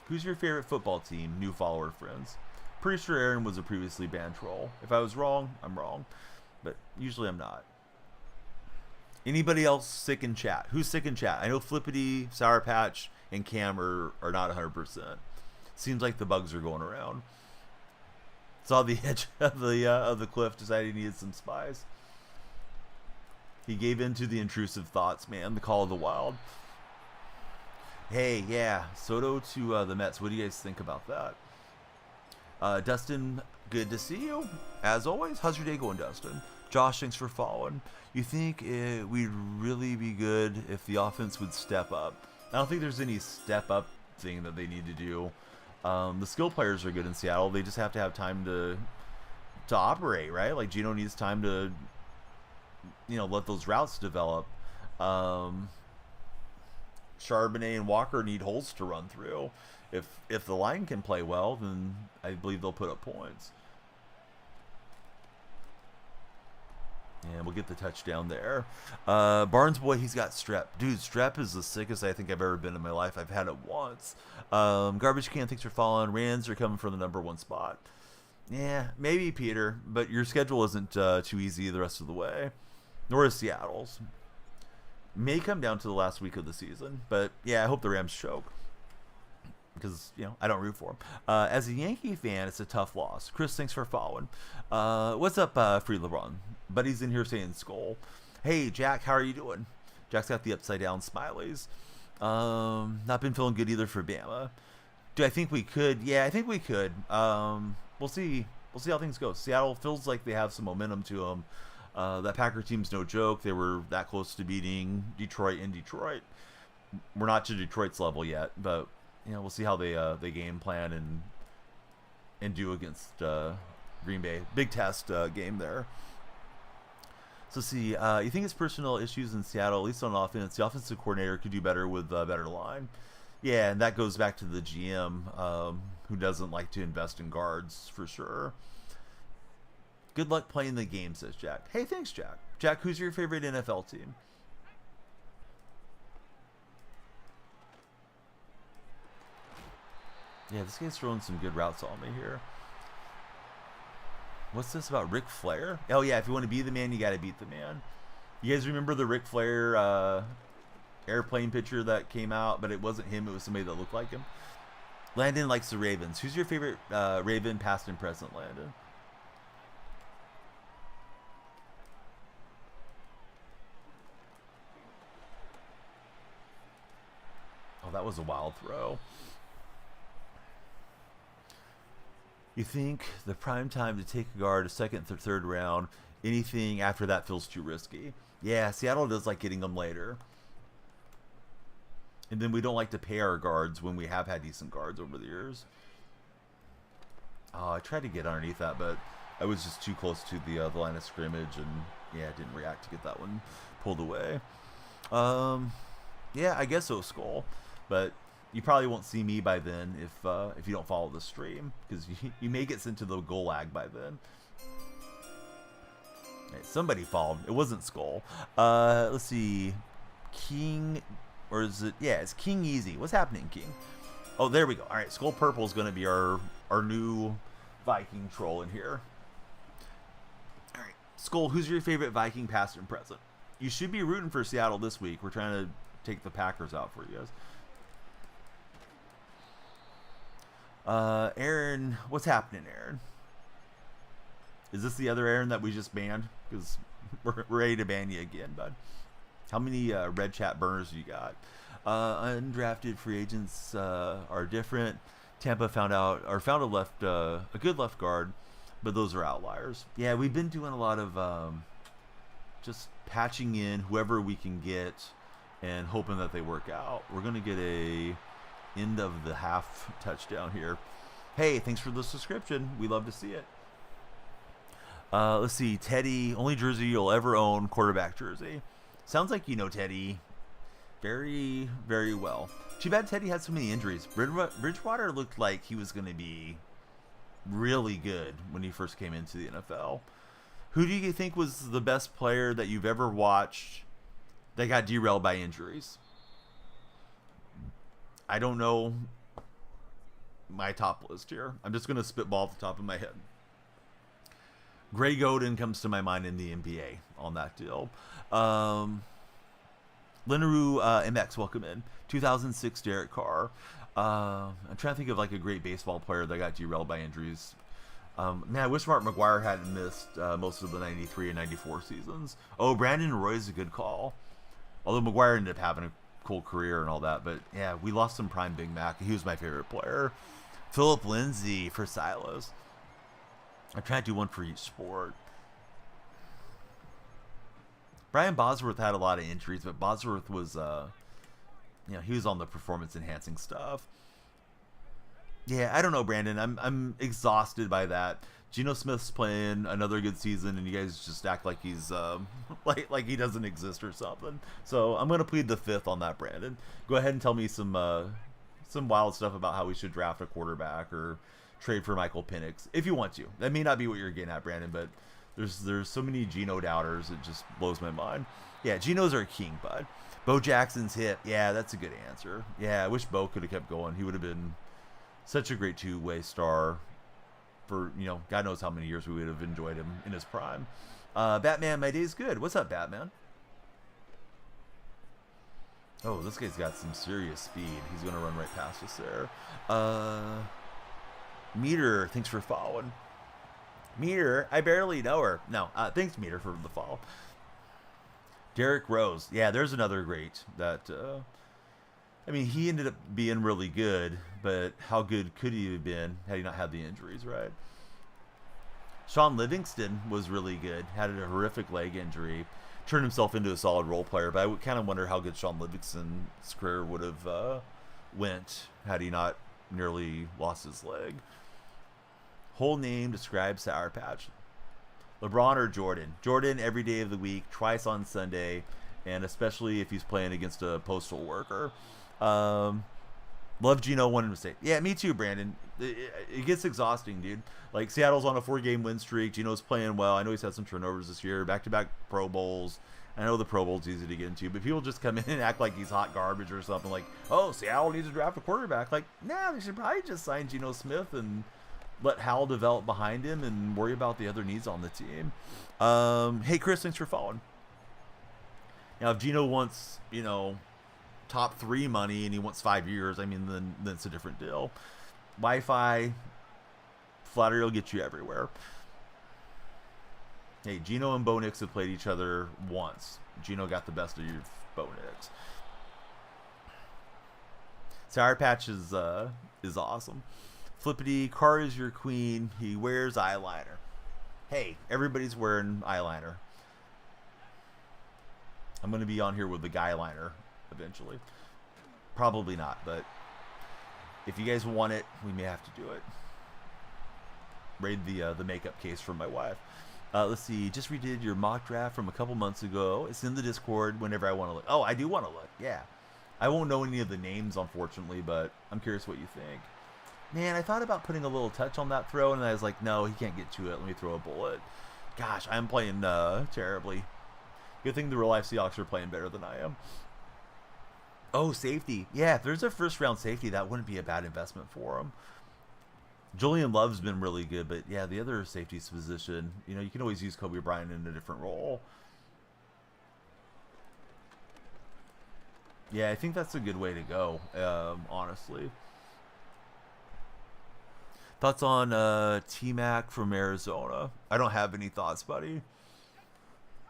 Speaker 2: Who's your favorite football team? New follower friends. Pretty sure Aaron was a previously banned troll. If I was wrong, I'm wrong. But usually I'm not. Anybody else sick in chat? Who's sick in chat? I know Flippity, Sour Patch, and Cam are not 100%. Seems like the bugs are going around. Saw the edge of the cliff, decided he needed some spies. He gave in to the intrusive thoughts, man. The call of the wild. Hey, yeah. Soto to the Mets. What do you guys think about that? Dustin, good to see you. As always, how's your day going, Dustin? Josh, thanks for following. You think we'd really be good if the offense would step up? I don't think there's any step up thing that they need to do. The skill players are good in Seattle. They just have to have time to operate, right? Like Geno needs time to, let those routes develop. Charbonnet and Walker need holes to run through. If the line can play well, then I believe they'll put up points. And we'll get the touchdown there. Barnes boy, he's got strep. Dude, strep is the sickest I think I've ever been in my life. I've had it once. Garbage can, thanks for following. Rams are coming for the #1 spot. Yeah, maybe, Peter, but your schedule isn't too easy the rest of the way. Nor is Seattle's. May come down to the last week of the season, but yeah, I hope the Rams choke. Because, I don't root for them. As a Yankee fan, it's a tough loss. Chris, thanks for following. What's up, Free LeBron? Buddy's in here saying skull. Hey, Jack, how are you doing? Jack's got the upside down smileys. Not been feeling good either for Bama. Do I think we could? Yeah, I think we could. We'll see. We'll see how things go. Seattle feels like they have some momentum to them. That Packer team's no joke. They were that close to beating Detroit in Detroit. We're not to Detroit's level yet, but we'll see how they game plan and do against Green Bay. Big test game there. So see, you think it's personnel issues in Seattle, at least on offense. The offensive coordinator could do better with a better line. Yeah, and that goes back to the GM, who doesn't like to invest in guards for sure. Good luck playing the game, says Jack. Hey, thanks, Jack. Jack, who's your favorite NFL team? Yeah, this guy's throwing some good routes on me here. What's this about Ric Flair? Oh, yeah, if you want to be the man, you got to beat the man. You guys remember the Ric Flair airplane picture that came out, but it wasn't him, it was somebody that looked like him? Landon likes the Ravens. Who's your favorite Raven, past and present, Landon? Oh, that was a wild throw. You think the prime time to take a guard a second or third round, anything after that feels too risky. Yeah, Seattle does like getting them later. And then we don't like to pay our guards when we have had decent guards over the years. Oh, I tried to get underneath that, but I was just too close to the line of scrimmage, and yeah, didn't react to get that one pulled away. Yeah, I guess so, Skull. But you probably won't see me by then if you don't follow the stream, because you may get sent to the gulag by then. Right, somebody followed. It wasn't Skull. Let's see. King, or is it? Yeah, it's King Easy. What's happening, King? Oh, there we go. All right, Skull Purple is going to be our new Viking troll in here. All right, Skull, who's your favorite Viking, past and present? You should be rooting for Seattle this week. We're trying to take the Packers out for you guys. Aaron, what's happening, Aaron? Is this the other Aaron that we just banned? Because we're ready to ban you again, bud. How many red chat burners do you got? Undrafted free agents are different. Tampa found a good left guard, but those are outliers. Yeah, we've been doing a lot of just patching in whoever we can get and hoping that they work out. We're going to get a end of the half touchdown here. Hey, thanks for the subscription. We love to see it. Let's see. Teddy, only jersey you'll ever own, quarterback jersey. Sounds like you know Teddy very, very well. Too bad Teddy had so many injuries. Bridgewater looked like he was going to be really good when he first came into the NFL. Who do you think was the best player that you've ever watched that got derailed by injuries? I don't know my top list here. I'm just going to spitball off the top of my head. Greg Oden comes to my mind in the NBA on that deal. Lenaru MX, welcome in. 2006 Derek Carr. I'm trying to think of like a great baseball player that got derailed by injuries. Man, I wish Mark McGwire hadn't missed most of the 93 and 94 seasons. Oh, Brandon Roy's a good call. Although McGwire ended up having a cool career and all that. But yeah, we lost some prime Big Mac. He was my favorite player. Philip Lindsay for Silos. I'm trying to do one for each sport. Brian Bosworth had a lot of injuries, but Bosworth was, he was on the performance-enhancing stuff. Yeah, I don't know, Brandon. I'm exhausted by that. Geno Smith's playing another good season, and you guys just act like he's like he doesn't exist or something. So I'm gonna plead the fifth on that, Brandon. Go ahead and tell me some wild stuff about how we should draft a quarterback or trade for Michael Penix if you want to. That may not be what you're getting at, Brandon, but there's so many Geno doubters, it just blows my mind. Yeah, Geno's our king, bud. Bo Jackson's hip. Yeah, that's a good answer. Yeah, I wish Bo could have kept going. He would have been such a great two-way star for, God knows how many years we would have enjoyed him in his prime. Batman, my day's good. What's up, Batman? Oh, this guy's got some serious speed. He's going to run right past us there. Meter, thanks for following. Meter, I barely know her. No, thanks, Meter, for the follow. Derrick Rose. Yeah, there's another great that... he ended up being really good, but how good could he have been had he not had the injuries, right? Sean Livingston was really good. Had a horrific leg injury. Turned himself into a solid role player, but I would kind of wonder how good Sean Livingston's career would have went had he not nearly lost his leg. Whole name describes Sour Patch. LeBron or Jordan? Jordan every day of the week, twice on Sunday, and especially if he's playing against a postal worker. Love Geno, wanted to say. Yeah, me too, Brandon. It gets exhausting, dude. Like, Seattle's on a 4-game win streak. Geno's playing well. I know he's had some turnovers this year. Back-to-back Pro Bowls. I know the Pro Bowl's easy to get into, but people just come in and act like he's hot garbage or something. Like, oh, Seattle needs to draft a quarterback. Like, nah, they should probably just sign Geno Smith and let Hal develop behind him and worry about the other needs on the team. Hey, Chris, thanks for following. Now, if Geno wants, top 3 money and he wants 5 years, then it's a different deal. Wi-Fi, Flattery will get you everywhere. Hey, Geno and Bo Nix have played each other once. Geno got the best of your Bo Nix. Sour Patch is awesome. Flippity, Carr is your queen. He wears eyeliner. Hey, everybody's wearing eyeliner. I'm going to be on here with the guy liner eventually. Probably not, but if you guys want it, we may have to do it. Raid the makeup case from my wife. Let's see. Just redid your mock draft from a couple months ago. It's in the Discord whenever I want to look. Oh, I do want to look. Yeah. I won't know any of the names, unfortunately, but I'm curious what you think. Man, I thought about putting a little touch on that throw, and I was like, no, he can't get to it. Let me throw a bullet. Gosh, I'm playing terribly. Good thing the real-life Seahawks are playing better than I am. Oh, safety. Yeah, if there's a first-round safety, that wouldn't be a bad investment for him. Julian Love's been really good, but yeah, the other safety's position, you can always use Kobe Bryant in a different role. Yeah, I think that's a good way to go, honestly. Thoughts on T-Mac from Arizona? I don't have any thoughts, buddy.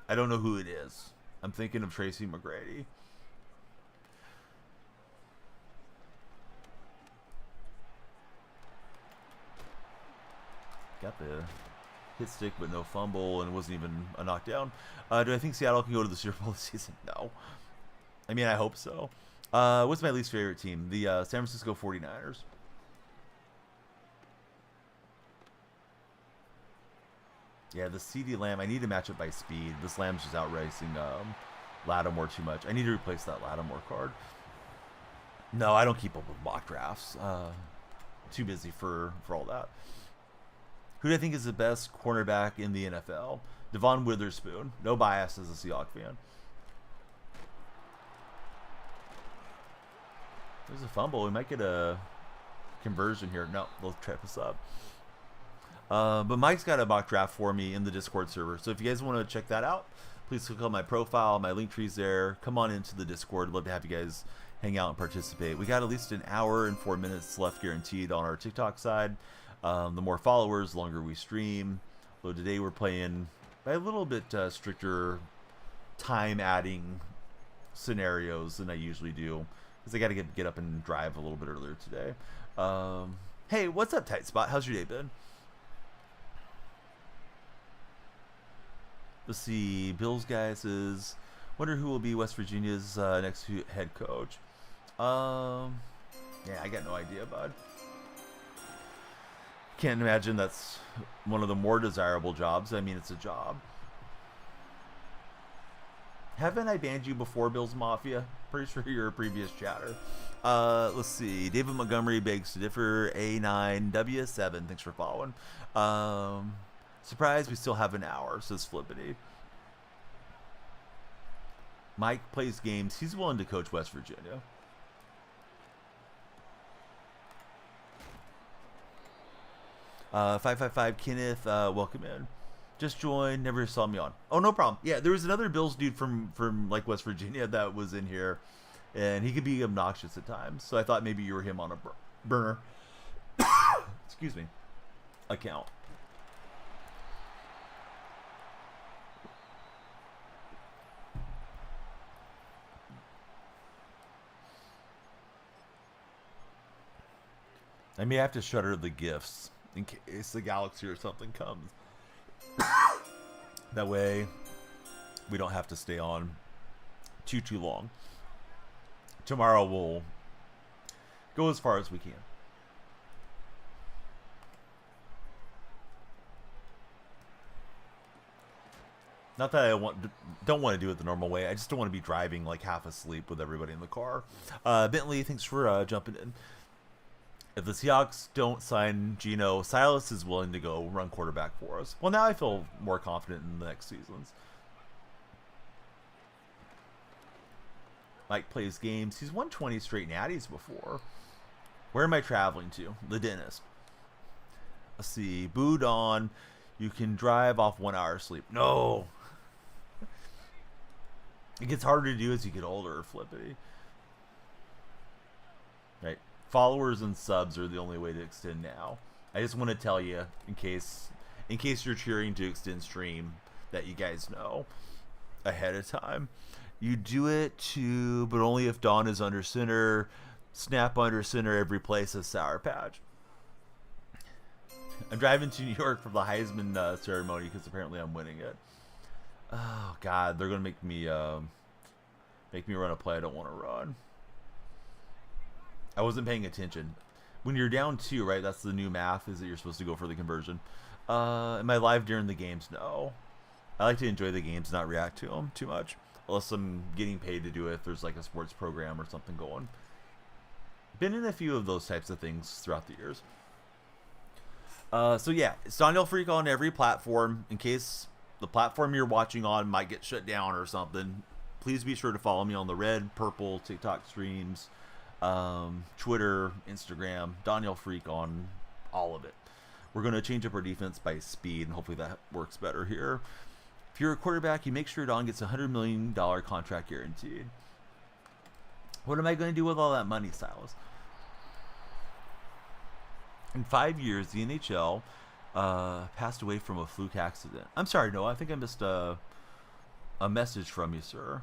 Speaker 2: I don't know who it is. I'm thinking of Tracy McGrady. Got the hit stick, but no fumble, and it wasn't even a knockdown. Do I think Seattle can go to the Super Bowl this season? No. I mean, I hope so. What's my least favorite team? The San Francisco 49ers. Yeah, the CD Lamb. I need to match it by speed. This Lamb's just outracing Lattimore too much. I need to replace that Lattimore card. No, I don't keep up with mock drafts. Too busy for all that. Who do I think is the best cornerback in the NFL? Devon Witherspoon. No bias as a Seahawks fan. There's a fumble. We might get a conversion here. No, they'll trip us up. But Mike's got a mock draft for me in the Discord server. So if you guys want to check that out, please click on my profile. My link tree's there. Come on into the Discord. Love to have you guys hang out and participate. We got at least an hour and 4 minutes left guaranteed on our TikTok side. The more followers, the longer we stream. So today we're playing by a little bit stricter time adding scenarios than I usually do, because I got to get up and drive a little bit earlier today. Hey, what's up, Tight Spot? How's your day been? Let's see. Bills guy says, wonder who will be West Virginia's next head coach. Yeah, I got no idea, bud. Can't imagine that's one of the more desirable jobs. I mean, it's a job. Haven't I banned you before, Bills Mafia? Pretty sure you're a previous chatter. Let's see. David Montgomery begs to differ. A9W7. Thanks for following. Surprised we still have an hour, says Flippity. Mike plays games. He's willing to coach West Virginia. Uh, 555 Kenneth, welcome in. Just joined, never saw me on. Oh, no problem. Yeah, there was another Bills dude from like West Virginia that was in here, and he could be obnoxious at times. So I thought maybe you were him on a burner. Excuse me. Account. I may have to shutter the gifts in case the galaxy or something comes. That way, we don't have to stay on too long. Tomorrow we'll go as far as we can. Not that I don't want to do it the normal way. I just don't want to be driving like half asleep with everybody in the car. Bentley, thanks for jumping in. If the Seahawks don't sign Geno, Silas is willing to go run quarterback for us. Well, now I feel more confident in the next seasons. Mike plays games. He's won 20 straight natties before. Where am I traveling to? The dentist. Let's see. Boo Dawn. You can drive off 1 hour sleep. No. It gets harder to do as you get older, Flippity. Right. Followers and subs are the only way to extend now. I just want to tell you, in case you're cheering to extend stream, that you guys know ahead of time. You do it too, but only if Dawn is under center. Snap under center every play, says Sour Patch. I'm driving to New York for the Heisman ceremony because apparently I'm winning it. Oh God, they're gonna make me run a play I don't want to run. I wasn't paying attention. When you're down 2, right? That's the new math, is that you're supposed to go for the conversion. Am I live during the games? No. I like to enjoy the games, not react to them too much. Unless I'm getting paid to do it, if there's like a sports program or something going. Been in a few of those types of things throughout the years. So yeah, it's Daniel Freak on every platform. In case the platform you're watching on might get shut down or something, please be sure to follow me on the red, purple, TikTok streams, Twitter, Instagram, Daniel Freak on all of it. We're going to change up our defense by speed, and hopefully that works better here. If you're a quarterback, you make sure Don gets a $100 million contract guaranteed. What am I going to do with all that money, Silas? In 5 years, the NHL passed away from a fluke accident. I'm sorry, Noah. I think I missed a message from you, sir.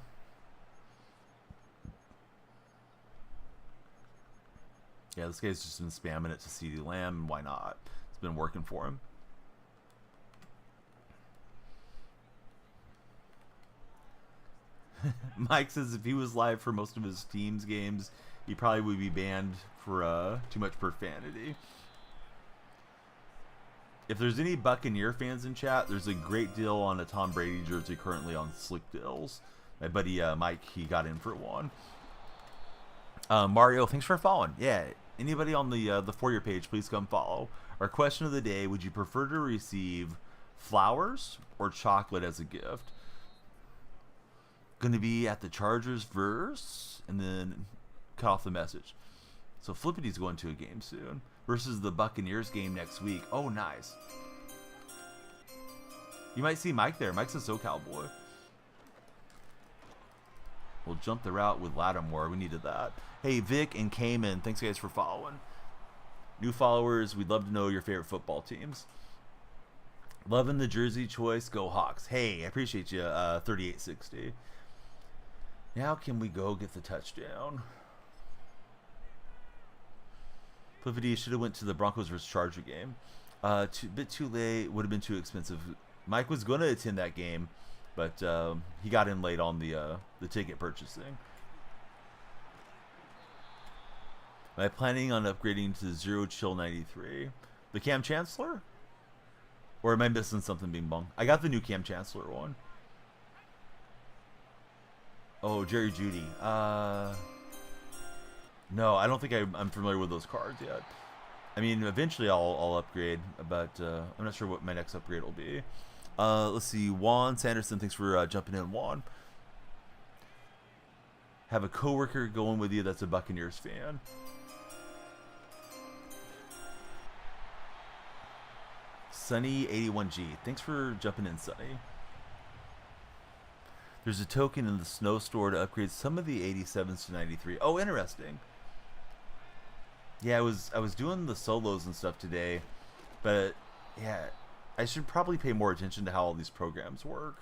Speaker 2: Yeah, this guy's just been spamming it to CD Lamb, and why not? It's been working for him. Mike says if he was live for most of his team's games, he probably would be banned for too much profanity. If there's any Buccaneer fans in chat, there's a great deal on a Tom Brady jersey currently on Slick Deals. My buddy Mike, he got in for one. Mario, thanks for following. Yeah, anybody on the For Your page, please come follow. Our question of the day, would you prefer to receive flowers or chocolate as a gift? Going to be at the Chargers verse, and then cut off the message. So Flippity's going to a game soon versus the Buccaneers game next week. Oh, nice. You might see Mike there. Mike's a SoCal boy. We'll jump the route with Lattimore. We needed that. Hey, Vic and Cayman, thanks guys for following. New followers, we'd love to know your favorite football teams. Loving the jersey choice. Go Hawks. Hey, I appreciate you, 3860. Now can we go get the touchdown? Flippity should have went to the Broncos versus Charger game. Bit too late. Would have been too expensive. Mike was going to attend that game, but he got in late on the ticket purchasing. Am I planning on upgrading to Zero Chill 93? The Cam Chancellor? Or am I missing something, Bing Bong? I got the new Cam Chancellor one. Oh, Jerry Judy. No, I don't think I'm familiar with those cards yet. I mean, eventually I'll upgrade, but I'm not sure what my next upgrade will be. Let's see. Juan Sanderson, thanks for jumping in, Juan. Have a coworker going with you that's a Buccaneers fan. Sunny81G, thanks for jumping in, Sunny. There's a token in the snow store to upgrade some of the 87s to 93. Oh, interesting. Yeah, I was doing the solos and stuff today, but yeah, I should probably pay more attention to how all these programs work.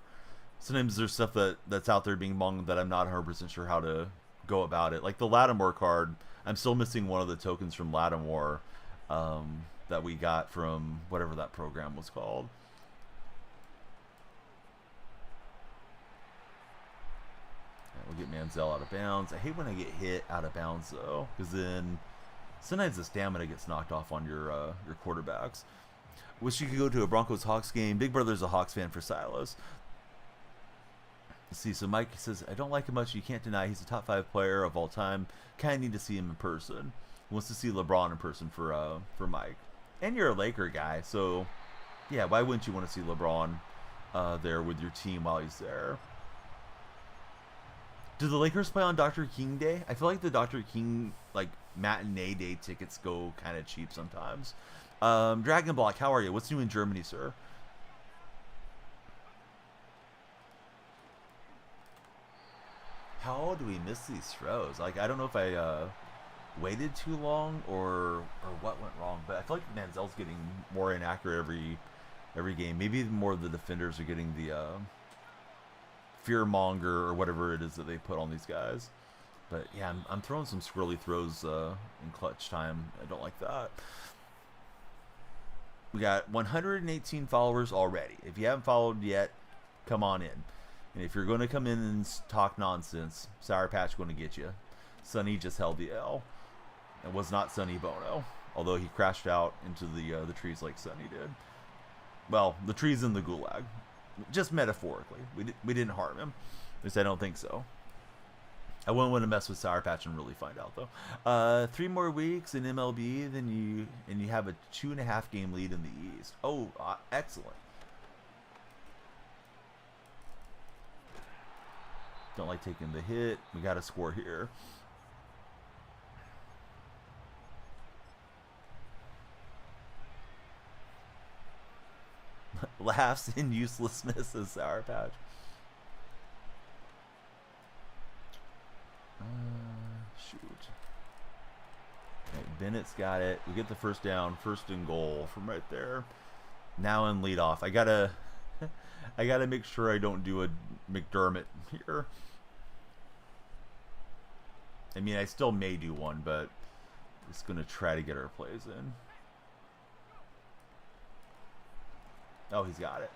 Speaker 2: Sometimes there's stuff that's out there being mong that I'm not 100% sure how to go about it. Like the Lattimore card, I'm still missing one of the tokens from Lattimore that we got from whatever that program was called. We'll get Manziel out of bounds. I hate when I get hit out of bounds though, because then sometimes the stamina gets knocked off on your quarterbacks. Wish you could go to a Broncos Hawks game. Big brother's a Hawks fan for Silas. Let's see. So Mike says I don't like him much. You can't deny he's a top 5 player of all time. Kind of need to see him in person. He wants to see LeBron in person for Mike. And you're a Laker guy, so yeah, why wouldn't you want to see LeBron there with your team while he's there? Do the Lakers play on Dr. King Day? I feel like the Dr. King matinee day tickets go kind of cheap sometimes. Dragon Block, how are you? What's new in Germany, sir? How do we miss these throws? I don't know if I waited too long or what went wrong, but I feel like Manziel's getting more inaccurate every game. Maybe more of the defenders are getting the fearmonger or whatever it is that they put on these guys. But yeah, I'm throwing some squirrely throws in clutch time. I don't like that. We got 118 followers already. If you haven't followed yet, come on in. And if you're going to come in and talk nonsense, Sour Patch going to get you. Sonny just held the L. It was not Sonny Bono, although he crashed out into the trees like Sonny did. Well, the trees in the gulag. Just metaphorically. We didn't harm him. At least I don't think so. I wouldn't want to mess with Sour Patch and really find out, though. 3 more weeks in MLB, and you have a 2.5 game lead in the East. Oh, excellent. Don't like taking the hit. We got to score here. Laughs in uselessness as Sour Patch. Shoot. Right, Bennett's got it. We get the first down, 1st and goal from right there. Now in leadoff. I gotta make sure I don't do a McDermott here. I mean, I still may do one, but I'm just gonna try to get our plays in. Oh, he's got it.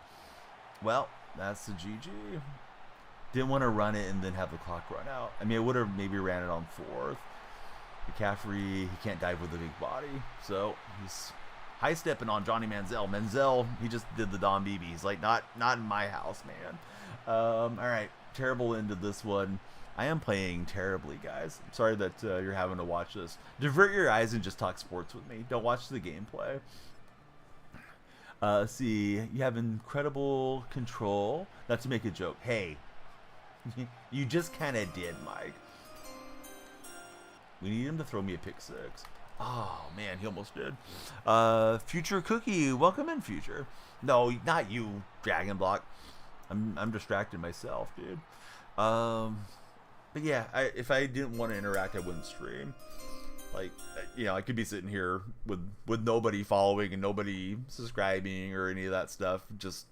Speaker 2: Well, that's the GG. Didn't want to run it and then have the clock run out. I mean, I would have maybe ran it on 4th. McCaffrey, he can't dive with a big body. So he's high stepping on Johnny Manziel. Manziel, he just did the Don Beebe. He's like, not in my house, man. All right, terrible end of this one. I am playing terribly, guys. I'm sorry that you're having to watch this. Divert your eyes and just talk sports with me. Don't watch the gameplay. See, you have incredible control. Not to make a joke. Hey, you just kind of did, Mike. We need him to throw me a pick 6. Oh, man, he almost did. Future Cookie, welcome in, Future. No, not you, Dragon Block. I'm distracted myself, dude. But yeah, if I didn't want to interact, I wouldn't stream. Like, you know, I could be sitting here with nobody following and nobody subscribing or any of that stuff, just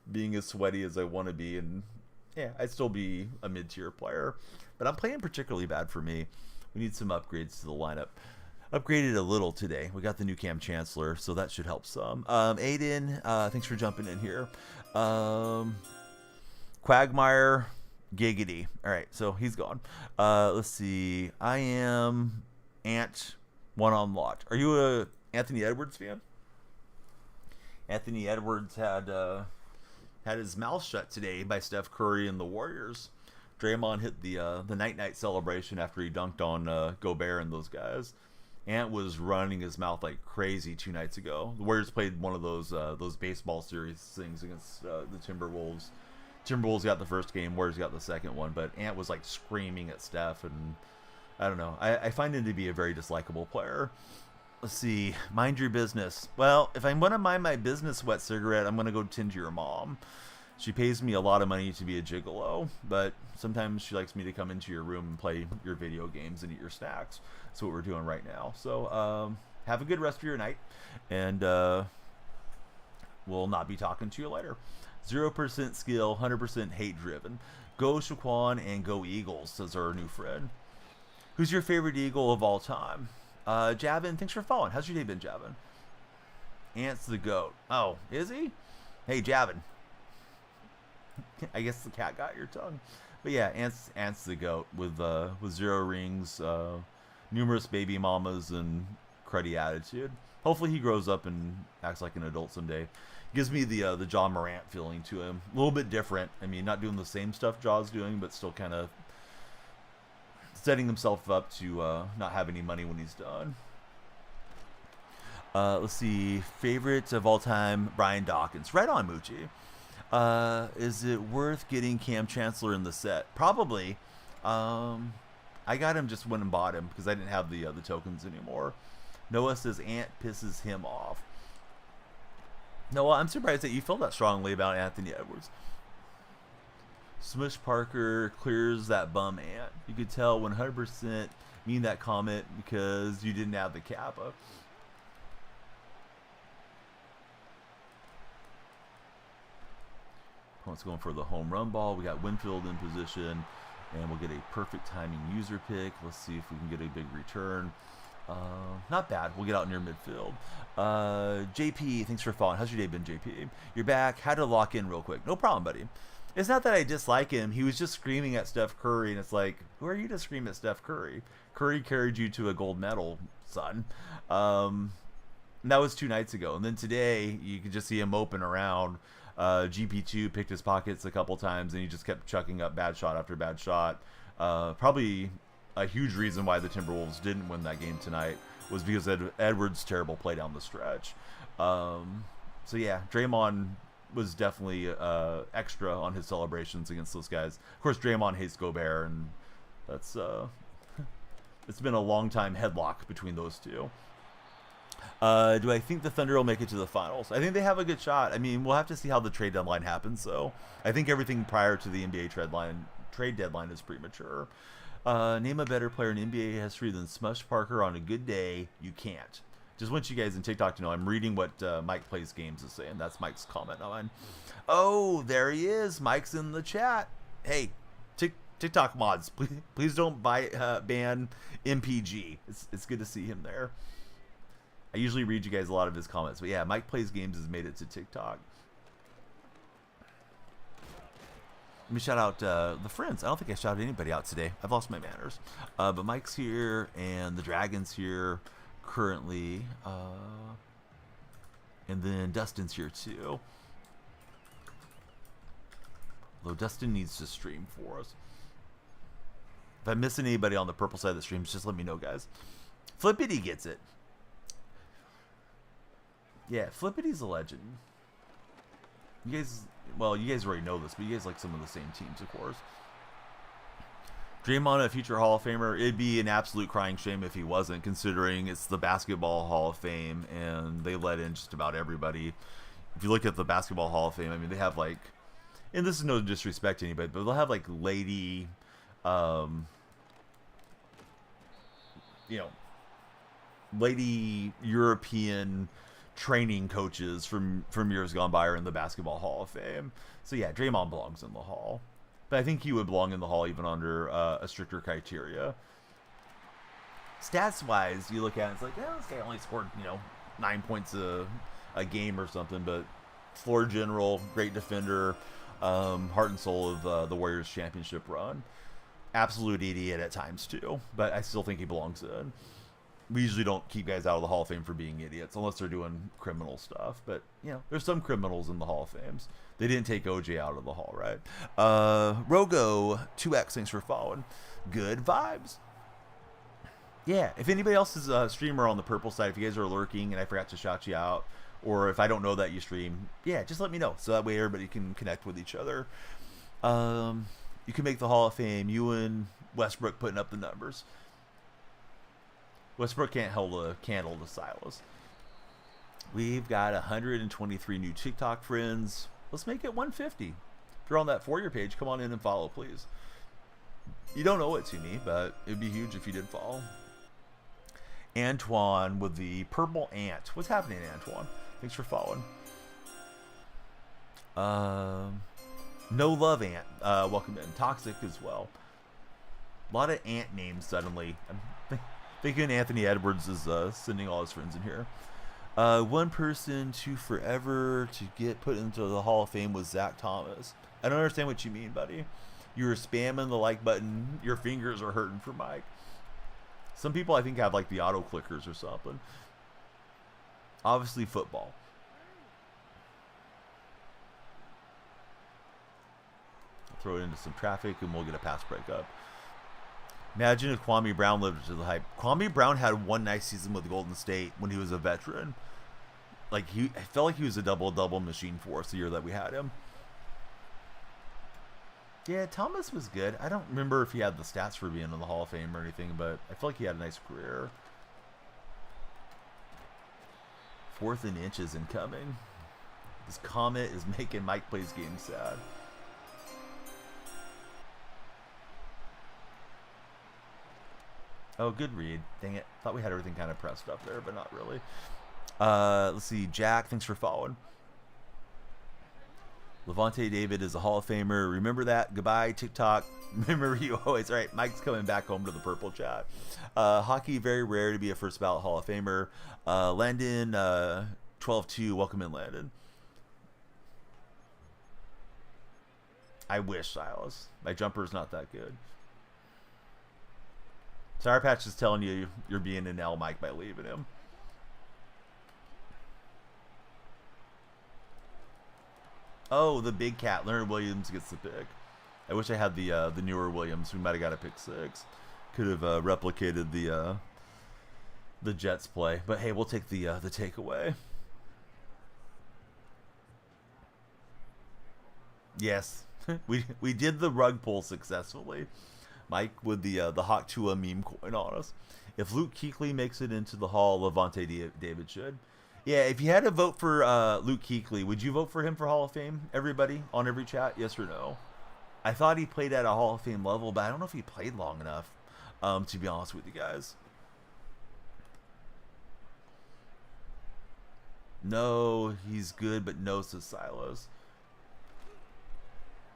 Speaker 2: being as sweaty as I want to be, and yeah, I'd still be a mid-tier player. But I'm playing particularly bad for me. We need some upgrades to the lineup. Upgraded a little today. We got the new Cam Chancellor, so that should help some. Aiden, thanks for jumping in here. Quagmire, giggity. All right, so he's gone. Let's see. I am Ant, 1 unlocked. Are you a Anthony Edwards fan? Anthony Edwards had his mouth shut today by Steph Curry and the Warriors. Draymond hit the night-night celebration after he dunked on Gobert and those guys. Ant was running his mouth like crazy 2 nights ago. The Warriors played one of those baseball series things against the Timberwolves. Timberwolves got the first game, Warriors got the second one, but Ant was like screaming at Steph, and I don't know. I find him to be a very dislikable player. Let's see. Mind your business. Well, if I'm going to mind my business, wet cigarette, I'm going to go tend to your mom. She pays me a lot of money to be a gigolo, but sometimes she likes me to come into your room and play your video games and eat your snacks. That's what we're doing right now. So have a good rest of your night, and we'll not be talking to you later. 0% skill, 100% hate-driven. Go Shaquan and go Eagles, says our new friend. Who's your favorite Eagle of all time? Javin, thanks for following. How's your day been, Javin? Ant's the GOAT. Oh, is he? Hey, Javin. I guess the cat got your tongue. But yeah, Ant's the GOAT with 0 rings, numerous baby mamas, and cruddy attitude. Hopefully he grows up and acts like an adult someday. Gives me the John Morant feeling to him. A little bit different. I mean, not doing the same stuff Jaw's doing, but still kind of setting himself up to not have any money when he's done. Let's see. Favorites of all time, Brian Dawkins. Right on, Moochie. Is it worth getting Cam Chancellor in the set? Probably. I got him, just went and bought him because I didn't have the tokens anymore. Noah says Ant pisses him off. Noah, I'm surprised that you feel that strongly about Anthony Edwards. Smush Parker clears that bum Ant. You could tell 100% mean that comment because you didn't have the Kappa. Opponent's going for the home run ball. We got Winfield in position, and we'll get a perfect timing user pick. Let's see if we can get a big return. Not bad. We'll get out near midfield. JP, thanks for following. How's your day been, JP? You're back. Had to lock in real quick. No problem, buddy. It's not that I dislike him. He was just screaming at Steph Curry, and it's like, who are you to scream at Steph Curry? Curry carried you to a gold medal, son. And that was 2 nights ago. And then today, you could just see him moping around. GP2 picked his pockets a couple times, and he just kept chucking up bad shot after bad shot. Probably a huge reason why the Timberwolves didn't win that game tonight was because Edwards' terrible play down the stretch. So yeah, Draymond was definitely extra on his celebrations against those guys. Of course, Draymond hates Gobert, and that's it's been a long time headlock between those two. Do I think the Thunder will make it to the finals? I think they have a good shot. I mean, we'll have to see how the trade deadline happens. So I think everything prior to the NBA trade deadline is premature. Name a better player in NBA history than Smush Parker on a good day. You can't. Just want you guys in TikTok to know I'm reading what Mike Plays Games is saying. That's Mike's comment on. Oh, there he is. Mike's in the chat. Hey, TikTok mods, please don't ban MPG. It's good to see him there. I usually read you guys a lot of his comments, but yeah, Mike Plays Games has made it to TikTok. Let me shout out the friends. I don't think I shouted anybody out today. I've lost my manners. But Mike's here, and the Dragon's here currently. And then Dustin's here too. Although Dustin needs to stream for us. If I miss anybody on the purple side of the streams, just let me know, guys. Flippity gets it. Yeah, Flippity's a legend. You guys, well, you guys already know this, but you guys like some of the same teams, of course. Dream on a future Hall of Famer. It'd be an absolute crying shame if he wasn't, considering it's the Basketball Hall of Fame, and they let in just about everybody. If you look at the Basketball Hall of Fame, I mean, they have like, and this is no disrespect to anybody, but they'll have like lady, lady European training coaches from years gone by are in the Basketball Hall of Fame. So yeah, Draymond belongs in the Hall. But I think he would belong in the Hall even under a stricter criteria. Stats-wise, you look at it, it's like, this guy only scored, 9 points a game or something, but floor general, great defender, heart and soul of the Warriors championship run. Absolute idiot at times, too, but I still think he belongs in. We usually don't keep guys out of the Hall of Fame for being idiots, unless they're doing criminal stuff. But, there's some criminals in the Hall of Fames. They didn't take OJ out of the Hall, right? Rogo, 2X, thanks for following. Good vibes. Yeah, if anybody else is a streamer on the purple side, if you guys are lurking and I forgot to shout you out, or if I don't know that you stream, yeah, just let me know. So that way everybody can connect with each other. You can make the Hall of Fame. You and Westbrook putting up the numbers. Westbrook can't hold a candle to Silas. We've got 123 new TikTok friends. Let's make it 150. If you're on that For Your page, come on in and follow, please. You don't owe it to me, but it'd be huge if you did follow. Antoine with the purple ant. What's happening, Antoine? Thanks for following. No Love Ant. Welcome in. Toxic as well. A lot of ant names suddenly. I'm thinking Anthony Edwards is sending all his friends in here. One person to forever to get put into the Hall of Fame was Zach Thomas. I don't understand what you mean, buddy. You were spamming the like button. Your fingers are hurting for Mike. Some people I think have like the auto clickers or something. Obviously football. I'll throw it into some traffic and we'll get a pass breakup. Imagine if Kwame Brown lived to the hype. Kwame Brown had one nice season with Golden State when he was a veteran. I felt like he was a double-double machine for us the year that we had him. Yeah, Thomas was good. I don't remember if he had the stats for being in the Hall of Fame or anything, but I feel like he had a nice career. 4th and inches incoming. This comment is making Mike Plays Games sad. Oh, good read. Dang it. Thought we had everything kind of pressed up there, but not really. Let's see. Jack, thanks for following. Levante David is a Hall of Famer. Remember that. Goodbye, TikTok. Remember you always. All right, Mike's coming back home to the purple chat. Hockey, very rare to be a first ballot Hall of Famer. Landon, 12-2. Welcome in, Landon. I wish, Silas. My jumper's not that good. Sour Patch is telling you you're being an L, Mike, by leaving him. Oh, the big cat. Leonard Williams gets the pick. I wish I had the newer Williams. We might have got a pick 6. Could have replicated the Jets play. But hey, we'll take the takeaway. Yes, we did the rug pull successfully. Mike with the Hawk Tua meme coin on us. If Luke Kuechly makes it into the Hall, Levante David should. Yeah, if you had to vote for Luke Kuechly, would you vote for him for Hall of Fame? Everybody on every chat, yes or no? I thought he played at a Hall of Fame level, but I don't know if he played long enough, to be honest with you guys. No, he's good, but no, says Silas.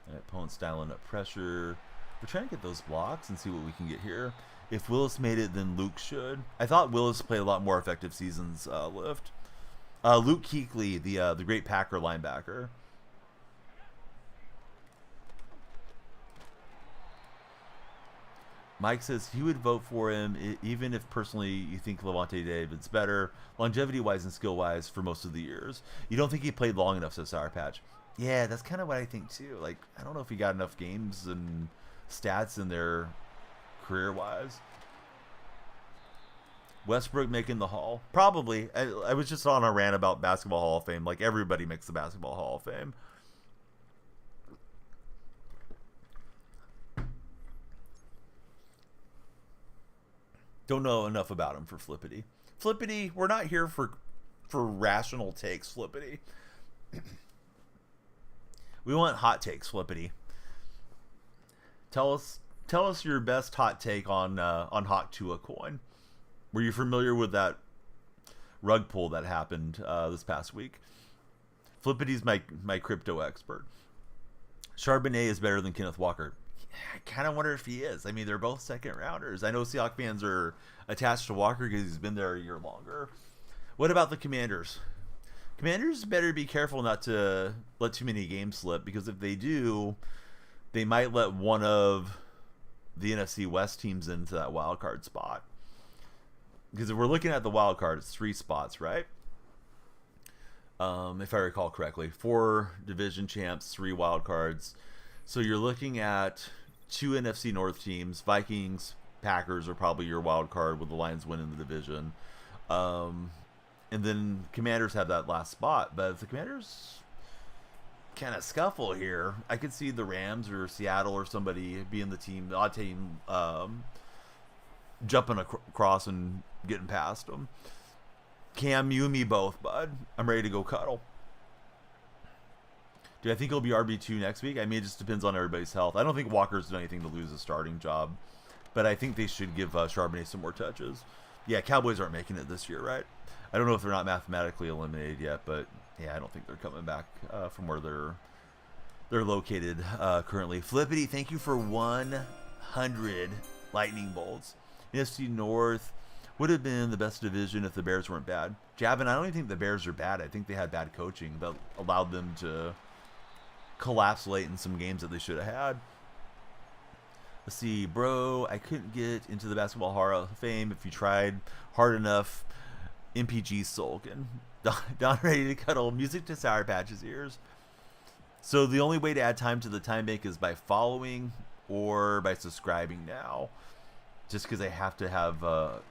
Speaker 2: And opponent styling up pressure. We're trying to get those blocks and see what we can get here. If Willis made it, then Luke should. I thought Willis played a lot more effective seasons lift. Luke Kuechly, the great Packer linebacker. Mike says he would vote for him even if personally you think Levante David's better, longevity-wise and skill-wise for most of the years. You don't think he played long enough, says Sour Patch. Yeah, that's kind of what I think too. Like, I don't know if he got enough games and stats in there career-wise. Westbrook making the Hall? Probably. I was just on a rant about Basketball Hall of Fame. Like, everybody makes the Basketball Hall of Fame. Don't know enough about him for Flippity. Flippity, we're not here for rational takes, Flippity. We want hot takes, Flippity. Tell us your best hot take on Hawk Tua coin. Were you familiar with that rug pull that happened this past week? Flippity's my crypto expert. Charbonnet is better than Kenneth Walker. I kind of wonder if he is. I mean, they're both second rounders. I know Seahawks fans are attached to Walker because he's been there a year longer. What about the Commanders? Commanders better be careful not to let too many games slip, because if they do, they might let one of the NFC West teams into that wild card spot. Because if we're looking at the wild card, it's 3 spots, right? If I recall correctly, 4 division champs, 3 wild cards. So you're looking at 2 NFC North teams. Vikings, Packers are probably your wild card with the Lions winning the division. And then Commanders have that last spot. But if the Commanders kind of scuffle here, I could see the Rams or Seattle or somebody being the odd team, jumping across and getting past them. Cam, you and me both, bud. I'm ready to go cuddle. Do I think he'll be RB2 next week? I mean, it just depends on everybody's health. I don't think Walker's done anything to lose a starting job, but I think they should give Charbonnet some more touches. Yeah, Cowboys aren't making it this year, right? I don't know if they're not mathematically eliminated yet, but yeah, I don't think they're coming back from where they're located currently. Flippity, thank you for 100 lightning bolts. NFC North would have been the best division if the Bears weren't bad. Javin, I don't even think the Bears are bad. I think they had bad coaching that allowed them to collapse late in some games that they should have had. Let's see, bro. I couldn't get into the Basketball Hall of Fame if you tried hard enough. MPG sulking. Don ready to cuddle. Music to Sour Patch's ears. So the only way to add time to the time bank is by following or by subscribing now. Just because I have to have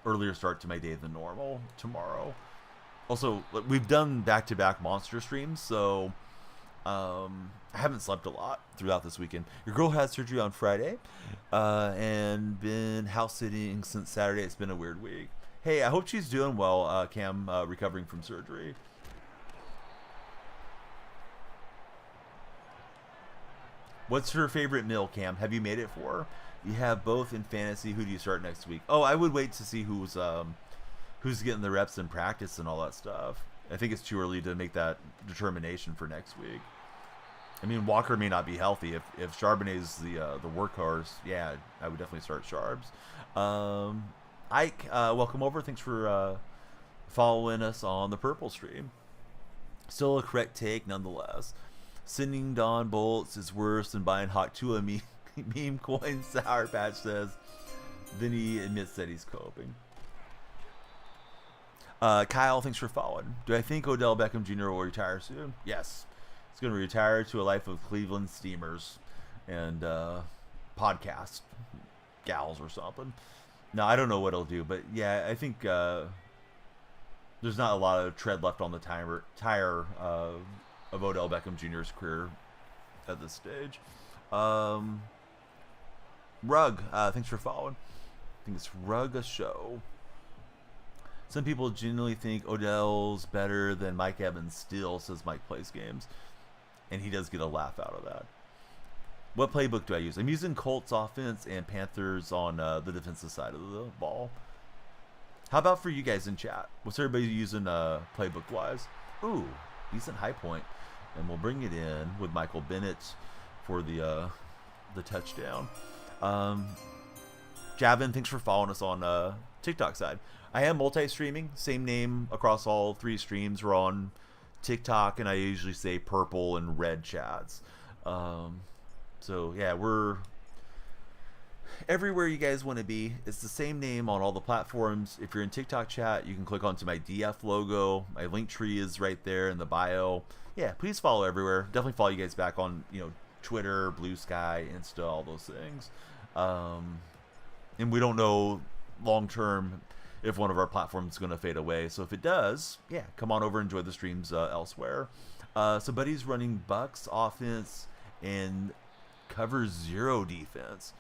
Speaker 2: earlier start to my day than normal tomorrow. Also, we've done back-to-back monster streams, so I haven't slept a lot throughout this weekend. Your girl had surgery on Friday and been house sitting since Saturday. It's been a weird week. Hey, I hope she's doing well, Cam, recovering from surgery. What's her favorite meal, Cam? Have you made it for her? You have both in fantasy. Who do you start next week? Oh, I would wait to see who's getting the reps in practice and all that stuff. I think it's too early to make that determination for next week. I mean, Walker may not be healthy. If Charbonnet's the workhorse, yeah, I would definitely start Charbs. Ike, welcome over. Thanks for following us on the Purple stream. Still a correct take, nonetheless. Sending Don bolts is worse than buying Hawk Tua meme coins, Sour Patch says. Then he admits that he's coping. Kyle, thanks for following. Do I think Odell Beckham Jr. will retire soon? Yes. He's going to retire to a life of Cleveland Steamers and podcast gals or something. No, I don't know what he'll do, but yeah, I think there's not a lot of tread left on the tire of Odell Beckham Jr.'s career at this stage. Rug, thanks for following. I think it's Rug a show. Some people genuinely think Odell's better than Mike Evans still, says Mike plays games. And he does get a laugh out of that. What playbook do I use? I'm using Colts offense and Panthers on the defensive side of the ball. How about for you guys in chat? What's everybody using playbook-wise? Ooh, decent high point. And we'll bring it in with Michael Bennett for the touchdown. Javin, thanks for following us on TikTok side. I am multi-streaming, same name across all 3 streams. We're on TikTok, and I usually say purple and red chats. So yeah, we're everywhere you guys want to be. It's the same name on all the platforms. If you're in TikTok chat, you can click onto my DF logo. My link tree is right there in the bio. Yeah, please follow everywhere. Definitely follow you guys back on, Twitter, Blue Sky, Insta, all those things. And we don't know long term if one of our platforms is going to fade away. So if it does, yeah, come on over and enjoy the streams elsewhere. So Buddy's running Bucks offense and cover 0 defense.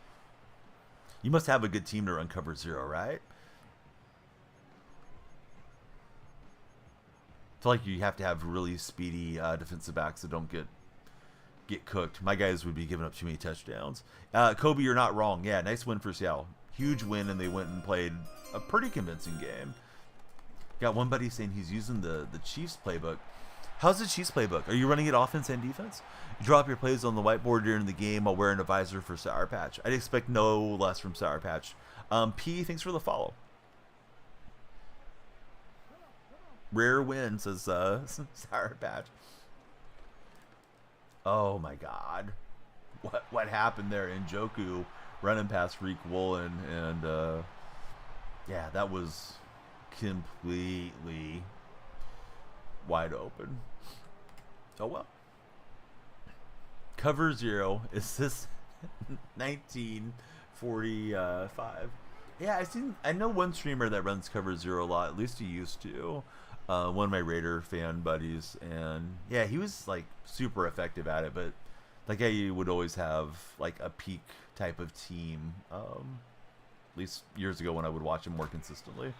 Speaker 2: You must have a good team to run cover 0, right? I feel like you have to have really speedy defensive backs that don't get cooked. My guys would be giving up too many touchdowns. Kobe, you're not wrong. Yeah, nice win for Seattle. Huge win, and they went and played a pretty convincing game. Got one buddy saying he's using the Chiefs playbook. How's the Chiefs playbook? Are you running it offense and defense? You draw up your plays on the whiteboard during the game while wearing a visor for Sour Patch. I'd expect no less from Sour Patch. P, thanks for the follow. Rare win, says Sour Patch. Oh my God. What happened there? Njoku running past Reek Woolen, and yeah, that was completely wide open. Oh well. Cover 0 is this 1945. Yeah, I know one streamer that runs cover 0 a lot. At least he used to. One of my Raider fan buddies, and yeah, he was like super effective at it. But that guy would always have like a peak type of team. At least years ago when I would watch him more consistently.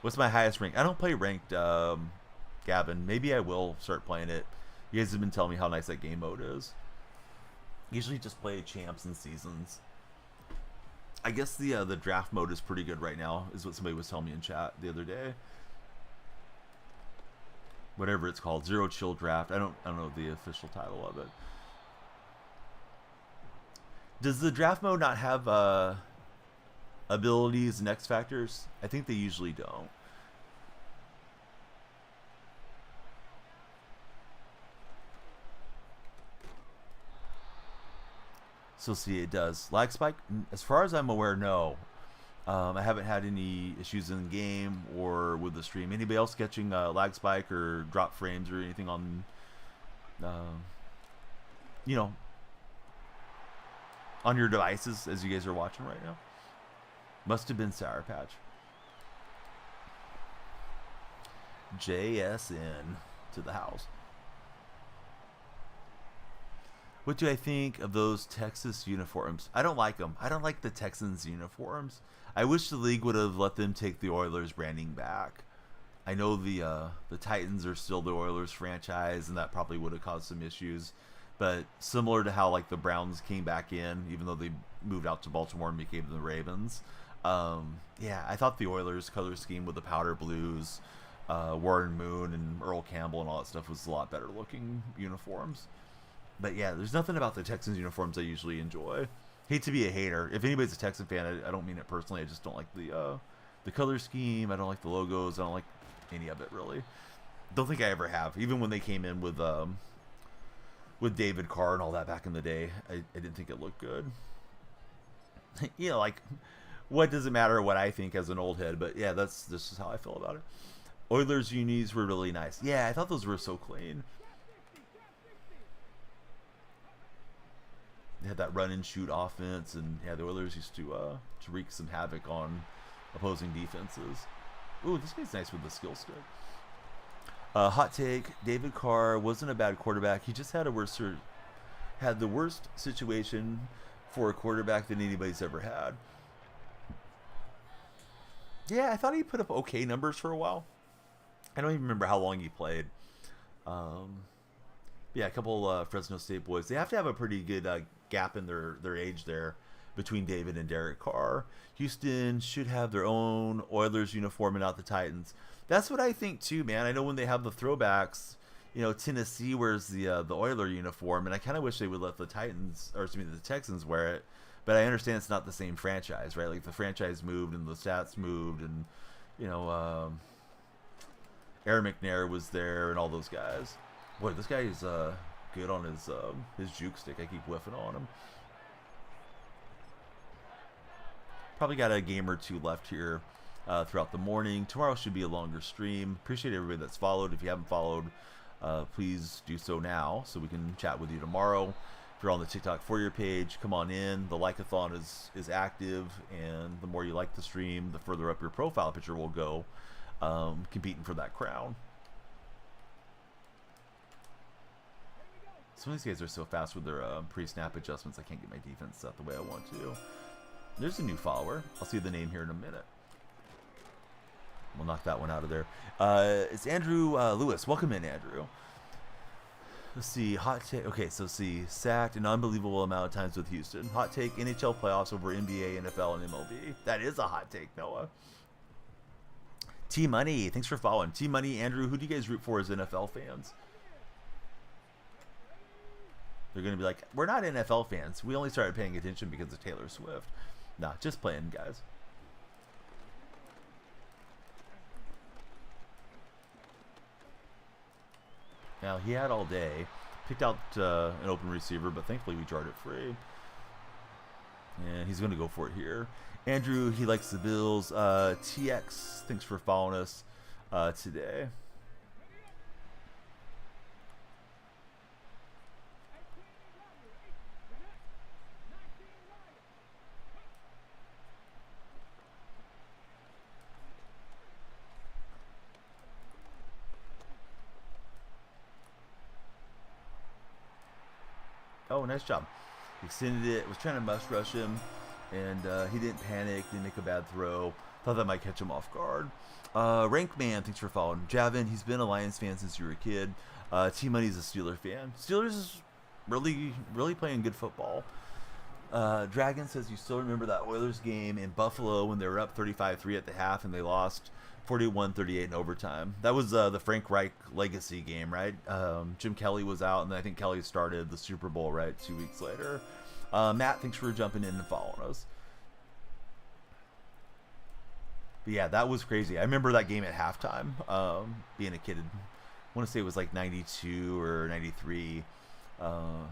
Speaker 2: What's my highest rank? I don't play ranked, Gavin. Maybe I will start playing it. You guys have been telling me how nice that game mode is. Usually just play champs and seasons. I guess the draft mode is pretty good right now, is what somebody was telling me in chat the other day. Whatever it's called, Zero Chill Draft. I don't know the official title of it. Does the draft mode not have abilities and X factors? I think they usually don't. So see, it does. Lag spike? As far as I'm aware, no. I haven't had any issues in the game or with the stream. Anybody else catching lag spike or drop frames or anything on, on your devices as you guys are watching right now? Must have been Sour Patch. JSN to the house. What do I think of those Texas uniforms? I don't like them. I don't like the Texans uniforms. I wish the league would have let them take the Oilers branding back. I know the Titans are still the Oilers franchise, and that probably would have caused some issues. But similar to how like the Browns came back in, even though they moved out to Baltimore and became the Ravens. Yeah, I thought the Oilers color scheme with the powder blues, Warren Moon and Earl Campbell and all that stuff was a lot better looking uniforms. But yeah, there's nothing about the Texans uniforms I usually enjoy. Hate to be a hater. If anybody's a Texan fan, I don't mean it personally. I just don't like the color scheme. I don't like the logos. I don't like any of it really. Don't think I ever have. Even when they came in with David Carr and all that back in the day, I didn't think it looked good. Like what does it matter what I think as an old head? But yeah, this is how I feel about it. Oilers unis were really nice. Yeah, I thought those were so clean. They had that run and shoot offense, and yeah, the Oilers used to wreak some havoc on opposing defenses. Ooh, this guy's nice with the skill stick. Hot take: David Carr wasn't a bad quarterback. He just had the worst situation for a quarterback than anybody's ever had. Yeah, I thought he put up okay numbers for a while. I don't even remember how long he played. Yeah, a couple Fresno State boys. They have to have a pretty good gap in their age there between David and Derek Carr. Houston should have their own Oilers uniform and not the Titans. That's what I think too, man. I know when they have the throwbacks, Tennessee wears the Oiler uniform, and I kind of wish they would let the Texans wear it. But I understand it's not the same franchise, right? Like the franchise moved and the stats moved, and Aaron McNair was there and all those guys. Boy, this guy is good on his juke stick. I keep whiffing on him. Probably got a game or two left here throughout the morning. Tomorrow should be a longer stream. Appreciate everybody that's followed. If you haven't followed, please do so now so we can chat with you tomorrow. If you're on the TikTok For You page, come on in. The like-a-thon is active, and the more you like the stream, the further up your profile picture will go, competing for that crown. Some of these guys are so fast with their pre-snap adjustments, I can't get my defense set the way I want to. There's a new follower. I'll see the name here in a minute. We'll knock that one out of there. It's Andrew Lewis. Welcome in, Andrew. Let's see. Hot take. Okay, so see. Sacked an unbelievable amount of times with Houston. Hot take. NHL playoffs over NBA, NFL, and MLB. That is a hot take, Noah. T-Money. Thanks for following. T-Money, Andrew, who do you guys root for as NFL fans? They're going to be like, we're not NFL fans. We only started paying attention because of Taylor Swift. Nah, just playing, guys. Now, he had all day. Picked out an open receiver, but thankfully we jarred it free. And he's going to go for it here. Andrew, he likes the Bills. TX, thanks for following us today. Oh, nice job. Extended it. Was trying to must rush him, and he didn't panic. Didn't make a bad throw. Thought that might catch him off guard. Rank Man, thanks for following. Javin, he's been a Lions fan since you were a kid. T-Money's a Steeler fan. Steelers is really playing good football. Dragon says you still remember that Oilers game in Buffalo when they were up 35-3 at the half and they lost 41-38 in overtime. That was the Frank Reich legacy game, right? Jim Kelly was out, and I think Kelly started the Super Bowl, right, 2 weeks later. Matt, thanks for jumping in and following us. But yeah, that was crazy. I remember that game at halftime, being a kid. I want to say it was like 92 or 93. And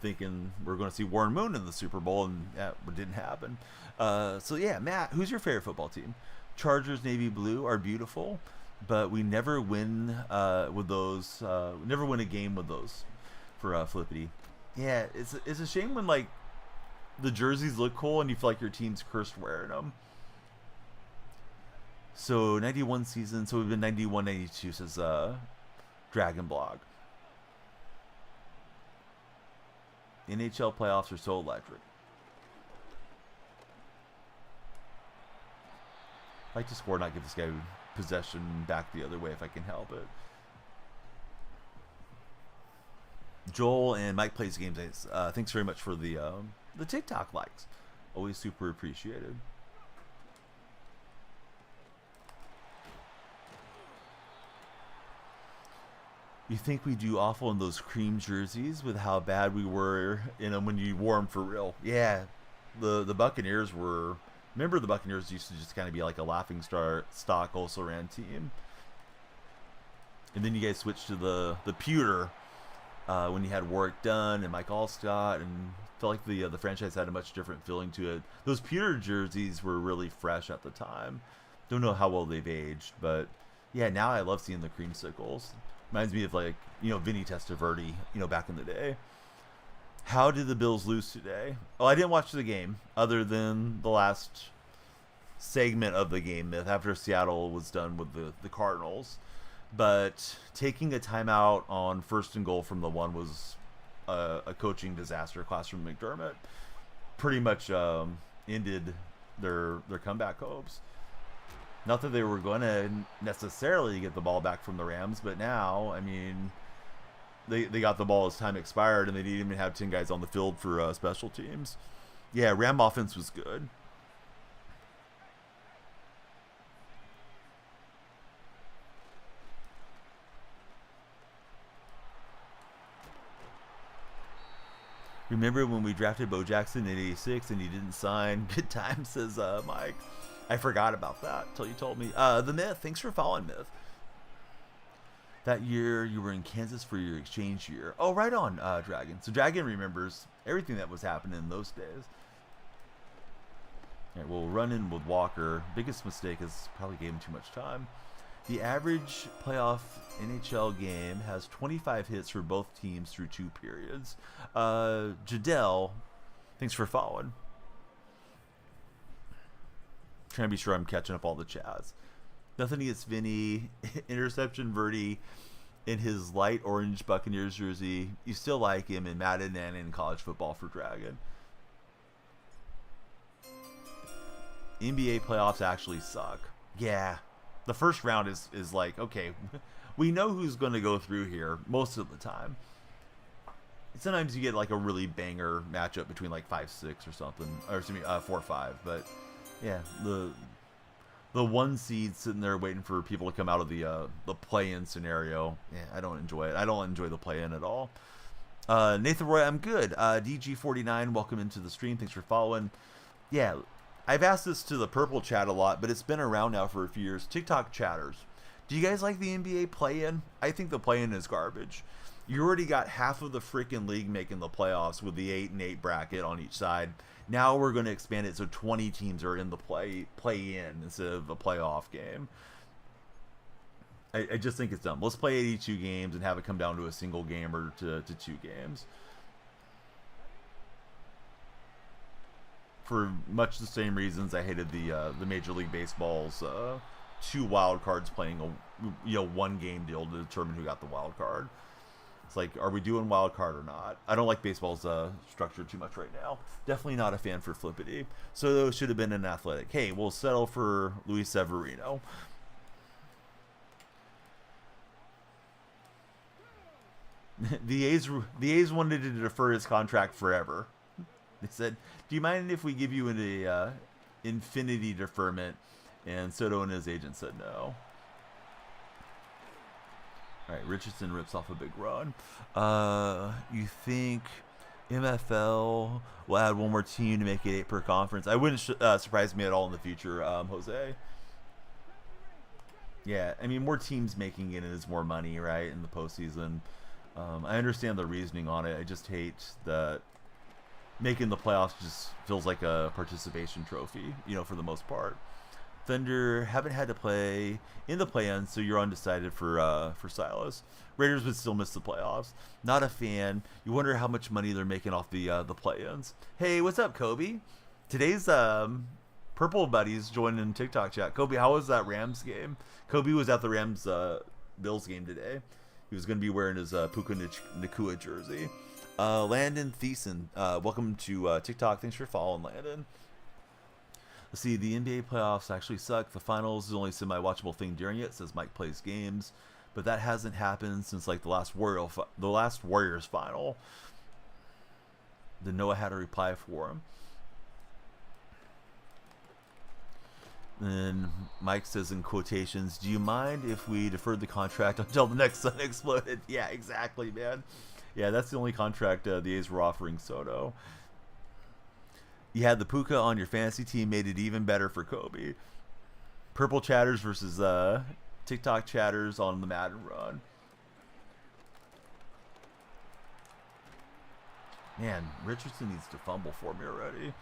Speaker 2: thinking we're going to see Warren Moon in the Super Bowl, and that didn't happen. So yeah, Matt, who's your favorite football team? Chargers, Navy Blue are beautiful, but we never win with those. Never win a game with those for Flippity. Yeah, it's a shame when like the jerseys look cool and you feel like your team's cursed wearing them. So 91 season, so we've been 91, 92 says Dragon Blog. NHL playoffs are so electric. I like to score, not give this guy possession back the other way if I can help it. Joel and Mike Plays Games. Thanks very much for the TikTok likes. Always super appreciated. You think we do awful in those cream jerseys with how bad we were in them when you wore them for real? Yeah, the Buccaneers were. Remember, the Buccaneers used to just kind of be like a laughing stock, also ran team. And then you guys switched to the pewter when you had Warwick Dunn and Mike Allstott, and felt like the franchise had a much different feeling to it. Those pewter jerseys were really fresh at the time. Don't know how well they've aged, but yeah, now I love seeing the creamsicles. Reminds me of like, Vinny Testaverde, back in the day. How did the Bills lose today? Oh, I didn't watch the game other than the last segment of the game after Seattle was done with the Cardinals. But taking a timeout on 1st and goal from the 1 was a coaching disaster class from McDermott. Pretty much ended their comeback hopes. Not that they were going to necessarily get the ball back from the Rams, but now, I mean, they got the ball as time expired, and they didn't even have 10 guys on the field for special teams. Yeah, Ram offense was good. Remember when we drafted Bo Jackson in '86 and he didn't sign? Good time, says Mike. I forgot about that until you told me. The Myth, thanks for following, Myth. That year you were in Kansas for your exchange year. Oh, right on, Dragon. So Dragon remembers everything that was happening in those days. All right, we'll run in with Walker. Biggest mistake is probably gave him too much time. The average playoff NHL game has 25 hits for both teams through 2 periods. Jadell, thanks for following. Trying to be sure I'm catching up all the chats. Nothing against Vinny. Interception Verdi in his light orange Buccaneers jersey. You still like him in Madden and in college football for Dragon. NBA playoffs actually suck. Yeah. The first round is like, okay, we know who's going to go through here most of the time. Sometimes you get like a really banger matchup between like 5-6 or something, or excuse me, 4-5. But yeah, the one seed sitting there waiting for people to come out of the play-in scenario. Yeah, I don't enjoy it. I don't enjoy the play-in at all. Nathan Roy, I'm good. DG49, welcome into the stream. Thanks for following. Yeah. I've asked this to the Purple chat a lot, but it's been around now for a few years. TikTok chatters. Do you guys like the NBA play-in? I think the play-in is garbage. You already got half of the freaking league making the playoffs with the 8-8 bracket on each side. Now we're going to expand it so 20 teams are in the play-in instead of a playoff game. I just think it's dumb. Let's play 82 games and have it come down to a single game or to 2 games. For much the same reasons I hated the Major League Baseball's 2 wild cards playing a 1 game deal to determine who got the wild card. It's like, are we doing wild card or not? I don't like baseball's structure too much right now. Definitely not a fan for flippity. So those should have been an athletic. Hey, we'll settle for Luis Severino. The A's wanted to defer his contract forever. They said, do you mind if we give you an infinity deferment? And Soto and his agent said no. All right, Richardson rips off a big run. You think MFL will add 1 more team to make it 8 per conference? I wouldn't surprise me at all in the future, Jose. Yeah, I mean, more teams making it is more money, right, in the postseason. I understand the reasoning on it. I just hate that making the playoffs just feels like a participation trophy, for the most part. Thunder haven't had to play in the play-in, so you're undecided for Silas. Raiders would still miss the playoffs. Not a fan. You wonder how much money they're making off the play-ins. Hey, what's up, Kobe? Today's Purple buddies joined in TikTok chat. Kobe, how was that Rams game? Kobe was at the Rams Bills game today. He was going to be wearing his Puka Nacua jersey. Landon Thiessen, welcome to TikTok. Thanks for following, Landon. Let's see, the NBA playoffs actually suck. The finals is the only semi-watchable thing during it, says Mike Plays Games. But that hasn't happened since like the last Warriors final. Then Noah had to reply for him. Then Mike says in quotations, do you mind if we deferred the contract until the next sun exploded? Yeah, exactly, man. Yeah, that's the only contract the A's were offering Soto. You had the Puka on your fantasy team, made it even better for Kobe. Purple chatters versus TikTok chatters on the Madden run. Man, Richardson needs to fumble for me already.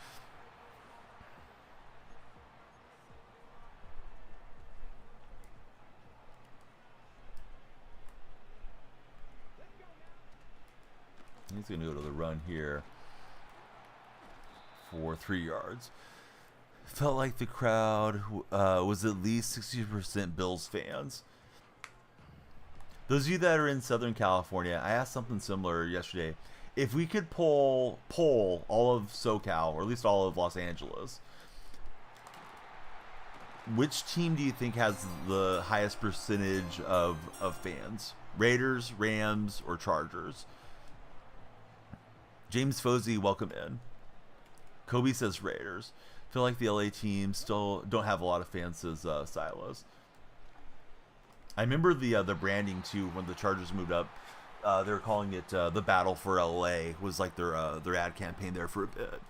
Speaker 2: He's going to go to the run here for 3 yards. Felt like the crowd was at least 60% Bills fans. Those of you that are in Southern California, I asked something similar yesterday. If we could poll all of SoCal, or at least all of Los Angeles, which team do you think has the highest percentage of fans? Raiders, Rams, or Chargers? James Fozzie, welcome in. Kobe says Raiders. Feel like the LA team still don't have a lot of fans, says Silos. I remember the branding too when the Chargers moved up. They were calling it the Battle for LA. Was like their ad campaign there for a bit.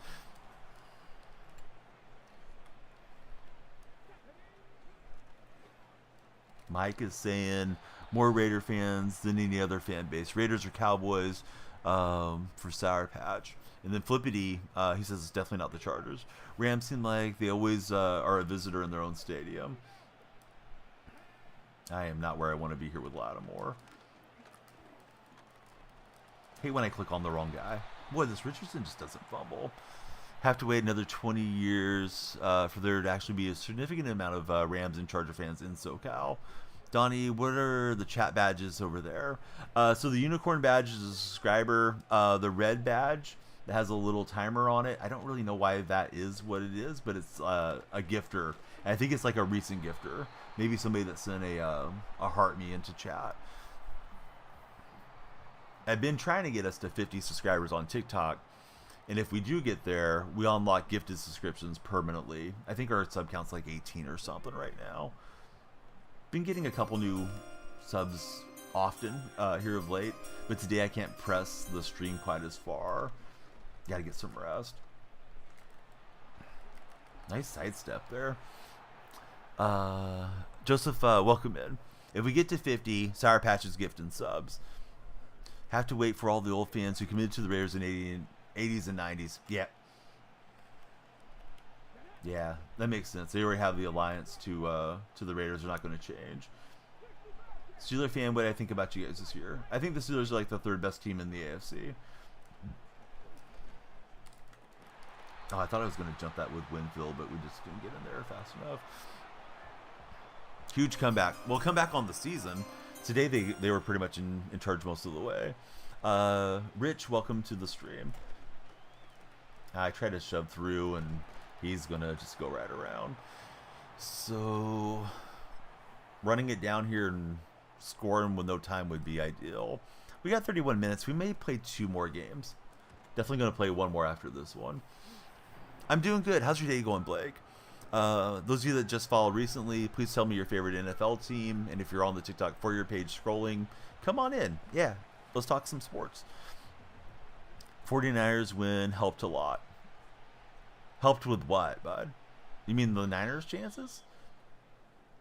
Speaker 2: Mike is saying more Raider fans than any other fan base. Raiders or Cowboys. for Sour Patch. And then Flippity, he says it's definitely not the Chargers. Rams seem like they always are a visitor in their own stadium. I am not where I want to be here with Lattimore. Hate when I click on the wrong guy. Boy, this Richardson just doesn't fumble. Have to wait another 20 years for there to actually be a significant amount of Rams and Charger fans in SoCal. Donnie, what are the chat badges over there? So the unicorn badge is a subscriber. The red badge that has a little timer on it. I don't really know why that is what it is, but it's a gifter. And I think it's like a recent gifter. Maybe somebody that sent a heart me into chat. I've been trying to get us to 50 subscribers on TikTok. And if we do get there, we unlock gifted subscriptions permanently. I think our sub count's like 18 or something right now. Been getting a couple new subs often here of late, but today I can't press the stream quite as far. Gotta get some rest. Nice sidestep there. Joseph, welcome in. If we get to 50, Sour Patch is gifting subs. Have to wait for all the old fans who committed to the Raiders in 80s and 90s. Yeah, that makes sense. They already have the alliance to the Raiders. They're not going to change. Steeler fan, what I think about you guys this year? I think the Steelers are like the third best team in the AFC. Oh, I thought I was going to jump that with Winfield, but we just didn't get in there fast enough. Huge comeback. Well, comeback on the season. Today they were pretty much in charge most of the way. Rich, welcome to the stream. I tried to shove through, and he's going to just go right around. So, running it down here and scoring with no time would be ideal. We got 31 minutes. We may play 2 more games. Definitely going to play 1 more after this one. I'm doing good. How's your day going, Blake? Those of you that just followed recently, please tell me your favorite NFL team. And if you're on the TikTok For You page scrolling, come on in. Yeah, let's talk some sports. 49ers win helped a lot. Helped with what, bud? You mean the Niners' chances?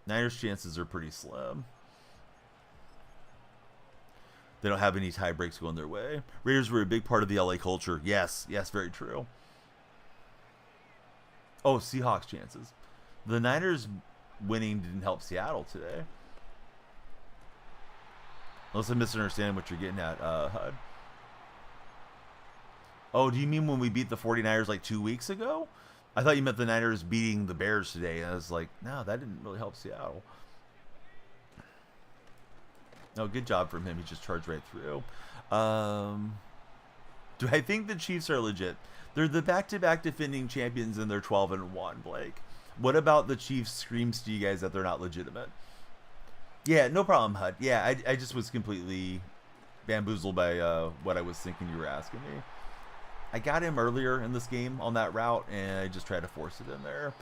Speaker 2: Niners' chances are pretty slim. They don't have any tie breaks going their way. Raiders were a big part of the LA culture. Yes, very true. Oh, Seahawks chances. The Niners winning didn't help Seattle today. Unless I'm misunderstanding what you're getting at, HUD. Oh, do you mean when we beat the 49ers like 2 weeks ago? I thought you meant the Niners beating the Bears today. And I was like, no, that didn't really help Seattle. No, good job from him. He just charged right through. Do I think the Chiefs are legit? They're the back-to-back defending champions and they're 12-1, Blake. What about the Chiefs screams to you guys that they're not legitimate? Yeah, no problem, HUD. Yeah, I just was completely bamboozled by what I was thinking you were asking me. I got him earlier in this game on that route, and I just tried to force it in there.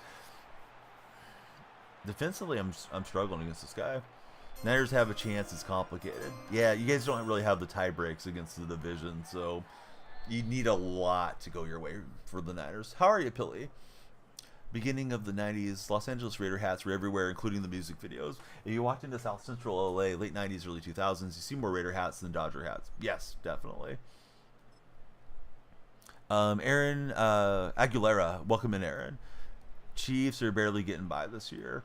Speaker 2: Defensively, I'm struggling against this guy. Niners have a chance. It's complicated. Yeah, you guys don't really have the tie breaks against the division, so you need a lot to go your way for the Niners. How are you, Pilly? Beginning of the 90s, Los Angeles Raider hats were everywhere, including the music videos. If you walked into South Central LA, late 90s, early 2000s, you see more Raider hats than Dodger hats. Yes, definitely. Aaron Aguilera, welcome in, Aaron. Chiefs are barely getting by this year.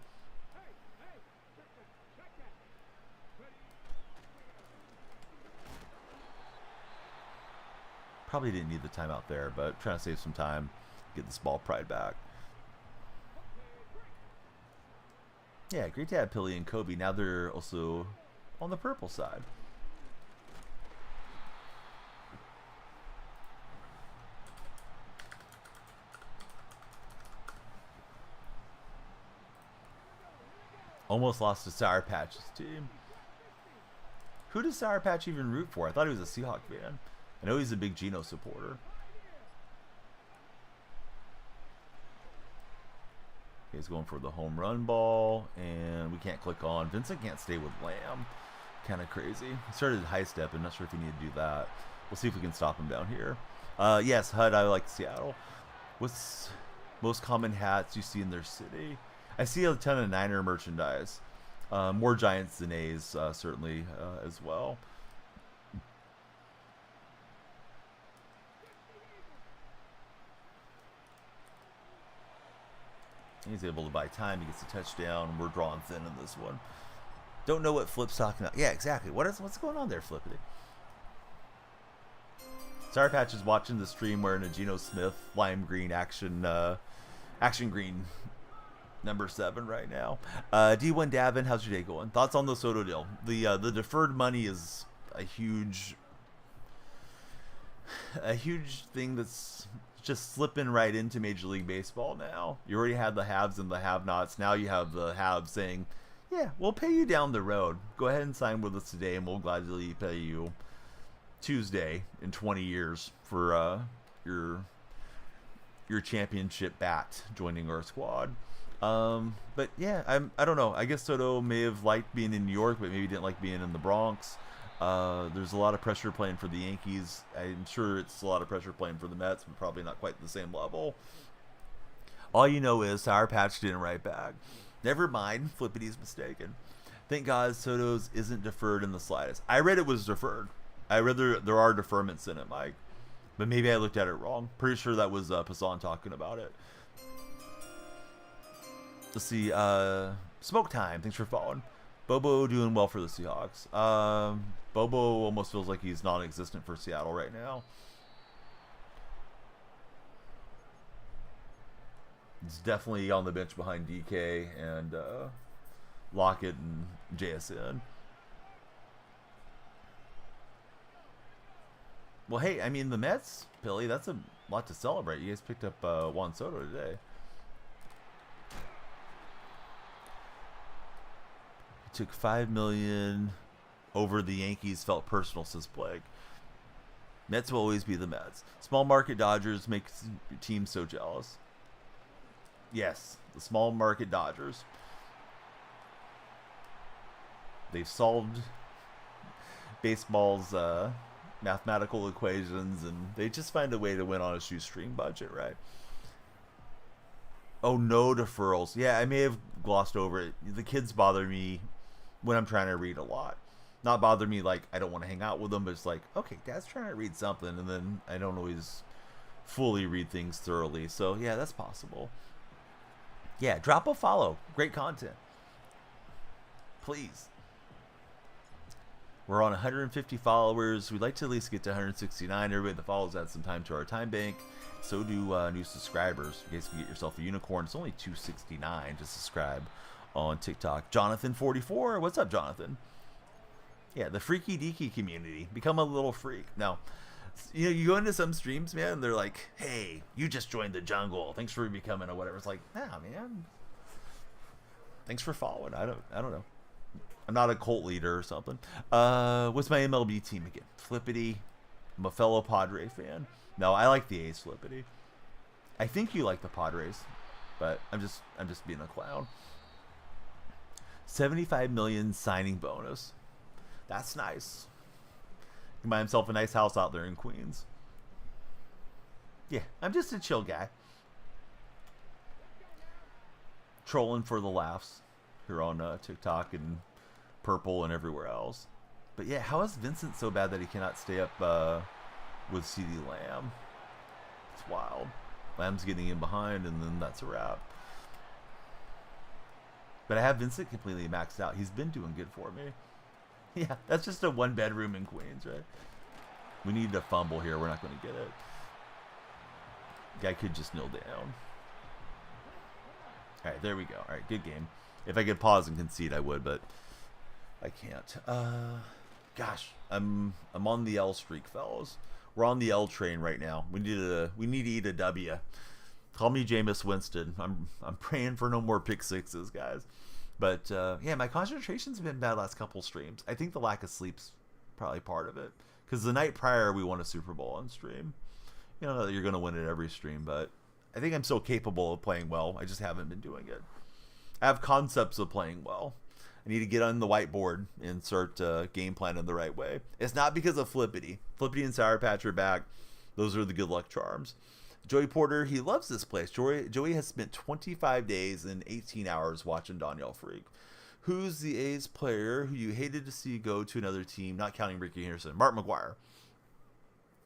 Speaker 2: Probably didn't need the timeout there, but trying to save some time, get this ball pride back. Yeah, great to have Pilly and Kobe. Now they're also on the purple side. Almost lost to Sour Patch's team. Who does Sour Patch even root for? I thought he was a Seahawks fan. I know he's a big Geno supporter. He's going for the home run ball, and we can't click on. Vincent can't stay with Lamb. Kind of crazy. He started high step. I'm not sure if we need to do that. We'll see if we can stop him down here. Yes, HUD, I like Seattle. What's most common hats you see in their city? I see a ton of Niner merchandise. More Giants than A's, certainly, as well. He's able to buy time. He gets a touchdown. We're drawing thin in this one. Don't know what Flip's talking about. Yeah, exactly. What's going on there, Flippity? Sour Patch is watching the stream wearing a Geno Smith lime green action green number 7 right now. D1 Davin, how's your day going? Thoughts on the Soto deal? The deferred money is a huge thing that's just slipping right into Major League Baseball now. You already had the haves and the have-nots. Now you have the haves saying, yeah, we'll pay you down the road. Go ahead and sign with us today, and we'll gladly pay you Tuesday in 20 years for your championship bat joining our squad. But yeah, I don't know. I guess Soto may have liked being in New York, but maybe didn't like being in the Bronx. There's a lot of pressure playing for the Yankees. I'm sure it's a lot of pressure playing for the Mets, but probably not quite the same level. All you know is Sour Patch didn't write back. Never mind, Flippity's mistaken. Thank God Soto's isn't deferred in the slightest. I read it was deferred. I read there are deferments in it, Mike. But maybe I looked at it wrong. Pretty sure that was Passan talking about it. Let's see. Smoke Time. Thanks for following. Bobo doing well for the Seahawks. Bobo almost feels like he's non-existent for Seattle right now. He's definitely on the bench behind DK and Lockett and JSN. Well, hey, I mean, the Mets, Billy, that's a lot to celebrate. You guys picked up Juan Soto today. He took $5 million over the Yankees. Felt personal, says Blake. Mets will always be the Mets. Small market Dodgers make your team so jealous. Yes, the small market Dodgers. They've solved baseball's mathematical equations, and they just find a way to win on a shoestring budget, right? Oh, no deferrals. Yeah, I may have glossed over it. The kids bother me when I'm trying to read a lot. Not bother me like I don't want to hang out with them, but it's like, okay, Dad's trying to read something, and then I don't always fully read things thoroughly. So, yeah, that's possible. Yeah, drop a follow. Great content. Please. We're on 150 followers. We'd like to at least get to 169. Everybody that follows adds some time to our time bank. So do new subscribers. You guys can get yourself a unicorn. It's only $2.69 to subscribe on TikTok. Jonathan44. What's up, Jonathan? Yeah, the freaky deaky community. Become a little freak. Now, you know, you go into some streams, man, and they're like, hey, you just joined the jungle. Thanks for becoming a whatever. It's like, nah, man. Thanks for following. I don't know. I'm not a cult leader or something. What's my MLB team again? Flippity. I'm a fellow Padre fan. No, I like the A's, Flippity. I think you like the Padres, but I'm just being a clown. 75 million signing bonus. That's nice. He can buy himself a nice house out there in Queens. Yeah, I'm just a chill guy. Trolling for the laughs here on TikTok and Purple and everywhere else. But yeah, how is Vincent so bad that he cannot stay up with CD Lamb? It's wild. Lamb's getting in behind, and then that's a wrap. But I have Vincent completely maxed out. He's been doing good for me. Yeah, that's just a 1-bedroom in Queens, right? We need a fumble here. We're not going to get it. Guy could just kneel down. All right, there we go. All right, good game. If I could pause and concede, I would, but I can't. Gosh, I'm on the L streak, fellas. We're on the L train right now. We need to eat a W. Call me Jameis Winston. I'm praying for no more pick sixes, guys. But yeah, my concentration's been bad last couple streams. I think the lack of sleep's probably part of it. Because the night prior, we won a Super Bowl on stream. You know that you're going to win it every stream, but I think I'm still capable of playing well. I just haven't been doing it. I have concepts of playing well. I need to get on the whiteboard and start game planning the right way. It's not because of Flippity. Flippity and Sour Patch are back. Those are the good luck charms. Joey Porter, he loves this place. Joey has spent 25 days and 18 hours watching Danielle Freak. Who's the A's player who you hated to see go to another team, not counting Ricky Henderson? Mark McGuire.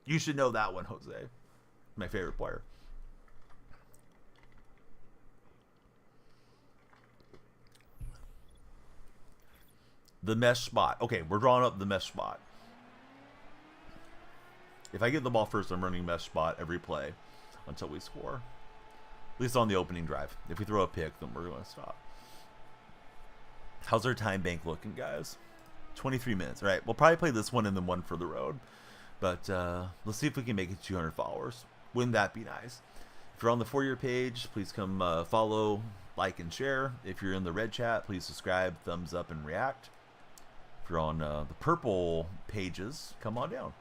Speaker 2: You should know that one, Jose. My favorite player. The mesh spot. Okay, we're drawing up the mesh spot. If I get the ball first, I'm running mesh spot every play until we score. At least on the opening drive. If we throw a pick, then we're going to stop. How's our time bank looking, guys? 23 minutes. All right, we'll probably play this one and then one for the road. But let's see if we can make it 200 followers. Wouldn't that be nice? If you're on the For Your page, please come follow, like, and share. If you're in the red chat, please subscribe, thumbs up, and react. If you're on the purple pages, come on down.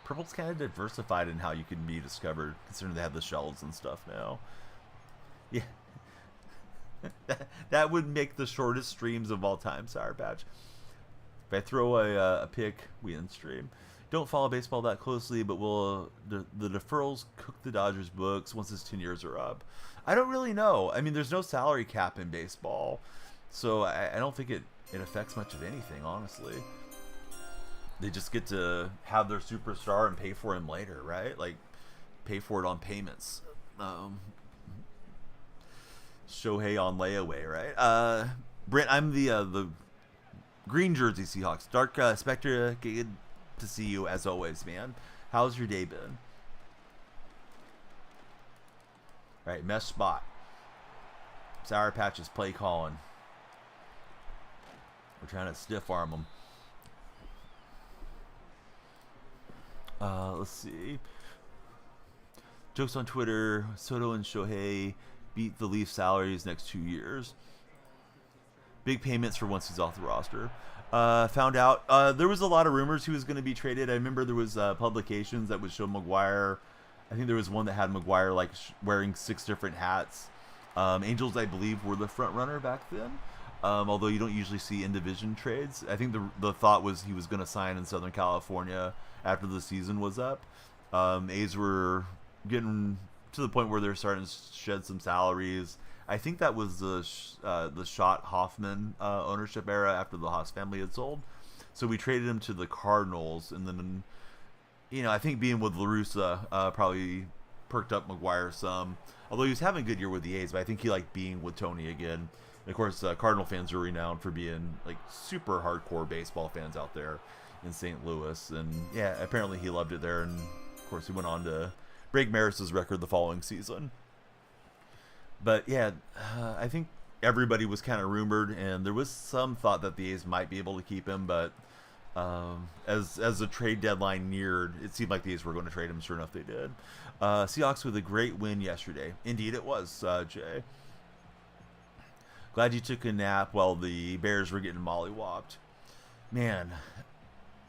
Speaker 2: Purple's kind of diversified in how you can be discovered, considering they have the shells and stuff now. Yeah. That would make the shortest streams of all time, Sour Patch. If I throw a pick, we end stream. Don't follow baseball that closely, but will the deferrals cook the Dodgers books once his 10 years are up? I don't really know. I mean, there's no salary cap in baseball, so I don't think it affects much of anything, honestly. They just get to have their superstar and pay for him later, right? Like, pay for it on payments. Shohei on layaway, right? Brent, I'm the green jersey Seahawks. Dark Spectre, good to see you as always, man. How's your day been? All right, mesh spot. Sour Patch's play calling. We're trying to stiff arm them. Let's see. Jokes on Twitter. Soto and Shohei beat the Leafs salaries next 2 years. Big payments for once he's off the roster. Found out there was a lot of rumors he was going to be traded. I remember there was publications that would show Maguire. I think there was one that had Maguire like wearing 6 different hats. Angels, I believe, were the front runner back then. Although you don't usually see in division trades. I think the thought was he was going to sign in Southern California after the season was up. A's were getting to the point where they're starting to shed some salaries. I think that was the Schott Hoffman ownership era after the Haas family had sold. So we traded him to the Cardinals, and then, you know, I think being with La Russa probably perked up Maguire some. Although he was having a good year with the A's, but I think he liked being with Tony again. And of course, Cardinal fans are renowned for being like super hardcore baseball fans out there in St. Louis, and yeah, apparently he loved it there. And of course, he went on to break Maris's record the following season. But yeah, I think everybody was kind of rumored, and there was some thought that the A's might be able to keep him, but as the trade deadline neared, it seemed like the A's were going to trade him. Sure enough, they did. Seahawks with a great win yesterday. Indeed, it was, Jay. Glad you took a nap while the Bears were getting mollywopped. Man,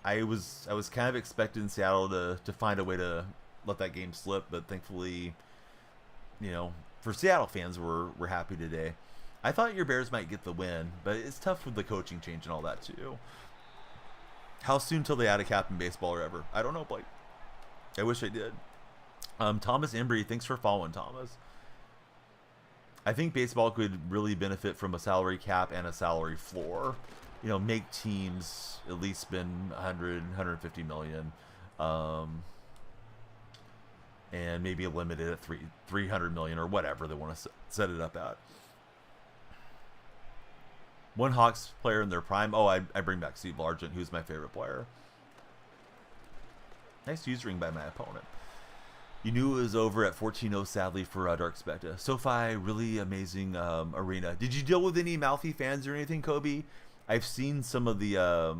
Speaker 2: I was kind of expecting Seattle to find a way to let that game slip, but thankfully, you know, for Seattle fans, we're happy today. I thought your Bears might get the win, but it's tough with the coaching change and all that too. How soon till they add a cap in baseball or ever? I don't know, Blake. I wish I did. Thomas Embry, thanks for following, Thomas. I think baseball could really benefit from a salary cap and a salary floor. You know, make teams at least spend 100, 150 million. And maybe limit it at 300 million or whatever they want to set it up at. One Hawks player in their prime. Oh, I bring back Steve Largent, who's my favorite player. Nice usering by my opponent. You knew it was over at 14-0, sadly, for Dark Spectre. SoFi, really amazing arena. Did you deal with any mouthy fans or anything, Kobe? I've seen some of the...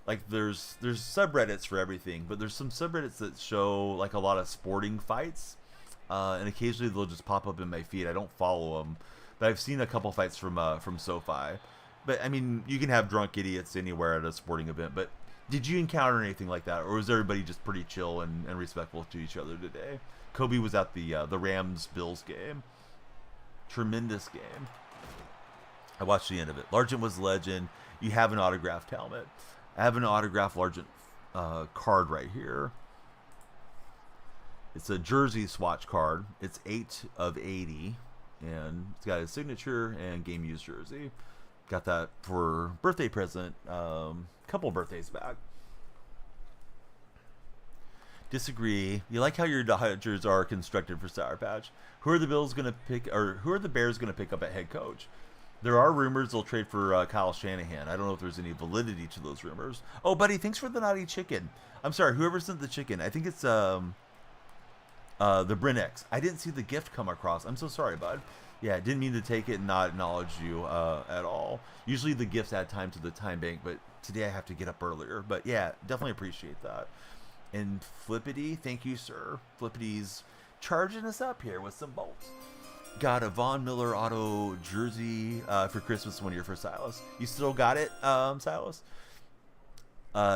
Speaker 2: like, there's subreddits for everything, but there's some subreddits that show, like, a lot of sporting fights. And occasionally they'll just pop up in my feed. I don't follow them. But I've seen a couple fights from SoFi. But, I mean, you can have drunk idiots anywhere at a sporting event, but... Did you encounter anything like that, or was everybody just pretty chill and respectful to each other today? Kobe was at the Rams-Bills game. Tremendous game. I watched the end of it. Largent was legend. You have an autographed helmet. I have an autographed Largent card right here. It's a jersey swatch card. It's 8 of 80, and it's got his signature and game used jersey. Got that for birthday present. Couple birthdays back. Disagree. You like how your Dodgers are constructed for Sour Patch. Who are the Bears going to pick up at head coach? There are rumors they'll trade for Kyle Shanahan. I don't know if there's any validity to those rumors. Oh, buddy, thanks for the naughty chicken. I'm sorry, whoever sent the chicken. I think it's the Bryn X. I didn't see the gift come across. I'm so sorry, bud. Yeah, didn't mean to take it and not acknowledge you at all. Usually the gifts add time to the time bank, but today I have to get up earlier. But yeah, definitely appreciate that. And Flippity, thank you, sir. Flippity's charging us up here with some bolts. Got a Von Miller auto jersey for Christmas 1 year for Silas. You still got it, Silas?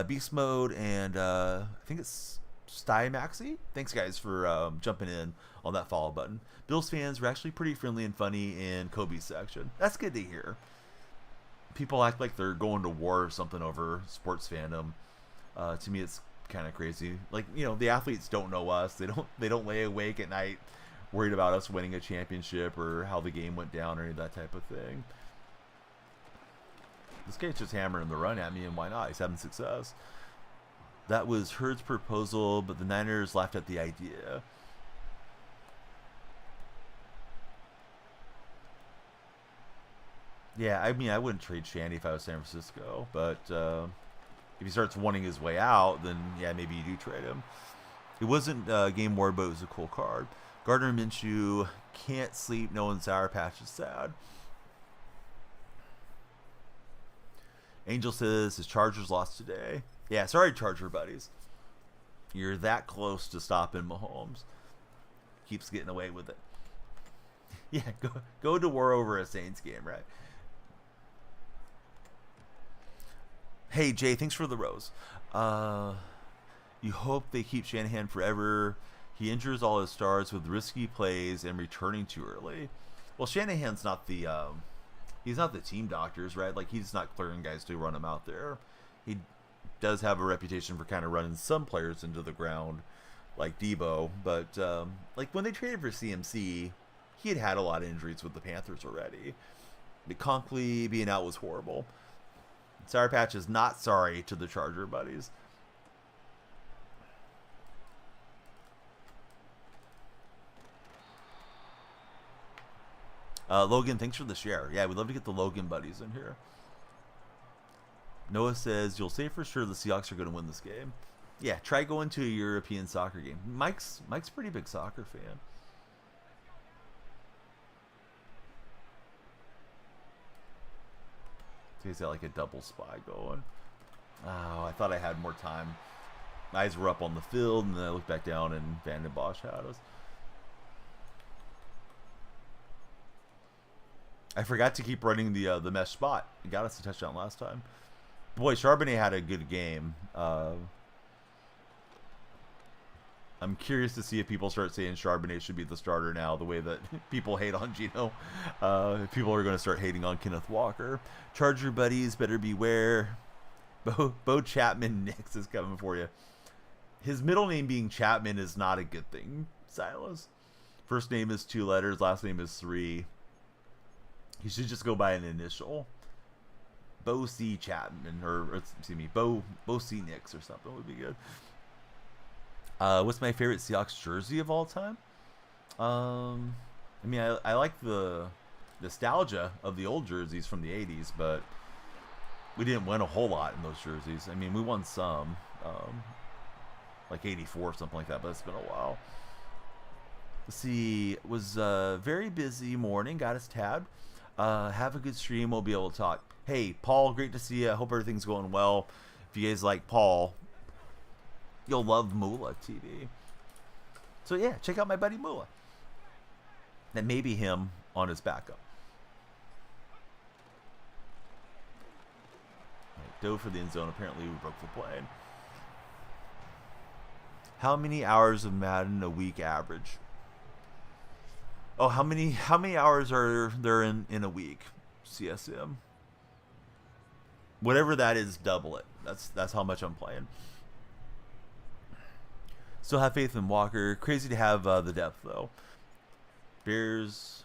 Speaker 2: Beast Mode and I think it's Sty Maxi. Thanks, guys, for jumping in on that follow button. Bills fans were actually pretty friendly and funny in Kobe's section. That's good to hear. People act like they're going to war or something over sports fandom. To me, it's kind of crazy. Like, you know, the athletes don't know us. They don't lay awake at night worried about us winning a championship or how the game went down or any of that type of thing. This guy's just hammering the run at me, and why not? He's having success. That was Hurd's proposal, but the Niners laughed at the idea. Yeah, I mean, I wouldn't trade Shandy if I was San Francisco, but if he starts wanting his way out, then yeah, maybe you do trade him. It wasn't game ward, but it was a cool card. Gardner Minshew can't sleep knowing Sour Patch is sad. Angel says his Chargers lost today. Yeah, sorry, Charger buddies. You're that close to stopping Mahomes. Keeps getting away with it. Yeah, go to war over a Saints game, right? Hey, Jay, thanks for the rose. You hope they keep Shanahan forever. He injures all his stars with risky plays and returning too early. Well, Shanahan's not the he's not the team doctors, right? Like, he's not clearing guys to run him out there. He does have a reputation for kind of running some players into the ground, like Debo. But like when they traded for CMC, he had a lot of injuries with the Panthers already. But Conkley being out was horrible. Sour Patch is not sorry to the Charger buddies. Logan, thanks for the share. Yeah, we'd love to get the Logan buddies in here. Noah says, you'll say for sure the Seahawks are going to win this game. Yeah, try going to a European soccer game. Mike's a pretty big soccer fan. He's got like a double spy going. Oh, I thought I had more time. My eyes were up on the field, and then I looked back down, and Van den Bosch had us. I forgot to keep running the mesh spot. It got us a touchdown last time. Boy, Charbonnet had a good game. I'm curious to see if people start saying Charbonnet should be the starter now, the way that people hate on Gino. People are going to start hating on Kenneth Walker. Charger buddies, better beware. Bo Chapman Nix is coming for you. His middle name being Chapman is not a good thing, Silas. First name is 2 letters, last name is 3. He should just go by an initial. Bo C. Chapman, or excuse me, Bo C. Nix or something would be good. What's my favorite Seahawks jersey of all time? I mean, I like the nostalgia of the old jerseys from the 80s, but we didn't win a whole lot in those jerseys. I mean, we won some, like 84 or something like that, but it's been a while. Let's see, it was a very busy morning, got us tabbed. Have a good stream, we'll be able to talk. Hey, Paul, great to see you. I hope everything's going well. If you guys like Paul, you'll love Moolah TV. So yeah, check out my buddy Moolah. That may be him on his backup. Right, dove for the end zone. Apparently we broke the plane. How many hours of Madden a week average? Oh, how many hours are there in a week? CSM. Whatever that is, double it. That's how much I'm playing. Still have faith in Walker. Crazy to have the depth, though. Bears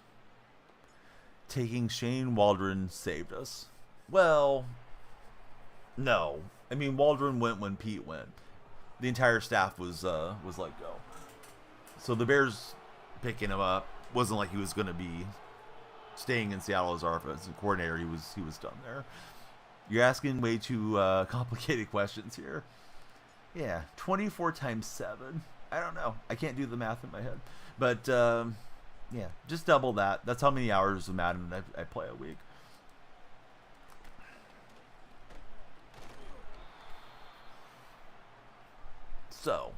Speaker 2: taking Shane Waldron saved us. Well, no. I mean, Waldron went when Pete went. The entire staff was let go. So the Bears picking him up wasn't like he was going to be staying in Seattle as our offensive coordinator, he was done there. You're asking way too complicated questions here. Yeah, 24 times 7. I don't know. I can't do the math in my head. But, yeah, just double that. That's how many hours of Madden I play a week. So,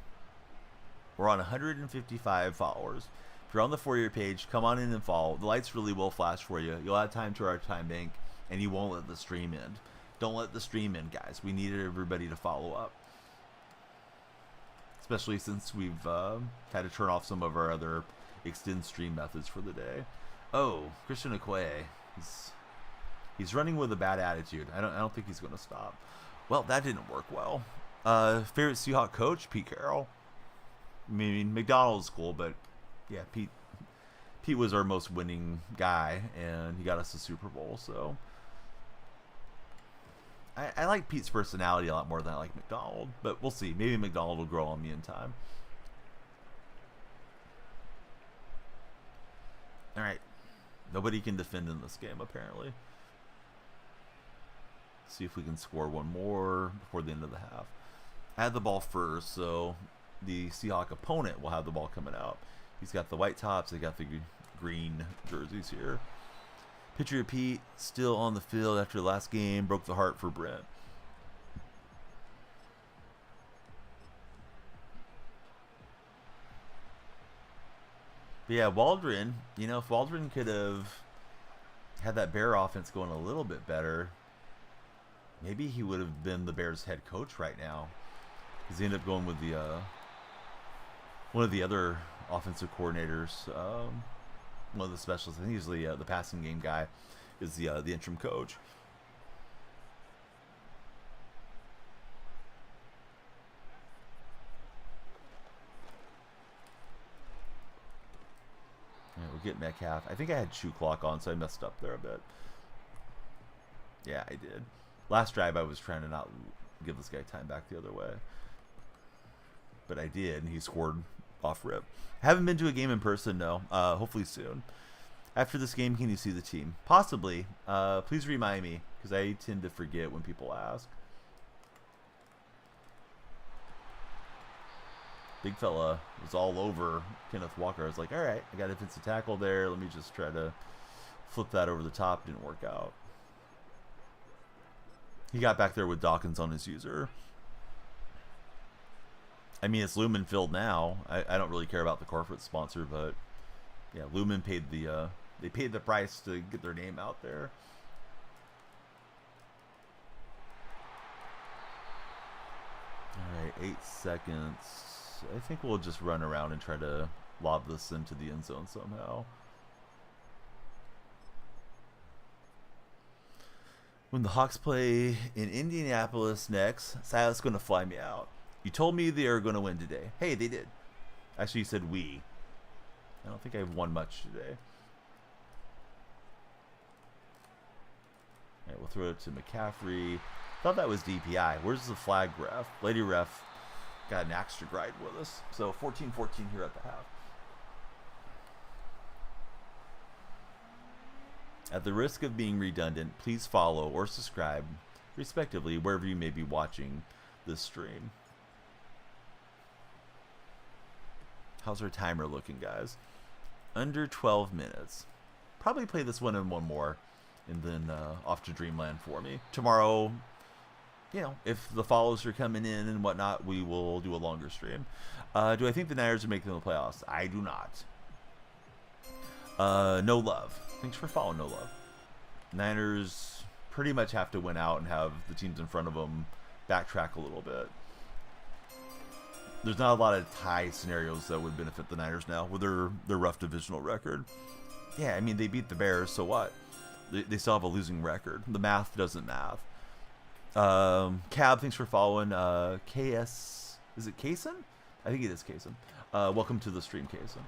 Speaker 2: we're on 155 followers. If you're on the For-You page, come on in and follow. The lights really will flash for you. You'll add time to our time bank, and you won't let the stream end. Don't let the stream end, guys. We need everybody to follow up. Especially since we've had to turn off some of our other extend stream methods for the day. Oh, Christian Okoye. He's running with a bad attitude. I don't think he's going to stop. Well, that didn't work well. Favorite Seahawks coach? Pete Carroll. I mean, McDonald's cool, but yeah, Pete was our most winning guy, and he got us a Super Bowl, so I like Pete's personality a lot more than I like McDonald, but we'll see. Maybe McDonald will grow on me in time. All right. Nobody can defend in this game, apparently. See if we can score one more before the end of the half. I had the ball first, so the Seahawks opponent will have the ball coming out. He's got the white tops. They got the green jerseys here. Pitcher Pete still on the field after the last game. Broke the heart for Brent. But yeah, Waldron, you know, if Waldron could have had that Bear offense going a little bit better, maybe he would have been the Bears head coach right now. Because he ended up going with the one of the other offensive coordinators, one of the specialists. I think he's the passing game guy, is the interim coach. Yeah, we'll get Metcalf. I think I had shoe clock on, so I messed up there a bit. Yeah, I did. Last drive, I was trying to not give this guy time back the other way. But I did, and he scored off rip. Haven't been to a game in person, no. Hopefully soon. After this game, can you see the team? Possibly. Please remind me, because I tend to forget when people ask. Big fella was all over Kenneth Walker. I was like, all right, I got a defensive tackle there. Let me just try to flip that over the top. Didn't work out. He got back there with Dawkins on his user. I mean, it's Lumen Field now. I don't really care about the corporate sponsor, but yeah, Lumen paid they paid the price to get their name out there. All right, 8 seconds. I think we'll just run around and try to lob this into the end zone somehow. When the Hawks play in Indianapolis next, Silas going to fly me out. You told me they are going to win today. Hey, they did. Actually, you said we. I don't think I've won much today. All right, we'll throw it to McCaffrey. Thought that was DPI. Where's the flag ref? Lady ref got an extra ride with us. So 14-14 here at the half. At the risk of being redundant, please follow or subscribe, respectively, wherever you may be watching this stream. How's our timer looking, guys? Under 12 minutes. Probably play this one and one more, and then off to Dreamland for me. Tomorrow, you know, if the follows are coming in and whatnot, we will do a longer stream. Do I think the Niners are making the playoffs? I do not. No love. Thanks for following, No Love. Niners pretty much have to win out and have the teams in front of them backtrack a little bit. There's not a lot of tie scenarios that would benefit the Niners now with their rough divisional record. Yeah, I mean, they beat the Bears, so what? They still have a losing record. The math doesn't math. Cab, thanks for following. KS, is it Kaysen? I think it is Kaysen. Welcome to the stream, Kaysen.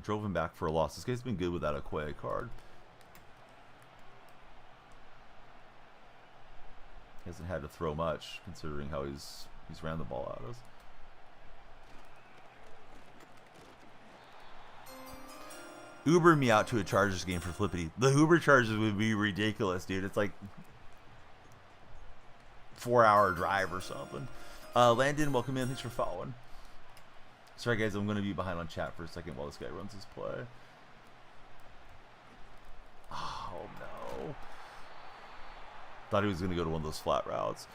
Speaker 2: Drove him back for a loss. This guy's been good without a Quay card. He hasn't had to throw much, considering how he's ran the ball at us. Uber me out to a Chargers game for Flippity. The Uber charges would be ridiculous, dude. It's like 4-hour drive or something. Landon, welcome in. Thanks for following. Sorry, guys. I'm going to be behind on chat for a second while this guy runs his play. Oh, no. Thought he was going to go to one of those flat routes.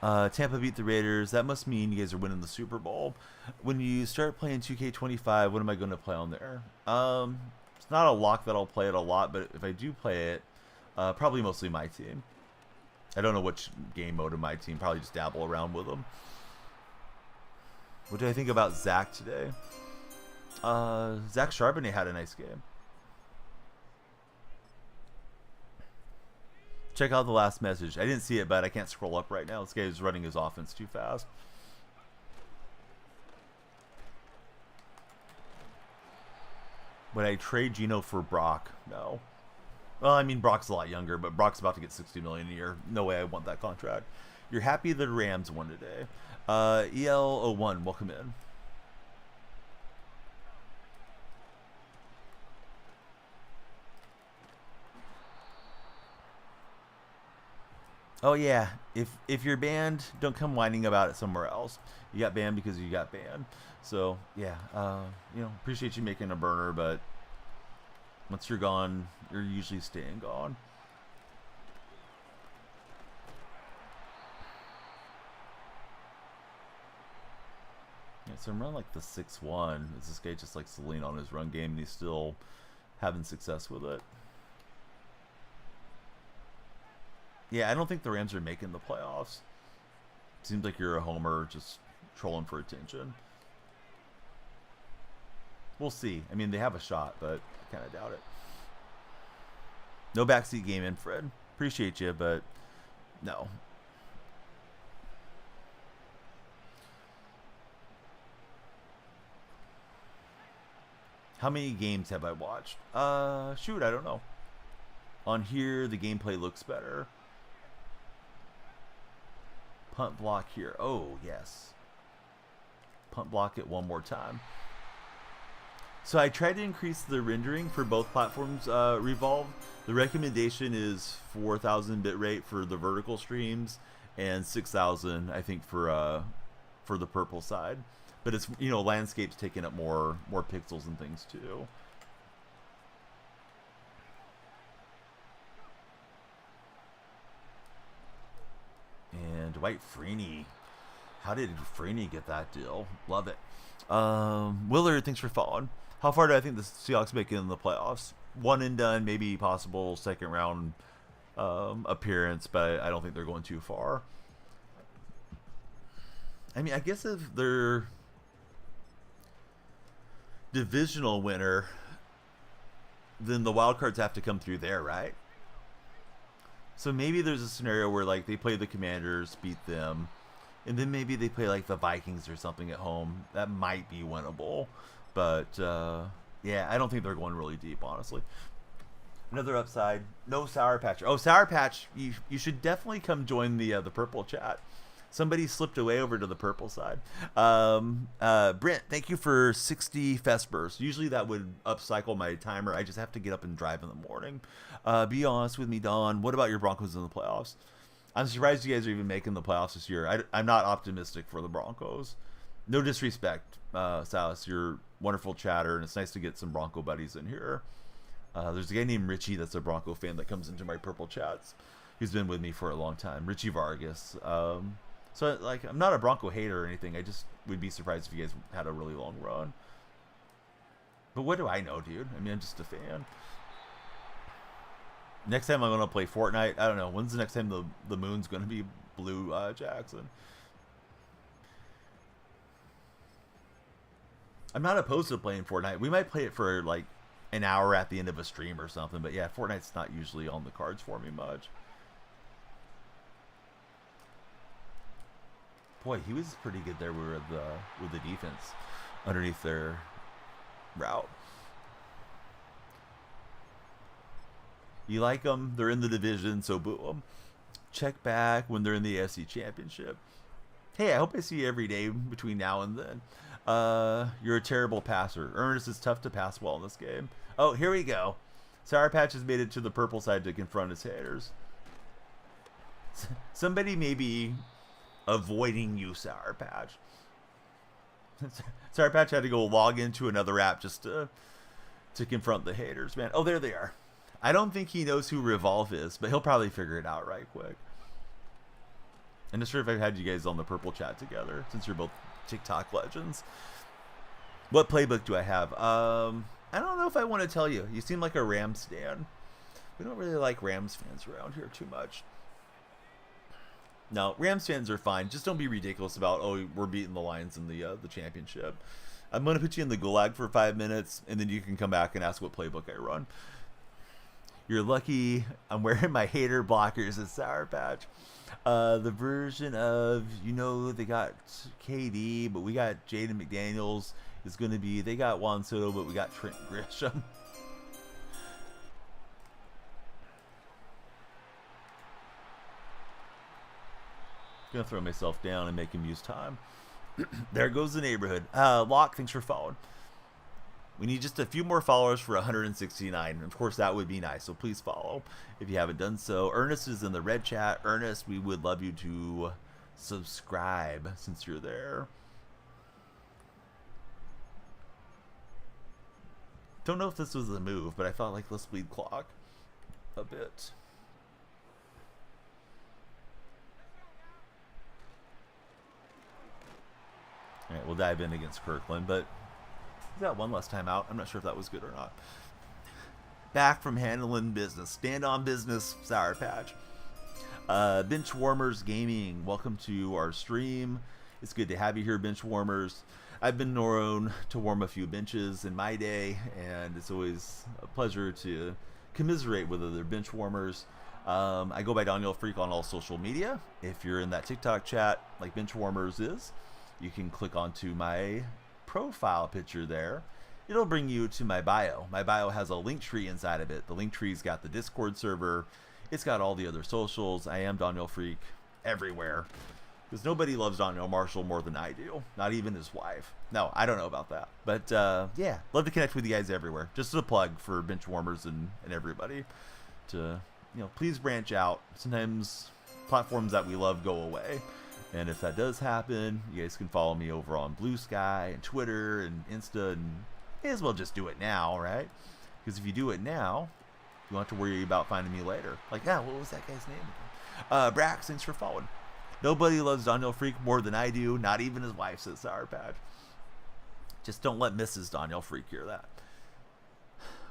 Speaker 2: Tampa beat the Raiders. That must mean you guys are winning the Super Bowl. When you start playing 2K25, what am I going to play on there? It's not a lock that I'll play it a lot, but if I do play it, probably mostly my team. I don't know which game mode of my team. Probably just dabble around with them. What do I think about Zach today? Zach Charbonnet had a nice game. Check out the last message. I didn't see it, but I can't scroll up right now. This guy is running his offense too fast. Would I trade Geno for Brock? No. Well, I mean, Brock's a lot younger, but Brock's about to get $60 million a year. No way I want that contract. You're happy the Rams won today. EL01, welcome in. Oh yeah, if you're banned, don't come whining about it somewhere else. You got banned because you got banned. So yeah, you know, appreciate you making a burner, but once you're gone, you're usually staying gone. Yeah, so I'm running like the 6-1. Is this guy just likes to lean on his run game and he's still having success with it? Yeah, I don't think the Rams are making the playoffs. Seems like you're a homer just trolling for attention. We'll see. I mean, they have a shot, but I kind of doubt it. No backseat game in, Fred. Appreciate you, but no. How many games have I watched? Shoot, I don't know. On here, the gameplay looks better. Punt block here. Oh, yes. Punt block it one more time. So I tried to increase the rendering for both platforms, Revolve. The recommendation is 4,000 bitrate for the vertical streams and 6,000, I think, for the purple side. But it's, you know, landscape's taking up more pixels and things too. And Dwight Freeney. How did Freeney get that deal? Love it. Willard, thanks for following. How far do I think the Seahawks make it in the playoffs? One and done, maybe possible second round appearance, but I don't think they're going too far. I mean, I guess if they're divisional winner, then the wild cards have to come through there, right? So maybe there's a scenario where like they play the Commanders, beat them, and then maybe they play like the Vikings or something at home. That might be winnable, but yeah, I don't think they're going really deep, honestly. Another upside, no Sour Patch. Oh, Sour Patch, you should definitely come join the purple chat. Somebody slipped away over to the purple side. Brent, thank you for 60 Vespers. Usually that would upcycle my timer. I just have to get up and drive in the morning. Be honest with me, Don. What about your Broncos in the playoffs? I'm surprised you guys are even making the playoffs this year. I'm not optimistic for the Broncos. No disrespect, Salas. You're wonderful chatter, and it's nice to get some Bronco buddies in here. There's a guy named Richie that's a Bronco fan that comes into my purple chats. He's been with me for a long time. Richie Vargas. So, like, I'm not a Bronco hater or anything. I just would be surprised if you guys had a really long run. But what do I know, dude? I mean, I'm just a fan. Next time I'm going to play Fortnite, I don't know. When's the next time the moon's going to be blue, Jackson? I'm not opposed to playing Fortnite. We might play it for, like, an hour at the end of a stream or something. But, yeah, Fortnite's not usually on the cards for me much. Boy, he was pretty good there with the defense underneath their route. You like them? They're in the division, so boo them. Check back when they're in the AFC Championship. Hey, I hope I see you every day between now and then. You're a terrible passer. Ernest is tough to pass well in this game. Oh, here we go. Sour Patch has made it to the purple side to confront his haters. Somebody may be avoiding you, Sour Patch. Sour Patch had to go log into another app just to confront the haters, man. Oh, there they are. I don't think he knows who Revolve is, but he'll probably figure it out right quick. I'm not sure if I've had you guys on the purple chat together, since you're both TikTok legends. What playbook do I have? I don't know if I want to tell you. You seem like a Rams fan. We don't really like Rams fans around here too much. No, Rams fans are fine. Just don't be ridiculous about, oh, we're beating the Lions in the championship. I'm going to put you in the gulag for 5 minutes, and then you can come back and ask what playbook I run. You're lucky I'm wearing my hater blockers at Sour Patch. The version of, they got KD, but we got Jaden McDaniels is going to be, they got Juan Soto, but we got Trent Grisham. Gonna throw myself down and make him use time. There goes the neighborhood. Locke, thanks for following. We need just a few more followers for 169. Of course, that would be nice, so please follow if you haven't done so. Ernest is in the red chat. Ernest, we would love you to subscribe since you're there. Don't know if this was a move, but I thought, like, let's bleed clock a bit. All right, we'll dive in against Kirkland, but he's got one less time out. I'm not sure if that was good or not. Back from handling business. Stand on business, Sour Patch. Bench Warmers Gaming, welcome to our stream. It's good to have you here, Bench Warmers. I've been known to warm a few benches in my day, and it's always a pleasure to commiserate with other bench warmers. I go by Daniel Freak on all social media. If you're in that TikTok chat, like Bench Warmers is, you can click onto my profile picture there. It'll bring you to my bio. My bio has a link tree inside of it. The link tree's got the Discord server. It's got all the other socials. I am Daniel Freak everywhere. Because nobody loves Daniel Marshall more than I do. Not even his wife. No, I don't know about that. But yeah, love to connect with you guys everywhere. Just a plug for bench warmers and everybody to, please branch out. Sometimes platforms that we love go away. And if that does happen, you guys can follow me over on Blue Sky and Twitter and Insta, and may as well just do it now, right? Because if you do it now, you don't have to worry about finding me later. Like, what was that guy's name again? Brax, thanks for following. Nobody loves Daniel Freak more than I do, not even his wife, says Sour Patch. Just don't let Mrs. Daniel Freak hear that.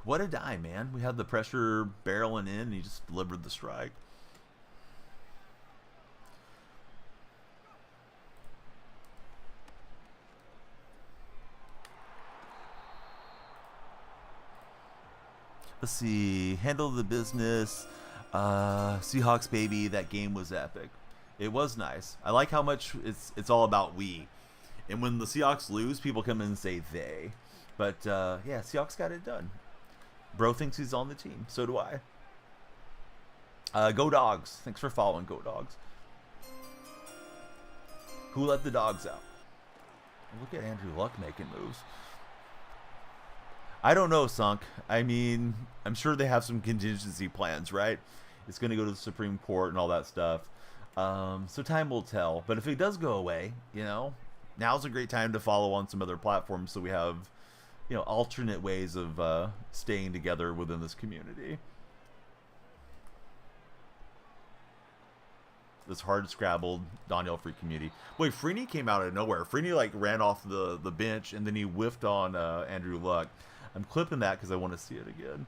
Speaker 2: What a dime, man. We had the pressure barreling in, and he just delivered the strike. Let's see. Handle the business. Seahawks, baby. That game was epic. It was nice. I like how much it's all about we. And when the Seahawks lose, people come in and say they. But, yeah, Seahawks got it done. Bro thinks he's on the team. So do I. Go Dogs. Thanks for following, Go Dogs. Who let the dogs out? Look at Andrew Luck making moves. I don't know, Sunk. I mean, I'm sure they have some contingency plans, right? It's going to go to the Supreme Court and all that stuff. So time will tell. But if it does go away, now's a great time to follow on some other platforms so we have, alternate ways of staying together within this community. This hard scrabbled Daniel Freak community. Boy, Freeney came out of nowhere. Freeney ran off the bench and then he whiffed on Andrew Luck. I'm clipping that because I want to see it again.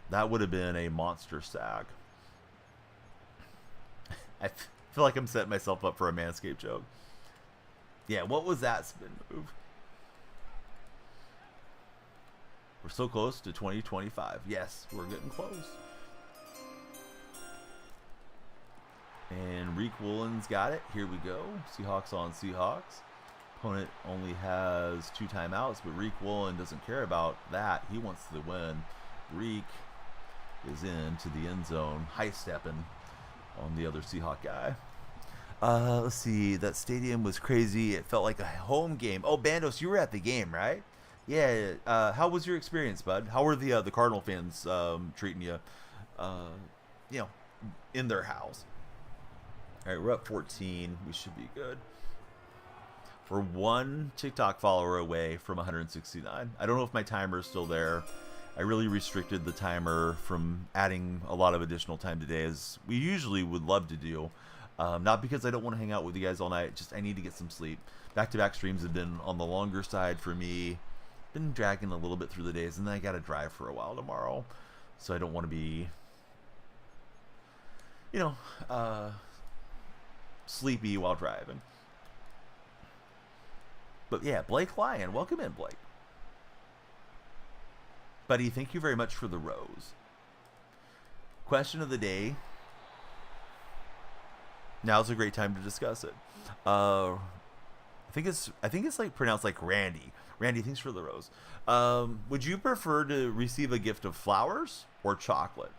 Speaker 2: That would have been a monster sack. I feel like I'm setting myself up for a Manscaped joke. Yeah, what was that spin move? We're so close to 2025. Yes, we're getting close. And Reek Woolen's got it. Here we go. Seahawks on Seahawks. Opponent only has 2 timeouts, but Reek Woolen doesn't care about that. He wants to win. Reek is into the end zone, high stepping on the other Seahawk guy. Let's see. That stadium was crazy. It felt like a home game. Oh, Bandos, you were at the game, right? Yeah. How was your experience, bud? How were the Cardinal fans treating you? Uh, you know, in their house. All right, we're up 14. We should be good. We're one TikTok follower away from 169. I don't know if my timer is still there. I really restricted the timer from adding a lot of additional time today, as we usually would love to do. Not because I don't want to hang out with you guys all night, just I need to get some sleep. Back-to-back streams have been on the longer side for me. Been dragging a little bit through the days, and then I got to drive for a while tomorrow. So I don't want to be, sleepy while driving. But yeah, Blake Lyon, welcome in, Blake. Buddy, thank you very much for the rose. Question of the day. Now's a great time to discuss it. I think it's like pronounced like Randy. Randy, thanks for the rose. Would you prefer to receive a gift of flowers or chocolate?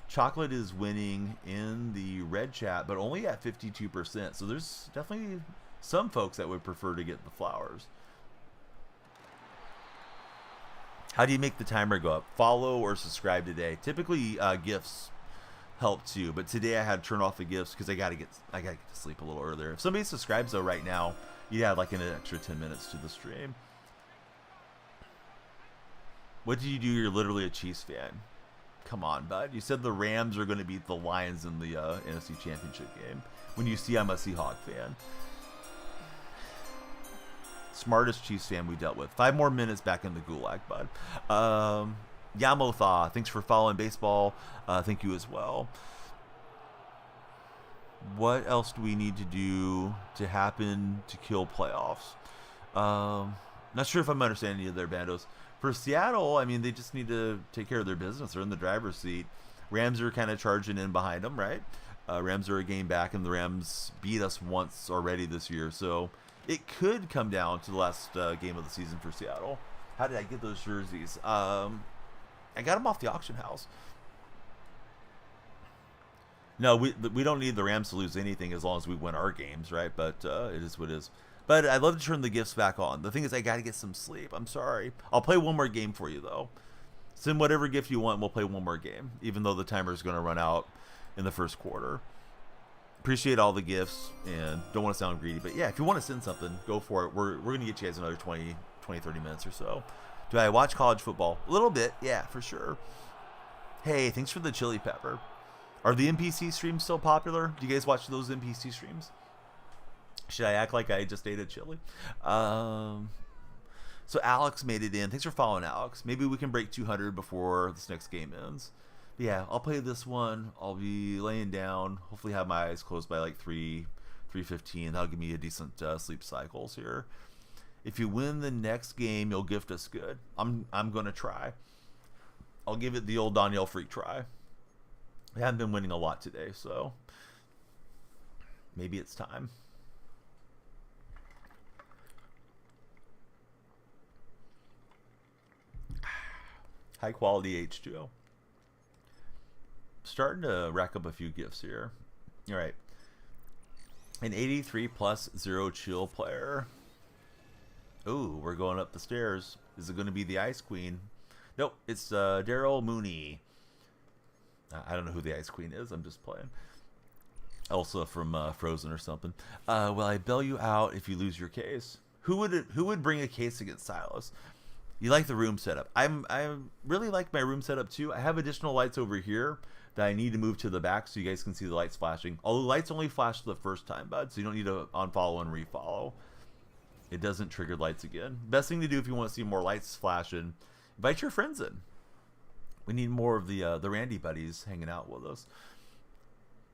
Speaker 2: Chocolate is winning in the red chat, but only at 52%. So there's definitely some folks that would prefer to get the flowers. How do you make the timer go up? Follow or subscribe today. Typically, gifts help too, but today I had to turn off the gifts because I gotta get to sleep a little earlier. If somebody subscribes though right now, you add like an extra 10 minutes to the stream. What did you do? You're literally a Chiefs fan. Come on, bud. You said the Rams are going to beat the Lions in the NFC Championship game. When you see I'm a Seahawks fan. Smartest Chiefs fan we dealt with. 5 more minutes back in the gulag, bud. Yamotha, thanks for following baseball. Thank you as well. What else do we need to do to happen to kill playoffs? Not sure if I'm understanding any of their bandos. For Seattle, I mean, they just need to take care of their business. They're in the driver's seat. Rams are kind of charging in behind them, right? Rams are a game back, and the Rams beat us once already this year. So it could come down to the last game of the season for Seattle. How did I get those jerseys? I got them off the auction house. No, we don't need the Rams to lose anything as long as we win our games, right? But it is what it is. But I'd love to turn the gifts back on. The thing is, I got to get some sleep. I'm sorry. I'll play one more game for you, though. Send whatever gift you want, and we'll play one more game, even though the timer is going to run out in the first quarter. Appreciate all the gifts, and don't want to sound greedy. But yeah, if you want to send something, go for it. We're going to get you guys another 20, 30 minutes or so. Do I watch college football? A little bit. Yeah, for sure. Hey, thanks for the chili pepper. Are the NPC streams still popular? Do you guys watch those NPC streams? Should I act like I just ate a chili? So Alex made it in. Thanks for following, Alex. Maybe we can break 200 before this next game ends. But yeah, I'll play this one. I'll be laying down. Hopefully have my eyes closed by like 3:15. That'll give me a decent sleep cycles here. If you win the next game, you'll gift us good. I'm going to try. I'll give it the old Danielle Freak try. I haven't been winning a lot today, so maybe it's time. High quality H2O. Starting to rack up a few gifts here. All right. An 83 plus 0 chill player. Ooh, we're going up the stairs. Is it going to be the Ice Queen? Nope, it's Daryl Mooney. I don't know who the Ice Queen is. I'm just playing. Elsa from Frozen or something. Will I bail you out if you lose your case? Who would bring a case against Silas? You like the room setup. I really like my room setup too. I have additional lights over here that I need to move to the back so you guys can see the lights flashing. Although lights only flash the first time, bud, so you don't need to unfollow and refollow. It doesn't trigger lights again. Best thing to do if you want to see more lights flashing, invite your friends in. We need more of the Randy buddies hanging out with us.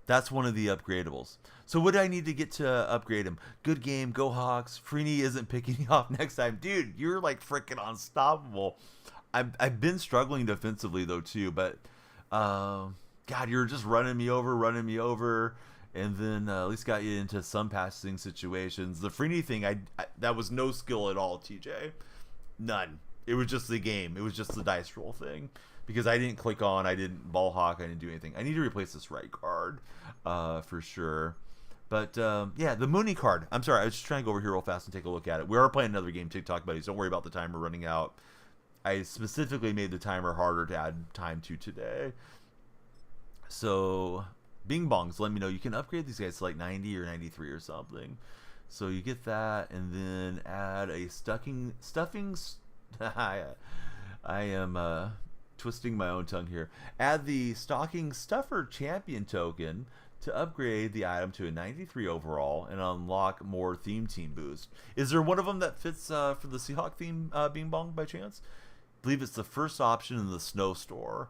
Speaker 2: That's one of the upgradables. So what do I need to get to upgrade him? Good game, go Hawks. Freeney isn't picking you off next time. Dude, you're like freaking unstoppable. I've been struggling defensively though too, but God, you're just running me over, and then at least got you into some passing situations. The Freeney thing, that was no skill at all, TJ. None. It was just the game. It was just the dice roll thing. Because I didn't click on, I didn't ball hawk, I didn't do anything. I need to replace this right guard for sure. But yeah, the Mooney card. I'm sorry, I was just trying to go over here real fast and take a look at it. We are playing another game, TikTok buddies. Don't worry about the timer running out. I specifically made the timer harder to add time to today. So Bing Bongs, let me know. You can upgrade these guys to like 90 or 93 or something. So you get that, and then add a stuffing. I am twisting my own tongue here. Add the stocking stuffer champion token to upgrade the item to a 93 overall and unlock more theme team boost. Is there one of them that fits for the Seahawk theme, Bing Bong, by chance? I believe it's the first option in the snow store.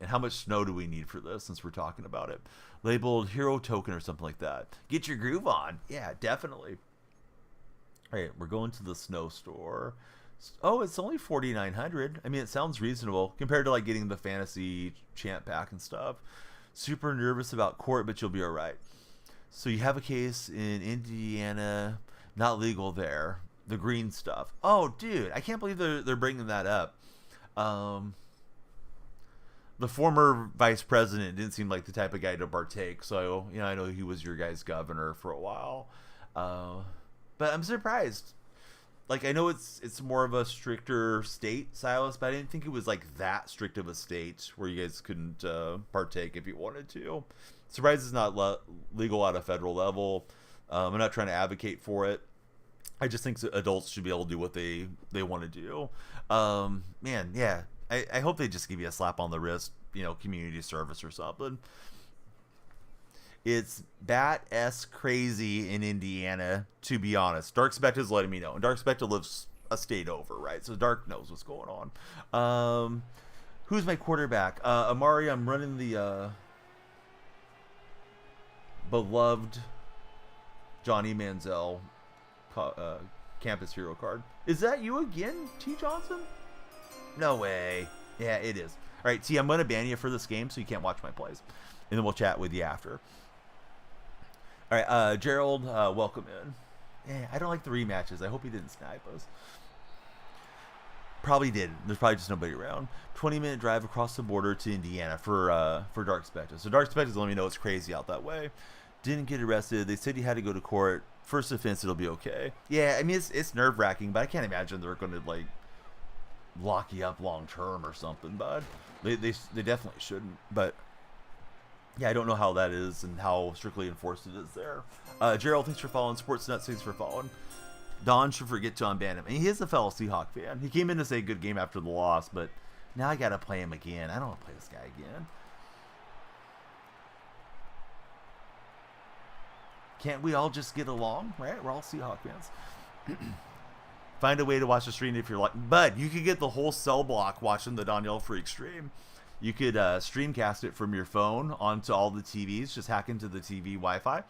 Speaker 2: And how much snow do we need for this, since we're talking about it? Labeled hero token or something like that. Get your groove on. Yeah, definitely. All right, we're going to the snow store. Oh, it's only 4,900. I mean, it sounds reasonable compared to like getting the fantasy champ pack and stuff. Super nervous about court, but you'll be all right. So you have a case in Indiana, not legal there. The green stuff. Oh, dude, I can't believe they're bringing that up. The former vice president didn't seem like the type of guy to partake. So, you know, I know he was your guy's governor for a while. But I'm surprised. Like, I know it's more of a stricter state, Silas, but I didn't think it was like that strict of a state where you guys couldn't partake if you wanted to. Surprised it's not legal at a federal level. I'm not trying to advocate for it. I just think adults should be able to do what they want to do. Man, yeah. I hope they just give you a slap on the wrist, you know, community service or something. It's bat-s crazy in Indiana, to be honest. Dark Spectre is letting me know. And Dark Spectre lives a state over, right? So Dark knows what's going on. Who's my quarterback? Amari, I'm running the beloved Johnny Manziel campus hero card. Is that you again, T. Johnson? No way. Yeah, it is. All right, T, I'm going to ban you for this game so you can't watch my plays. And then we'll chat with you after. All right, Gerald, welcome in. Yeah, I don't like the rematches. I hope he didn't snipe us. Probably didn't. There's probably just nobody around. 20-minute drive across the border to Indiana for Dark Spectre. So Dark Spectre's letting me know it's crazy out that way. Didn't get arrested. They said he had to go to court. First offense, it'll be okay. Yeah, I mean, it's nerve-wracking, but I can't imagine they're going to, like, lock you up long term or something, bud. They definitely shouldn't, but yeah, I don't know how that is and how strictly enforced it is there. Gerald, thanks for following. Sportsnet, thanks for following. Don should forget to unban him. And he is a fellow Seahawk fan. He came in to say good game after the loss, but now I gotta play him again. I don't want to play this guy again. Can't we all just get along, right? We're all Seahawk fans. Find a way to watch the stream if you're like, bud, you could get the whole cell block watching the Danielle Freak stream. You could streamcast it from your phone onto all the TVs. Just hack into the TV Wi-Fi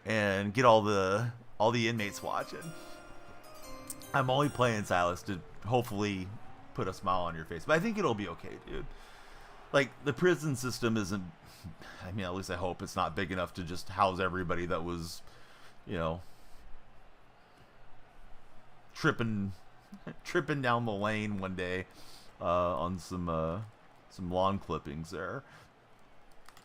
Speaker 2: and get all the inmates watching. I'm only playing, Silas, to hopefully put a smile on your face, but I think it'll be okay, dude. Like, the prison system isn't, I mean, at least I hope it's not big enough to just house everybody that was, you know, tripping down the lane one day on some lawn clippings there.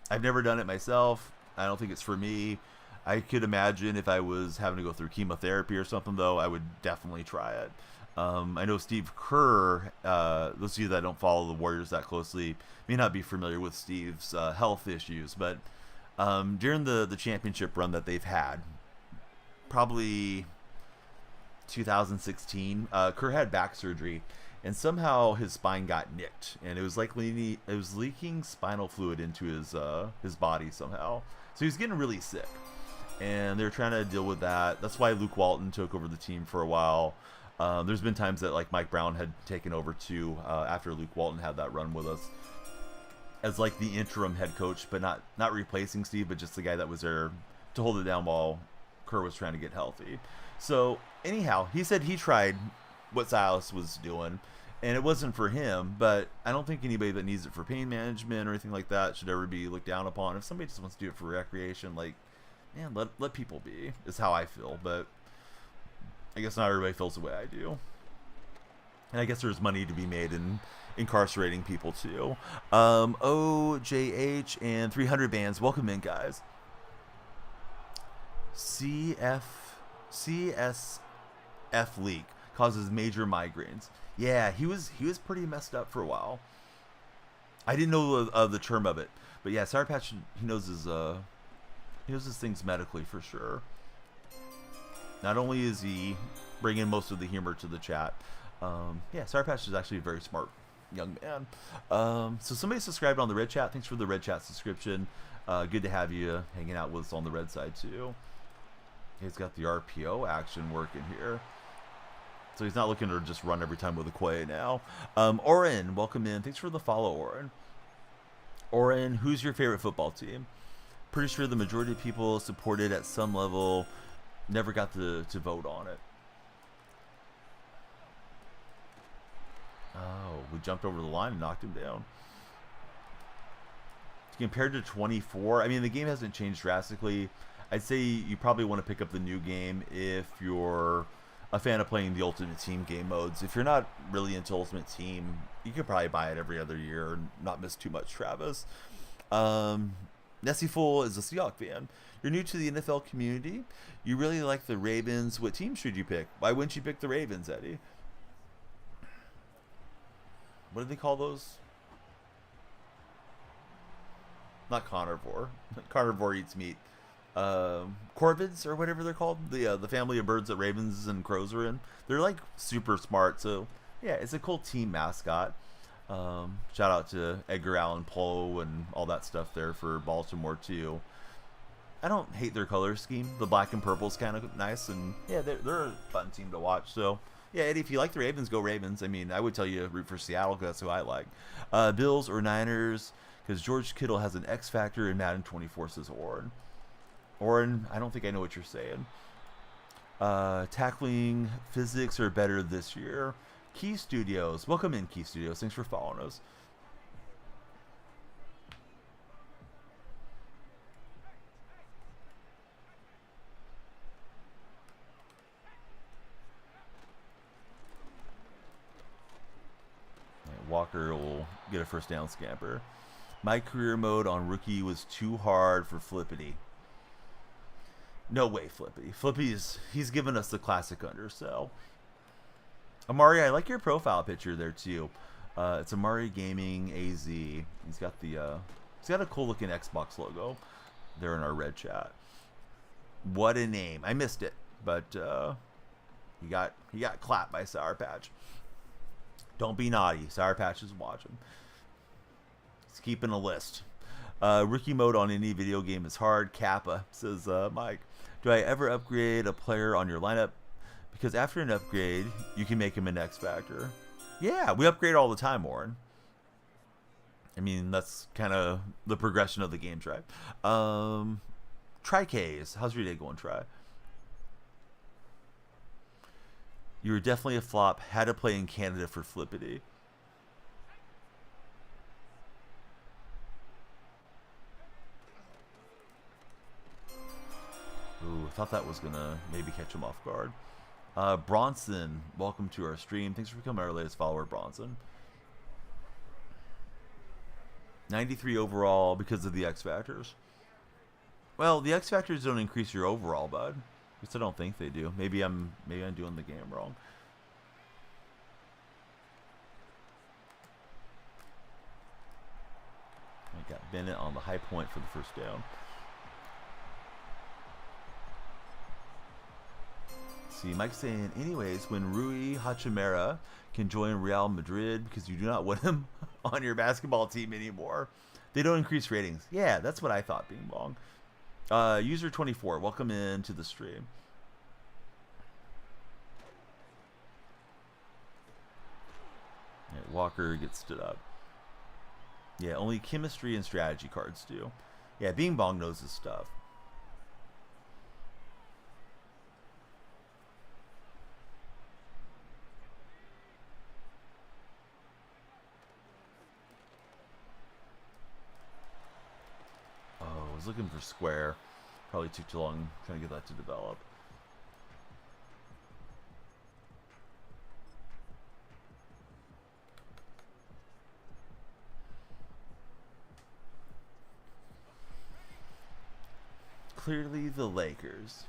Speaker 2: I've never done it myself. I don't think it's for me. I could imagine if I was having to go through chemotherapy or something, though, I would definitely try it. I know Steve Kerr, those of you that don't follow the Warriors that closely may not be familiar with Steve's health issues, but during the championship run that they've had, probably 2016, Kerr had back surgery, and somehow his spine got nicked, and it was like it was leaking spinal fluid into his body somehow. So he was getting really sick, and they were trying to deal with that. That's why Luke Walton took over the team for a while. There's been times that like Mike Brown had taken over too after Luke Walton had that run with us as like the interim head coach, but not replacing Steve, but just the guy that was there to hold it down while Kerr was trying to get healthy. So anyhow, he said he tried what Silas was doing, and it wasn't for him, but I don't think anybody that needs it for pain management or anything like that should ever be looked down upon. If somebody just wants to do it for recreation, like, man, let people be, is how I feel. But I guess not everybody feels the way I do. And I guess there's money to be made in incarcerating people too. OJH and 300 bands, welcome in, guys. CSF leak causes major migraines. Yeah, he was pretty messed up for a while. I didn't know the term of it, but yeah, Sour Patch, he knows his things medically for sure. Not only is he bringing most of the humor to the chat, yeah, Sour Patch is actually a very smart young man. So somebody subscribed on the Red Chat. Thanks for the Red Chat subscription. Good to have you hanging out with us on the Red side too. He's got the RPO action working here. So he's not looking to just run every time with a Quay now. Oren, welcome in. Thanks for the follow, Oren. Oren, who's your favorite football team? Pretty sure the majority of people supported at some level never got to vote on it. Oh, we jumped over the line and knocked him down. Compared to 24, I mean, the game hasn't changed drastically. I'd say you probably want to pick up the new game if you're a fan of playing the Ultimate Team game modes. If you're not really into Ultimate Team, you could probably buy it every other year and not miss too much, Travis. Nessie Full is a Seahawks fan. You're new to the NFL community. You really like the Ravens. What team should you pick? Why wouldn't you pick the Ravens, Eddie? What do they call those? Not carnivore. Carnivore eats meat. Corvids or whatever they're called. The family of birds that ravens and crows are in. They're like super smart. So yeah, it's a cool team mascot. Shout out to Edgar Allan Poe and all that stuff there for Baltimore too. I don't hate their color scheme. The black and purple is kind of nice, and yeah, they're a fun team to watch. So yeah, Eddie, if you like the Ravens, go Ravens. I mean, I would tell you root for Seattle because that's who I like. Bills or Niners, because George Kittle has an X factor in Madden 24, says Oren. Oren, I don't think I know what you're saying. Tackling physics are better this year. Key Studios, welcome in, Key Studios. Thanks for following us. Walker will get a first down scamper. My career mode on rookie was too hard for Flippity. No way, Flippy. He's given us the classic undersell. Amari, I like your profile picture there too. It's Amari Gaming AZ. He's got a cool looking Xbox logo there in our red chat. What a name. I missed it, but he got clapped by Sour Patch. Don't be naughty. Sour Patch is watching. He's keeping a list. Rookie mode on any video game is hard. Kappa, says Mike. Do I ever upgrade a player on your lineup? Because after an upgrade, you can make him an X Factor. Yeah, we upgrade all the time, Warren. I mean, that's kind of the progression of the games, right? Tri-Ks. How's your day going, Try? You were definitely a flop. Had to play in Canada for Flippity. Ooh, I thought that was going to maybe catch him off guard. Bronson, welcome to our stream. Thanks for becoming our latest follower, Bronson. 93 overall because of the X Factors. Well, the X Factors don't increase your overall, bud. At least I don't think they do. Maybe I'm doing the game wrong. I got Bennett on the high point for the first down. See, Mike's saying, anyways, when Rui Hachimura can join Real Madrid because you do not want him on your basketball team anymore, they don't increase ratings. Yeah, that's what I thought, Bing Bong. User 24, welcome in to the stream. Yeah, Walker gets stood up. Yeah, only chemistry and strategy cards do. Yeah, Bing Bong knows his stuff. I was looking for square. Probably took too long trying to get that to develop. clearly the Lakers.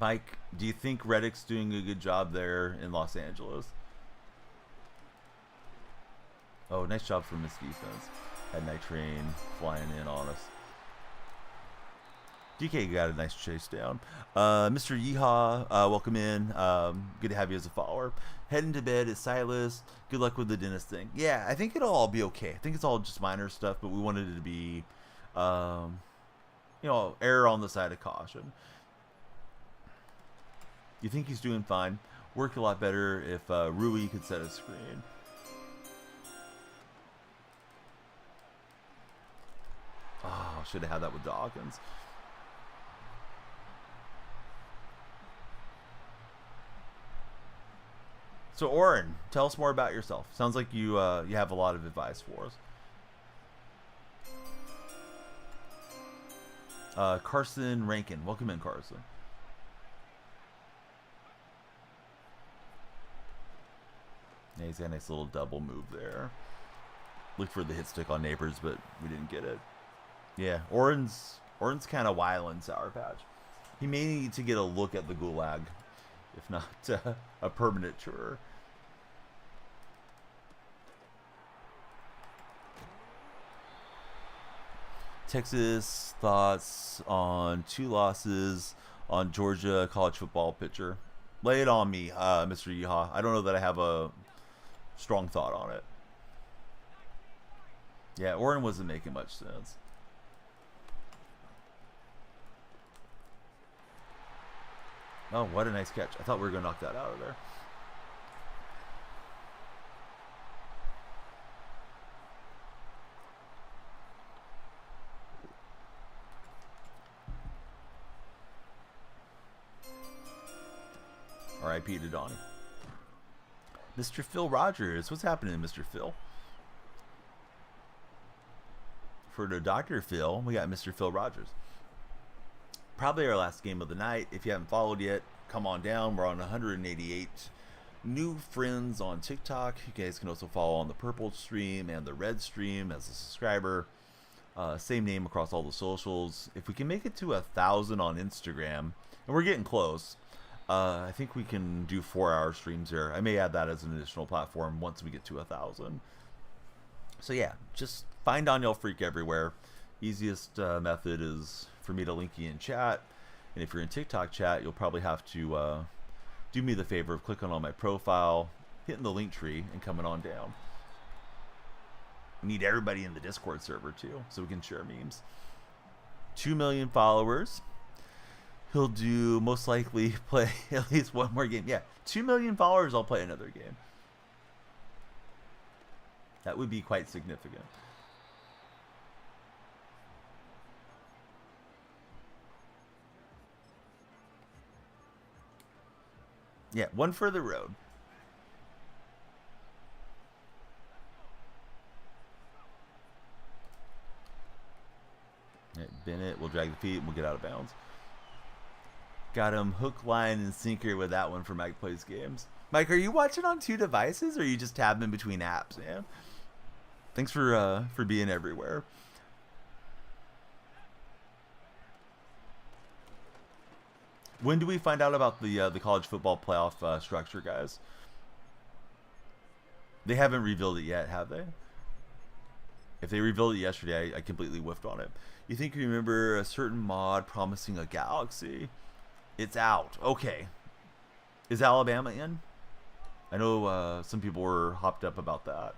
Speaker 2: Mike, do you think Reddick's doing a good job there in Los Angeles? Oh, nice job from his defense. Had Night Train flying in on us. DK got a nice chase down. Mr. Yeehaw, welcome in. Good to have you as a follower. Heading to bed is Silas. Good luck with the dentist thing. Yeah, I think it'll all be okay. I think it's all just minor stuff, but we wanted it to be, err on the side of caution. You think he's doing fine? Work a lot better if Rui could set a screen. Oh, should have had that with Dawkins. So, Oren, tell us more about yourself. Sounds like you have a lot of advice for us. Carson Rankin. Welcome in, Carson. Yeah, he's got a nice little double move there. Looked for the hit stick on Neighbors, but we didn't get it. Yeah, Oren's kind of wildin' Sour Patch. He may need to get a look at the gulag, if not a permanent tour. Texas thoughts on 2 losses on Georgia college football pitcher. Lay it on me, Mr. Yeehaw. I don't know that I have a strong thought on it. Yeah, Oren wasn't making much sense. Oh, what a nice catch. I thought we were going to knock that out of there. R.I.P. to Donnie. Mr. Phil Rogers. What's happening, Mr. Phil? For the Dr. Phil, we got Mr. Phil Rogers. Probably our last game of the night. If you haven't followed yet, come on down. We're on 188 new friends on TikTok. You guys can also follow on the purple stream and the red stream as a subscriber. Same name across all the socials. If we can make it to 1,000 on Instagram, and we're getting close, I think we can do 4-hour streams here. I may add that as an additional platform once we get to 1,000. So yeah, just find Daniel Freak everywhere. Easiest method is for me to link you in chat, and if you're in TikTok chat, you'll probably have to do me the favor of clicking on my profile, hitting the link tree, and coming on down. We need everybody in the Discord server too, so we can share memes. 2 million followers. He'll do most likely play at least one more game. Yeah, 2 million followers. I'll play another game. That would be quite significant. Yeah, one for the road. Right, Bennett will drag the feet and we'll get out of bounds. Got him hook, line, and sinker with that one for Mike Plays Games. Mike, are you watching on 2 devices or are you just tabbing between apps, man? Thanks for being everywhere. When do we find out about the college football playoff structure, guys? They haven't revealed it yet, have they? If they revealed it yesterday, I completely whiffed on it. You think you remember a certain mod promising a galaxy? It's out. Okay. Is Alabama in? I know some people were hopped up about that.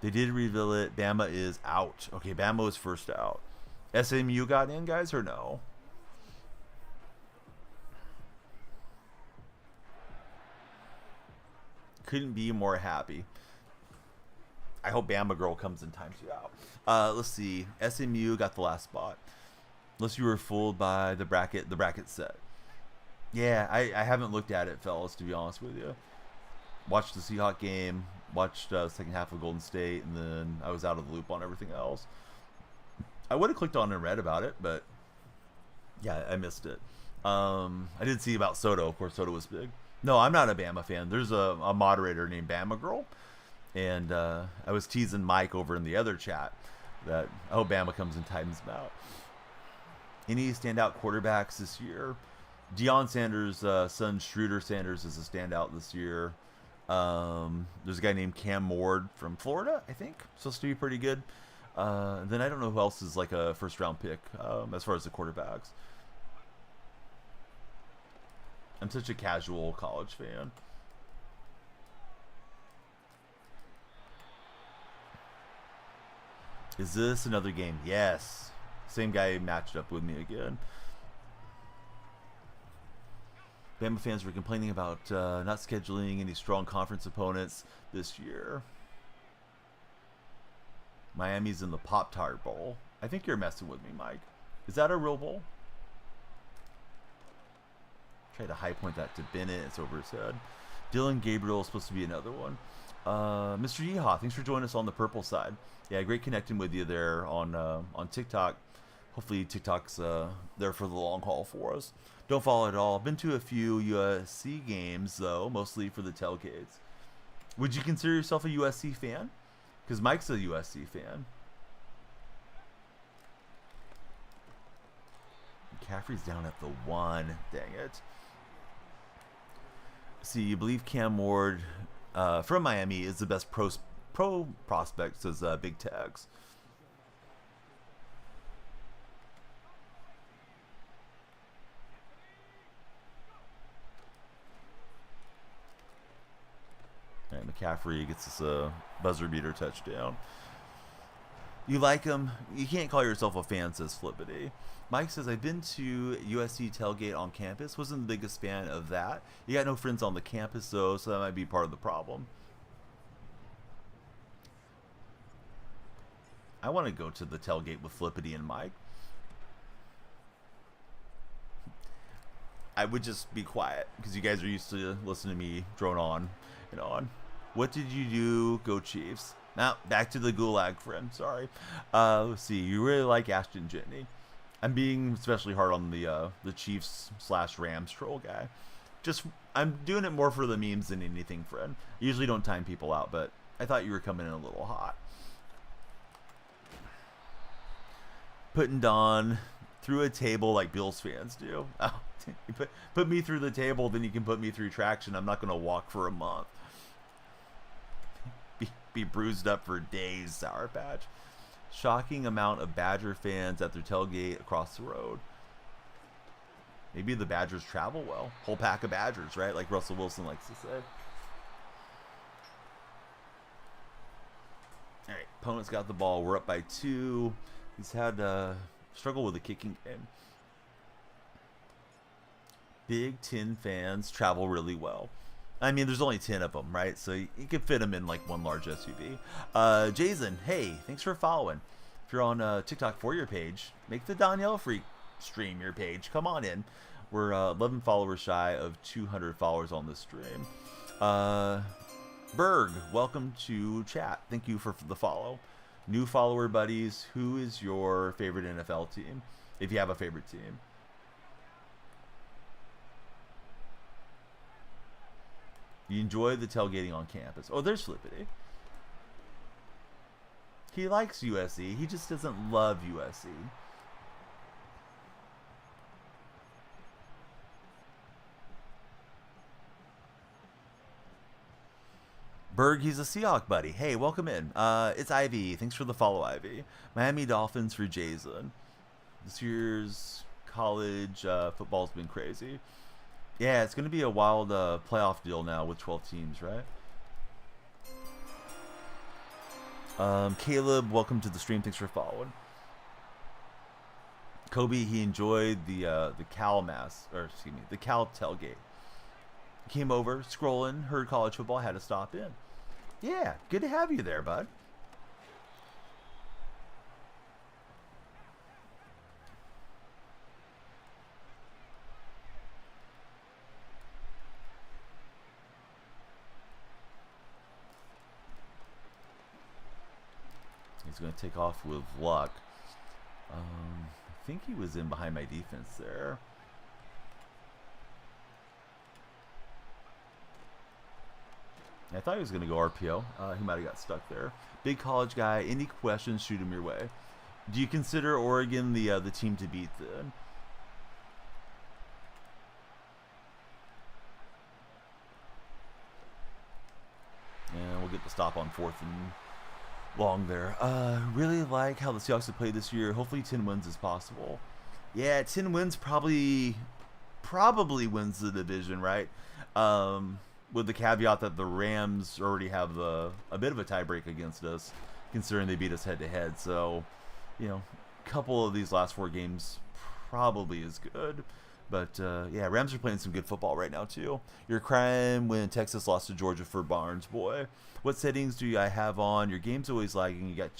Speaker 2: They did reveal it. Bama is out. Okay, Bama was first out. SMU got in, guys, or no? Couldn't be more happy. I hope Bama Girl comes and times you out. Let's see. SMU got the last spot. Unless you were fooled by the bracket set. Yeah, I haven't looked at it, fellas, to be honest with you. Watched the Seahawks game, watched the second half of Golden State, and then I was out of the loop on everything else. I would have clicked on and read about it, but yeah, I missed it. I did see about Soto. Of course, Soto was big. No, I'm not a Bama fan. There's a moderator named Bama Girl, and I was teasing Mike over in the other chat that I hope Bama comes and tightens them out. Any standout quarterbacks this year? Deion Sanders' son Schroeder Sanders is a standout this year. There's a guy named Cam Ward from Florida, I think, supposed to be pretty good. Then I don't know who else is like a first round pick as far as the quarterbacks. I'm such a casual college fan. Is this another game? Yes. Same guy matched up with me again. Bama fans were complaining about not scheduling any strong conference opponents this year. Miami's in the Pop-Tart Bowl. I think you're messing with me, Mike. Is that a real bowl? Try to high point that to Bennett. It's over his head. Dylan Gabriel is supposed to be another one. Mr. Yeehaw, thanks for joining us on the purple side. Yeah, great connecting with you there on TikTok. Hopefully TikTok's there for the long haul for us. Don't follow at all. Been to a few USC games, though, mostly for the tailgates. Would you consider yourself a USC fan? Because Mike's a USC fan. McCaffrey's down at the 1. Dang it. See, you believe Cam Ward from Miami is the best pro prospect, says Big Tags. All right, McCaffrey gets us a buzzer beater touchdown. You like him? You can't call yourself a fan, says Flippity. Mike says, I've been to USC tailgate on campus. Wasn't the biggest fan of that. You got no friends on the campus, though, so that might be part of the problem. I want to go to the tailgate with Flippity and Mike. I would just be quiet, because you guys are used to listening to me drone on and on. What did you do? Go Chiefs. Now, back to the gulag, friend. Sorry. Let's see. You really like Ashton Jitney. I'm being especially hard on the Chiefs/Rams troll guy. I'm doing it more for the memes than anything, friend. I usually don't time people out, but I thought you were coming in a little hot. Putting Don through a table like Bills fans do. Oh, you put me through the table, then you can put me through traction. I'm not going to walk for a month. Be bruised up for days, Sour Patch. Shocking amount of Badger fans at their tailgate across the road. Maybe the Badgers travel well. Whole pack of Badgers, right? Like Russell Wilson likes to say. All right, opponent's got the ball. We're up by 2. He's had struggle with the kicking game. Big Ten fans travel really well. I mean, there's only 10 of them, right? So you can fit them in like one large SUV. Jason, hey, thanks for following. If you're on TikTok for your page, make the Danielle Freak stream your page. Come on in. We're 11 followers shy of 200 followers on this stream. Berg, welcome to chat. Thank you for the follow. New follower buddies, who is your favorite NFL team? If you have a favorite team. You enjoy the tailgating on campus. Oh, there's Flippity. He likes USC. He just doesn't love USC. Berg, he's a Seahawk buddy. Hey, welcome in. It's Ivy. Thanks for the follow, Ivy. Miami Dolphins for Jason. This year's college football's been crazy. Yeah, it's going to be a wild playoff deal now with 12 teams, right? Caleb, welcome to the stream. Thanks for following. Kobe, he enjoyed the Cal the Cal tailgate. Came over, scrolling, heard college football, had to stop in. Yeah, good to have you there, bud. He's going to take off with luck. I think he was in behind my defense there. I thought he was going to go RPO. He might have got stuck there. Big college guy. Any questions, shoot him your way. Do you consider Oregon the team to beat then? And we'll get the stop on 4th and long there. Really like how the Seahawks have played this year. Hopefully 10 wins is possible. Yeah, 10 wins probably wins the division, right? With the caveat that the Rams already have a bit of a tiebreak against us, considering they beat us head-to-head. So, you know, a couple of these last 4 games probably is good. But, yeah, Rams are playing some good football right now, too. You're crying when Texas lost to Georgia for Barnes, boy. What settings do I have on? Your game's always lagging. You got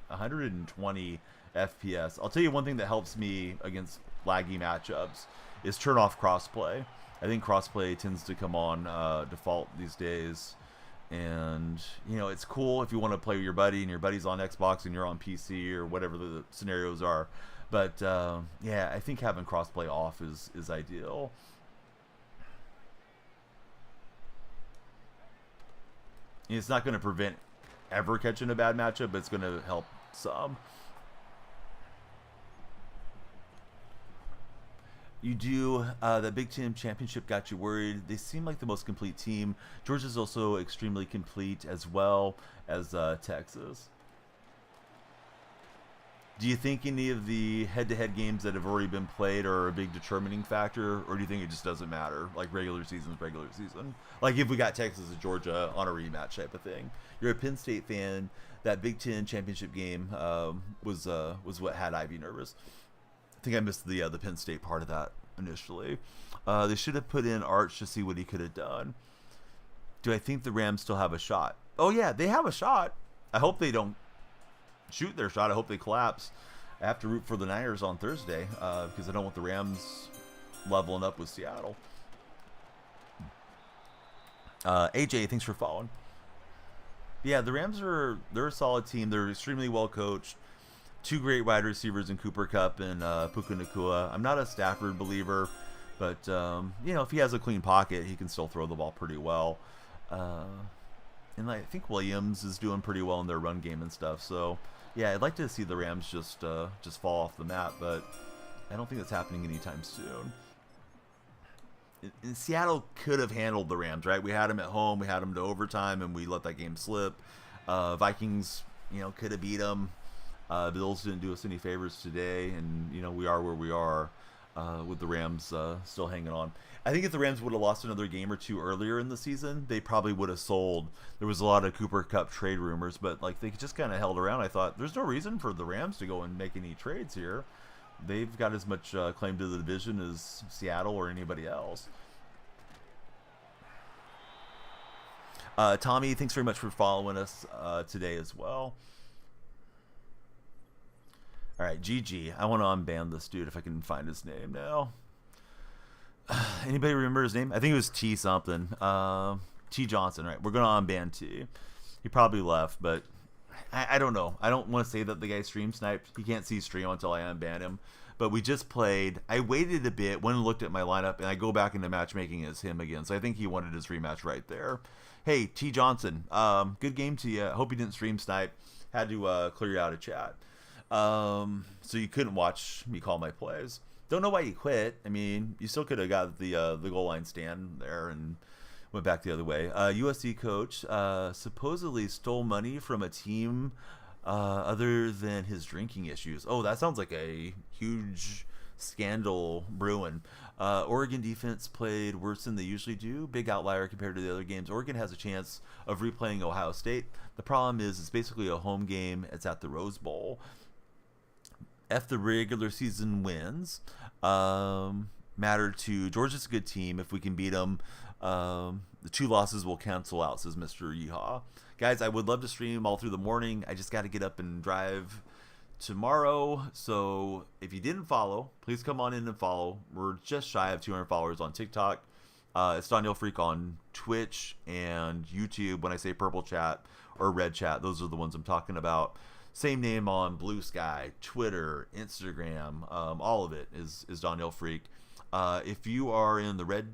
Speaker 2: 120 FPS. I'll tell you one thing that helps me against laggy matchups is turn off crossplay. I think crossplay tends to come on default these days. And, you know, it's cool if you want to play with your buddy and your buddy's on Xbox and you're on PC or whatever the scenarios are. But, yeah, I think having crossplay off is ideal. It's not going to prevent ever catching a bad matchup, but it's going to help some. You do, that Big Ten championship got you worried. They seem like the most complete team. Georgia's also extremely complete as well as Texas. Do you think any of the head-to-head games that have already been played are a big determining factor, or do you think it just doesn't matter? Like regular season's regular season. Like if we got Texas and Georgia on a rematch type of thing. You're a Penn State fan. That Big Ten championship game was what had Ivy nervous. I think I missed the Penn State part of that initially. They should have put in Arch to see what he could have done. Do I think the Rams still have a shot? Oh yeah, they have a shot. I hope they don't shoot their shot. I hope they collapse. I have to root for the Niners on Thursday because I don't want the Rams leveling up with Seattle. AJ, thanks for following. Yeah, the Rams they're a solid team. They're extremely well coached. 2 great wide receivers in Cooper Kupp and Puka Nacua. I'm not a Stafford believer, but you know, if he has a clean pocket, he can still throw the ball pretty well. And I think Williams is doing pretty well in their run game and stuff. So yeah, I'd like to see the Rams just fall off the map, but I don't think that's happening anytime soon. And Seattle could have handled the Rams, right? We had them at home, we had them to overtime, and we let that game slip. Vikings, you know, could have beat them. Bills didn't do us any favors today, and you know we are where we are with the Rams still hanging on. I think if the Rams would have lost another game or 2 earlier in the season, they probably would have sold. There was a lot of Cooper Kupp trade rumors, but like they just kind of held around. I thought there's no reason for the Rams to go and make any trades here. They've got as much claim to the division as Seattle or anybody else. Tommy, thanks very much for following us today as well. All right, GG. I want to unban this dude if I can find his name now. Anybody remember his name? I think it was T something. T Johnson, right? We're going to unban T. He probably left, but I don't know. I don't want to say that the guy stream sniped. He can't see stream until I unban him. But we just played. I waited a bit, went and looked at my lineup, and I go back into matchmaking as him again. So I think he wanted his rematch right there. Hey, T Johnson, good game to you. I hope you didn't stream snipe. Had to clear you out of chat. So you couldn't watch me call my plays. Don't know why you quit. I mean, you still could have got the goal line stand there and went back the other way. USC coach supposedly stole money from a team other than his drinking issues. Oh, that sounds like a huge scandal brewing. Oregon defense played worse than they usually do. Big outlier compared to the other games. Oregon has a chance of replaying Ohio State. The problem is it's basically a home game. It's at the Rose Bowl. F the regular season wins matter to Georgia's a good team. If we can beat them, the 2 losses will cancel out, says Mr. Yeehaw. Guys, I would love to stream all through the morning. I just got to get up and drive tomorrow. So if you didn't follow, please come on in and follow. We're just shy of 200 followers on TikTok. It's Daniel Freak on Twitch and YouTube. When I say purple chat or red chat, those are the ones I'm talking about. Same name on Blue Sky, Twitter, Instagram. All of it is Daniel Freak. If you are in the red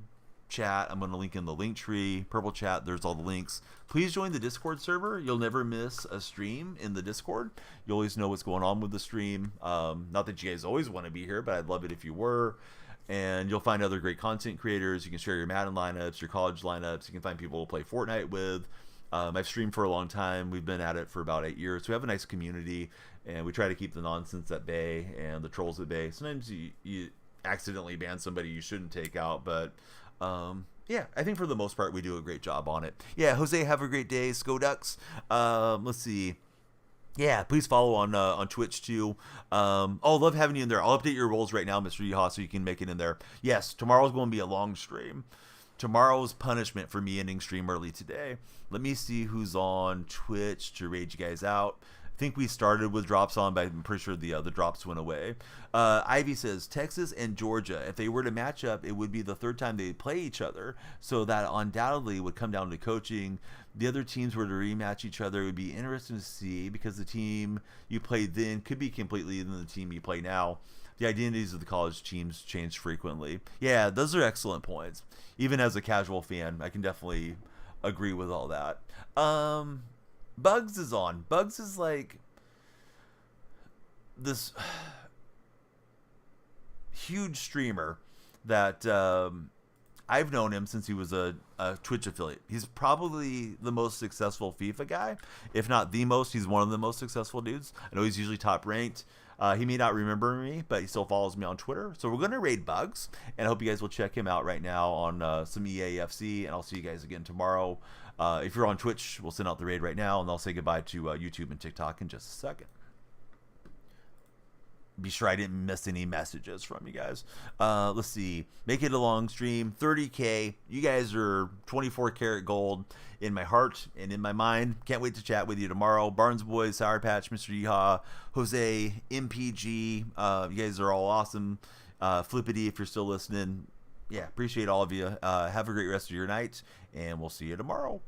Speaker 2: chat. I'm going to link in the link tree, purple chat. There's all the links. Please join the Discord server. You'll never miss a stream in the Discord. You always know what's going on with the stream. Not that you guys always want to be here, but I'd love it if you were. And you'll find other great content creators. You can share your Madden lineups, your college lineups. You can find people to play Fortnite with. I've streamed for a long time. We've been at it for about 8 years. So we have a nice community, and we try to keep the nonsense at bay and the trolls at bay. Sometimes you accidentally ban somebody you shouldn't take out, but yeah, I think for the most part we do a great job on it. Yeah, Jose, have a great day. Sko Ducks. Let's see. Yeah, please follow on Twitch too. Love having you in there. I'll update your roles right now, Mr. Yeehaw, so you can make it in there. Yes, tomorrow's going to be a long stream. Tomorrow's punishment for me ending stream early today. Let me see who's on Twitch to raid you guys out. I think we started with drops on, but I'm pretty sure the drops went away. Ivy says, Texas and Georgia, if they were to match up, it would be the third time they'd play each other. So that undoubtedly would come down to coaching. The other teams were to rematch each other. It would be interesting to see because the team you played then could be completely different than the team you play now. The identities of the college teams change frequently. Yeah, those are excellent points. Even as a casual fan, I can definitely agree with all that. Bugs is on. Bugs is like this huge streamer that I've known him since he was a Twitch affiliate. He's probably the most successful FIFA guy. If not the most, he's one of the most successful dudes. I know he's usually top ranked. He may not remember me, but he still follows me on Twitter. So we're going to raid Bugs, and I hope you guys will check him out right now on some EAFC, and I'll see you guys again tomorrow. If you're on Twitch, we'll send out the raid right now, and I'll say goodbye to YouTube and TikTok in just a second. Be sure I didn't miss any messages from you guys. Let's see. Make it a long stream. 30K. You guys are 24 karat gold in my heart and in my mind. Can't wait to chat with you tomorrow. Barnes Boys, Sour Patch, Mr. Yeehaw, Jose, MPG. You guys are all awesome. Flippity, if you're still listening. Yeah, appreciate all of you. Have a great rest of your night, and we'll see you tomorrow.